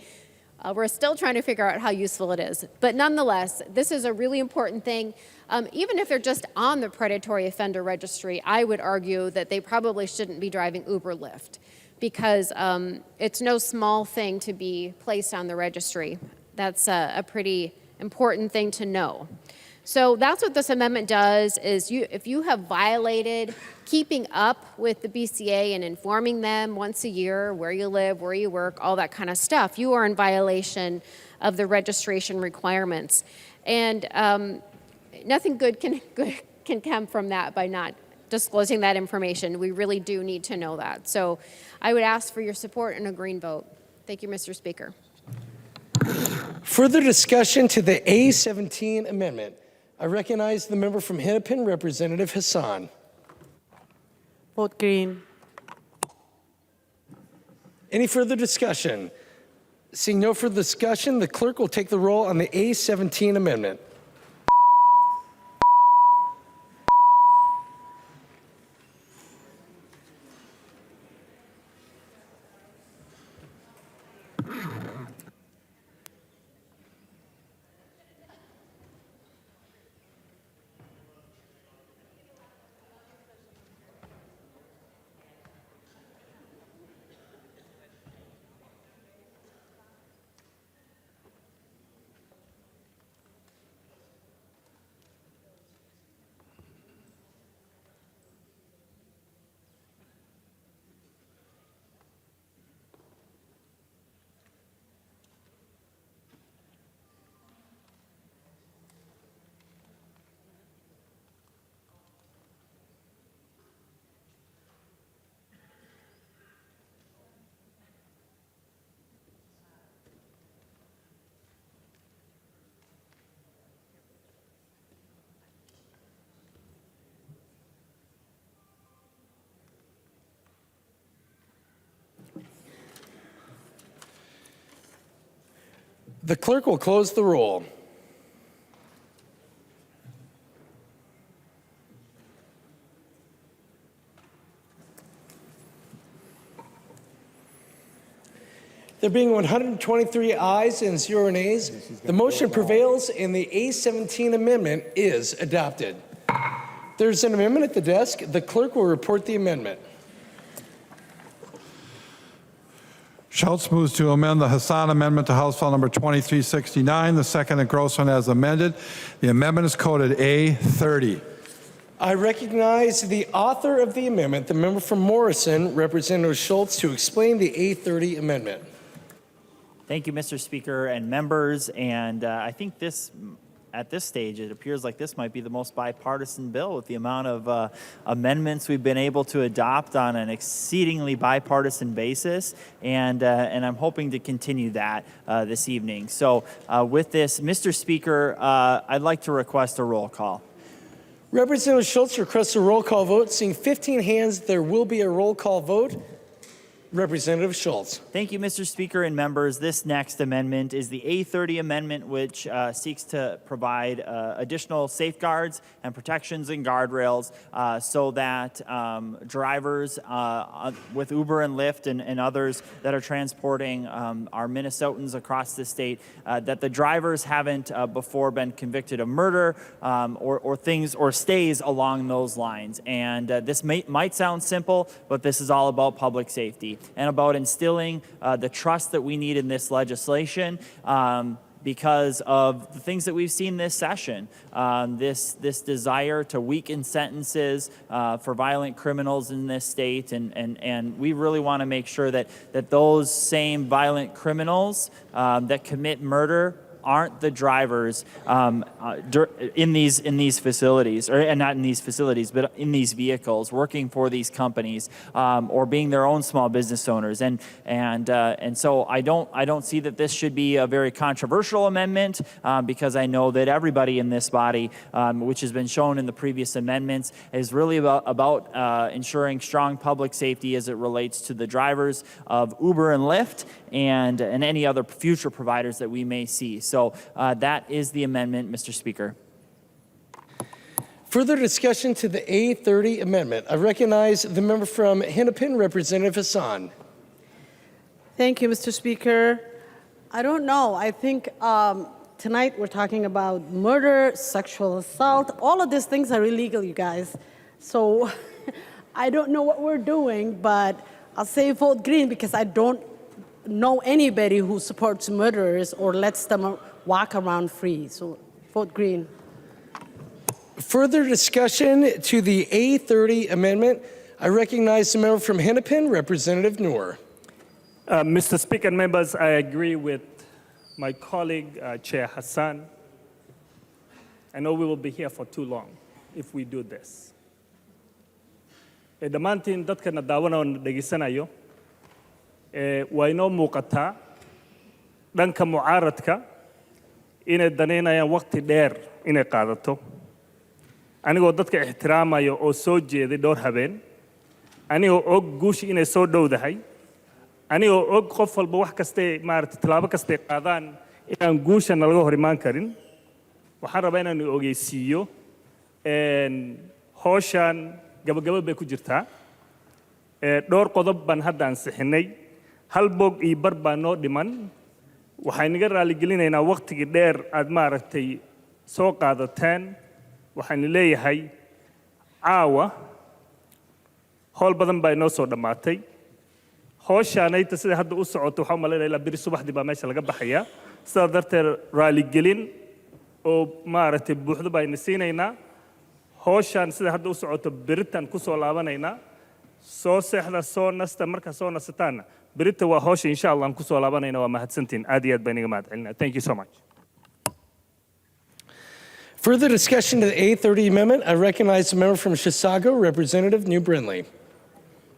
we're still trying to figure out how useful it is. But nonetheless, this is a really important thing. Even if they're just on the Predatory Offender Registry, I would argue that they probably shouldn't be driving Uber Lyft, because it's no small thing to be placed on the registry. That's a pretty important thing to know. So that's what this amendment does, is if you have violated keeping up with the BCA and informing them once a year where you live, where you work, all that kind of stuff, you are in violation of the registration requirements. And nothing good can come from that by not disclosing that information. We really do need to know that. So I would ask for your support and a green vote. Thank you, Mr. Speaker. Further discussion to the A17 amendment. I recognize the member from Hennepin, Representative Hassan. Vote green. Any further discussion? Seeing no further discussion, the clerk will take the roll on the A17 amendment. The clerk will close the roll. There being 123 ayes and 0 nays, the motion prevails and the A17 amendment is adopted. There's an amendment at the desk. The clerk will report the amendment. Schultz moves to amend the Hassan Amendment to House File Number 2369, the second and Grossman as amended. The amendment is coded A30. I recognize the author of the amendment, the member from Morrison, Representative Schultz, to explain the A30 amendment. Thank you, Mr. Speaker and members. And I think this at this stage, it appears like this might be the most bipartisan bill with the amount of amendments we've been able to adopt on an exceedingly bipartisan basis, and I'm hoping to continue that this evening. So with this, Mr. Speaker, I'd like to request a roll call. Representative Schultz requests a roll call vote. Seeing 15 hands, there will be a roll call vote. Representative Schultz. Thank you, Mr. Speaker and members. This next amendment is the A30 amendment, which seeks to provide additional safeguards and protections and guardrails so that drivers with Uber and Lyft and others that are transporting our Minnesotans across the state, that the drivers haven't before been convicted of murder or things or stays along those lines. And this might sound simple, but this is all about public safety and about instilling the trust that we need in this legislation because of the things that we've seen this session. This desire to weaken sentences for violent criminals in this state, and we really want to make sure that those same violent criminals that commit murder aren't the drivers in these facilities, and not in these facilities, but in these vehicles, working for these companies or being their own small business owners. And so I don't see that this should be a very controversial amendment because I know that everybody in this body, which has been shown in the previous amendments, is really about ensuring strong public safety as it relates to the drivers of Uber and Lyft and any other future providers that we may see. So that is the amendment, Mr. Speaker. Further discussion to the A30 amendment. I recognize the member from Hennepin, Representative Hassan. Thank you, Mr. Speaker. I don't know. I think tonight we're talking about murder, sexual assault. All of these things are illegal, you guys. So I don't know what we're doing, but I'll say vote green because I don't know anybody who supports murderers or lets them walk around free. So vote green. Further discussion to the A30 amendment. I recognize the member from Hennepin, Representative Noor. Mr. Speaker and members, I agree with my colleague, Chair Hassan. I know we will be here for too long if we do this. Dhammaantiin dadka na daawana oo na dhegaysanayo waa inoo muuqataa dhanka mucaaradka inay danaynayaan waqti dheer inay qaadato anigoo dadka ixtiraamayo oo soo jeeday dhowr habeen anigoo og guushi inay soo dhowdahay anigoo og qof walba wax kastay maaragtay tallaabo kastay qaadaan inaan guusha nalaga hor imaan karin waxaan rabaa inaan ogeysiiyo hawshan gabagabo bay ku jirtaa dhowr qodob baan hadda ansixinay hal bog iyo bar baa noo dhiman waxaan naga raaligelinaynaa waqtigii dheer aad maaragtay soo qaadateen waxaan leeyahay caawa howl badan baa inoo soo dhammaatay hawshaanayta sida hadda u socoto waxaan malaynayaa ilaa biri subaxdii baa meesha laga baxayaa sidaa darteed raaligelin oo maaragtay buuxdo baa ina siinaynaa hawshaan sida hadda u socoto beritaan ku soo laabanaynaa soo seexda soo nasta markaa soo nasataanna berita waa hawsha insha allah aan ku soo laabanayna waa mahadsantiin aad iyo aad baan iga mahadcelinaa thank you so much. Further discussion to the A30 amendment. I recognize the member from Chisago, Representative New Brindley.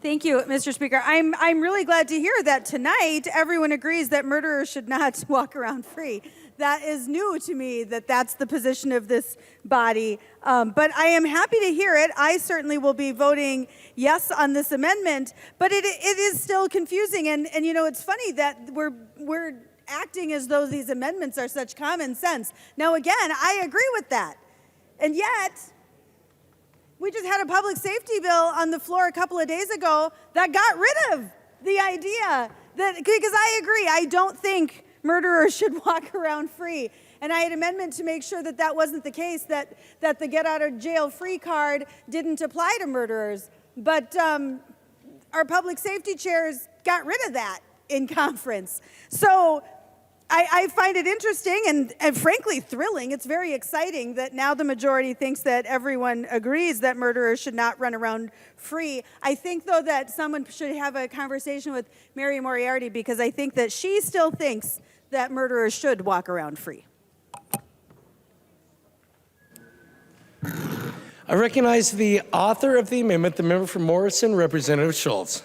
Thank you, Mr. Speaker. I'm really glad to hear that tonight everyone agrees that murderers should not walk around free. That is new to me, that's the position of this body. But I am happy to hear it. I certainly will be voting yes on this amendment, but it is still confusing. And you know, it's funny that we're acting as though these amendments are such common sense. Now, again, I agree with that. And yet, we just had a public safety bill on the floor a couple of days ago that got rid of the idea that, because I agree, I don't think murderers should walk around free. And I had an amendment to make sure that that wasn't the case, that the get out of jail free card didn't apply to murderers. But our public safety chairs got rid of that in conference. So I find it interesting and frankly thrilling. It's very exciting that now the majority thinks that everyone agrees that murderers should not run around free. I think, though, that someone should have a conversation with Mary Moriarty because I think that she still thinks that murderers should walk around free. I recognize the author of the amendment, the member from Morrison, Representative Schultz.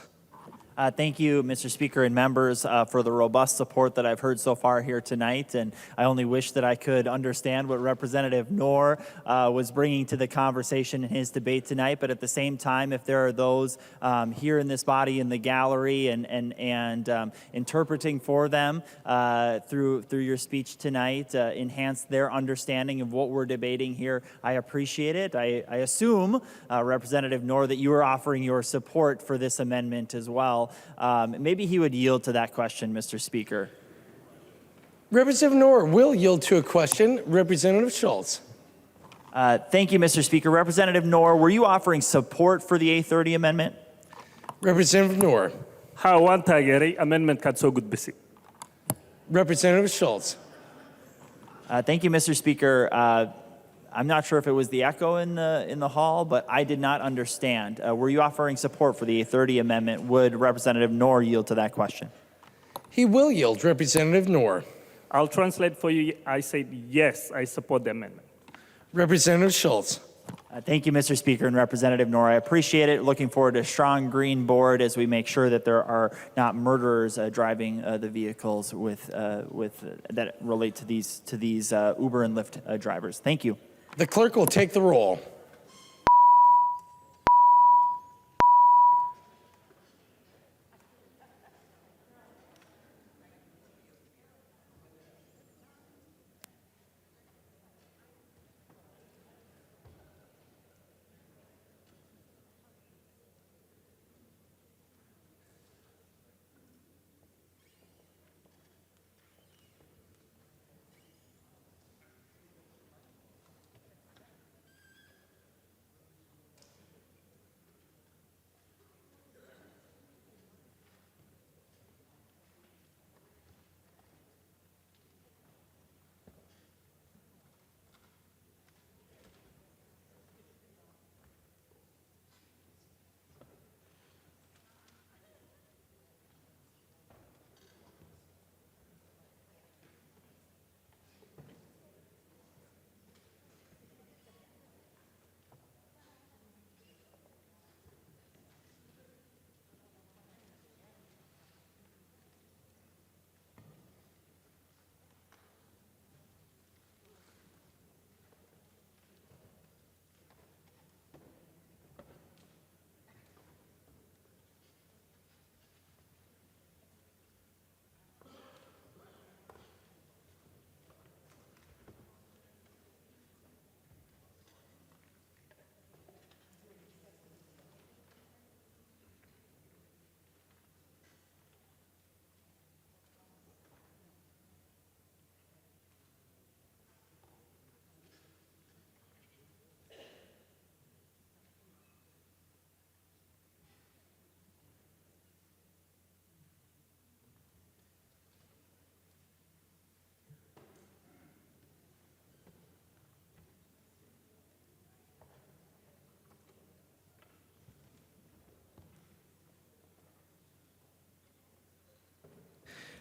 Thank you, Mr. Speaker and members, for the robust support that I've heard so far here tonight. And I only wish that I could understand what Representative Knorr was bringing to the conversation in his debate tonight. But at the same time, if there are those here in this body in the gallery and interpreting for them through your speech tonight, enhance their understanding of what we're debating here, I appreciate it. I assume, Representative Knorr, that you are offering your support for this amendment as well. Maybe he would yield to that question, Mr. Speaker. Representative Knorr will yield to a question. Representative Schultz. Thank you, Mr. Speaker. Representative Knorr, were you offering support for the A30 amendment? Representative Knorr. Ha waan taageeray amendment-kaad soo gudbisay. Representative Schultz. Thank you, Mr. Speaker. I'm not sure if it was the echo in the hall, but I did not understand. Were you offering support for the A30 amendment? Would Representative Knorr yield to that question? He will yield. Representative Knorr. I'll translate for you. I said yes, I support the amendment. Representative Schultz. Thank you, Mr. Speaker and Representative Knorr. I appreciate it. Looking forward to a strong green board as we make sure that there are not murderers driving the vehicles that relate to these Uber and Lyft drivers. Thank you. The clerk will take the roll.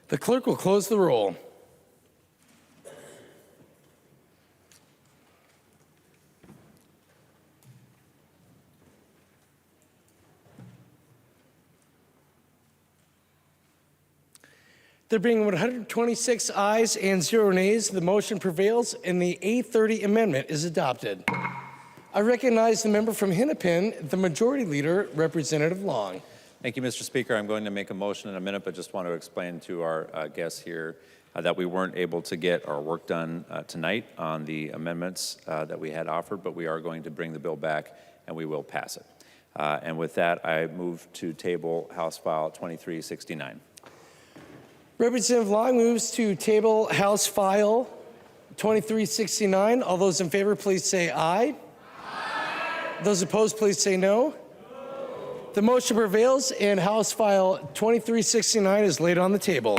The clerk will close the roll. There being 126 ayes and 0 nays, the motion prevails and the A30 amendment is adopted. I recognize the member from Hennepin, the majority leader, Representative Long. Thank you, Mr. Speaker. I'm going to make a motion in a minute, but just want to explain to our guests here that we weren't able to get our work done tonight on the amendments that we had offered, but we are going to bring the bill back and we will pass it. And with that, I move to table House File 2369. Representative Long moves to table House File 2369. All those in favor, please say aye. Aye. Those opposed, please say no. The motion prevails and House File 2369 is laid on the table.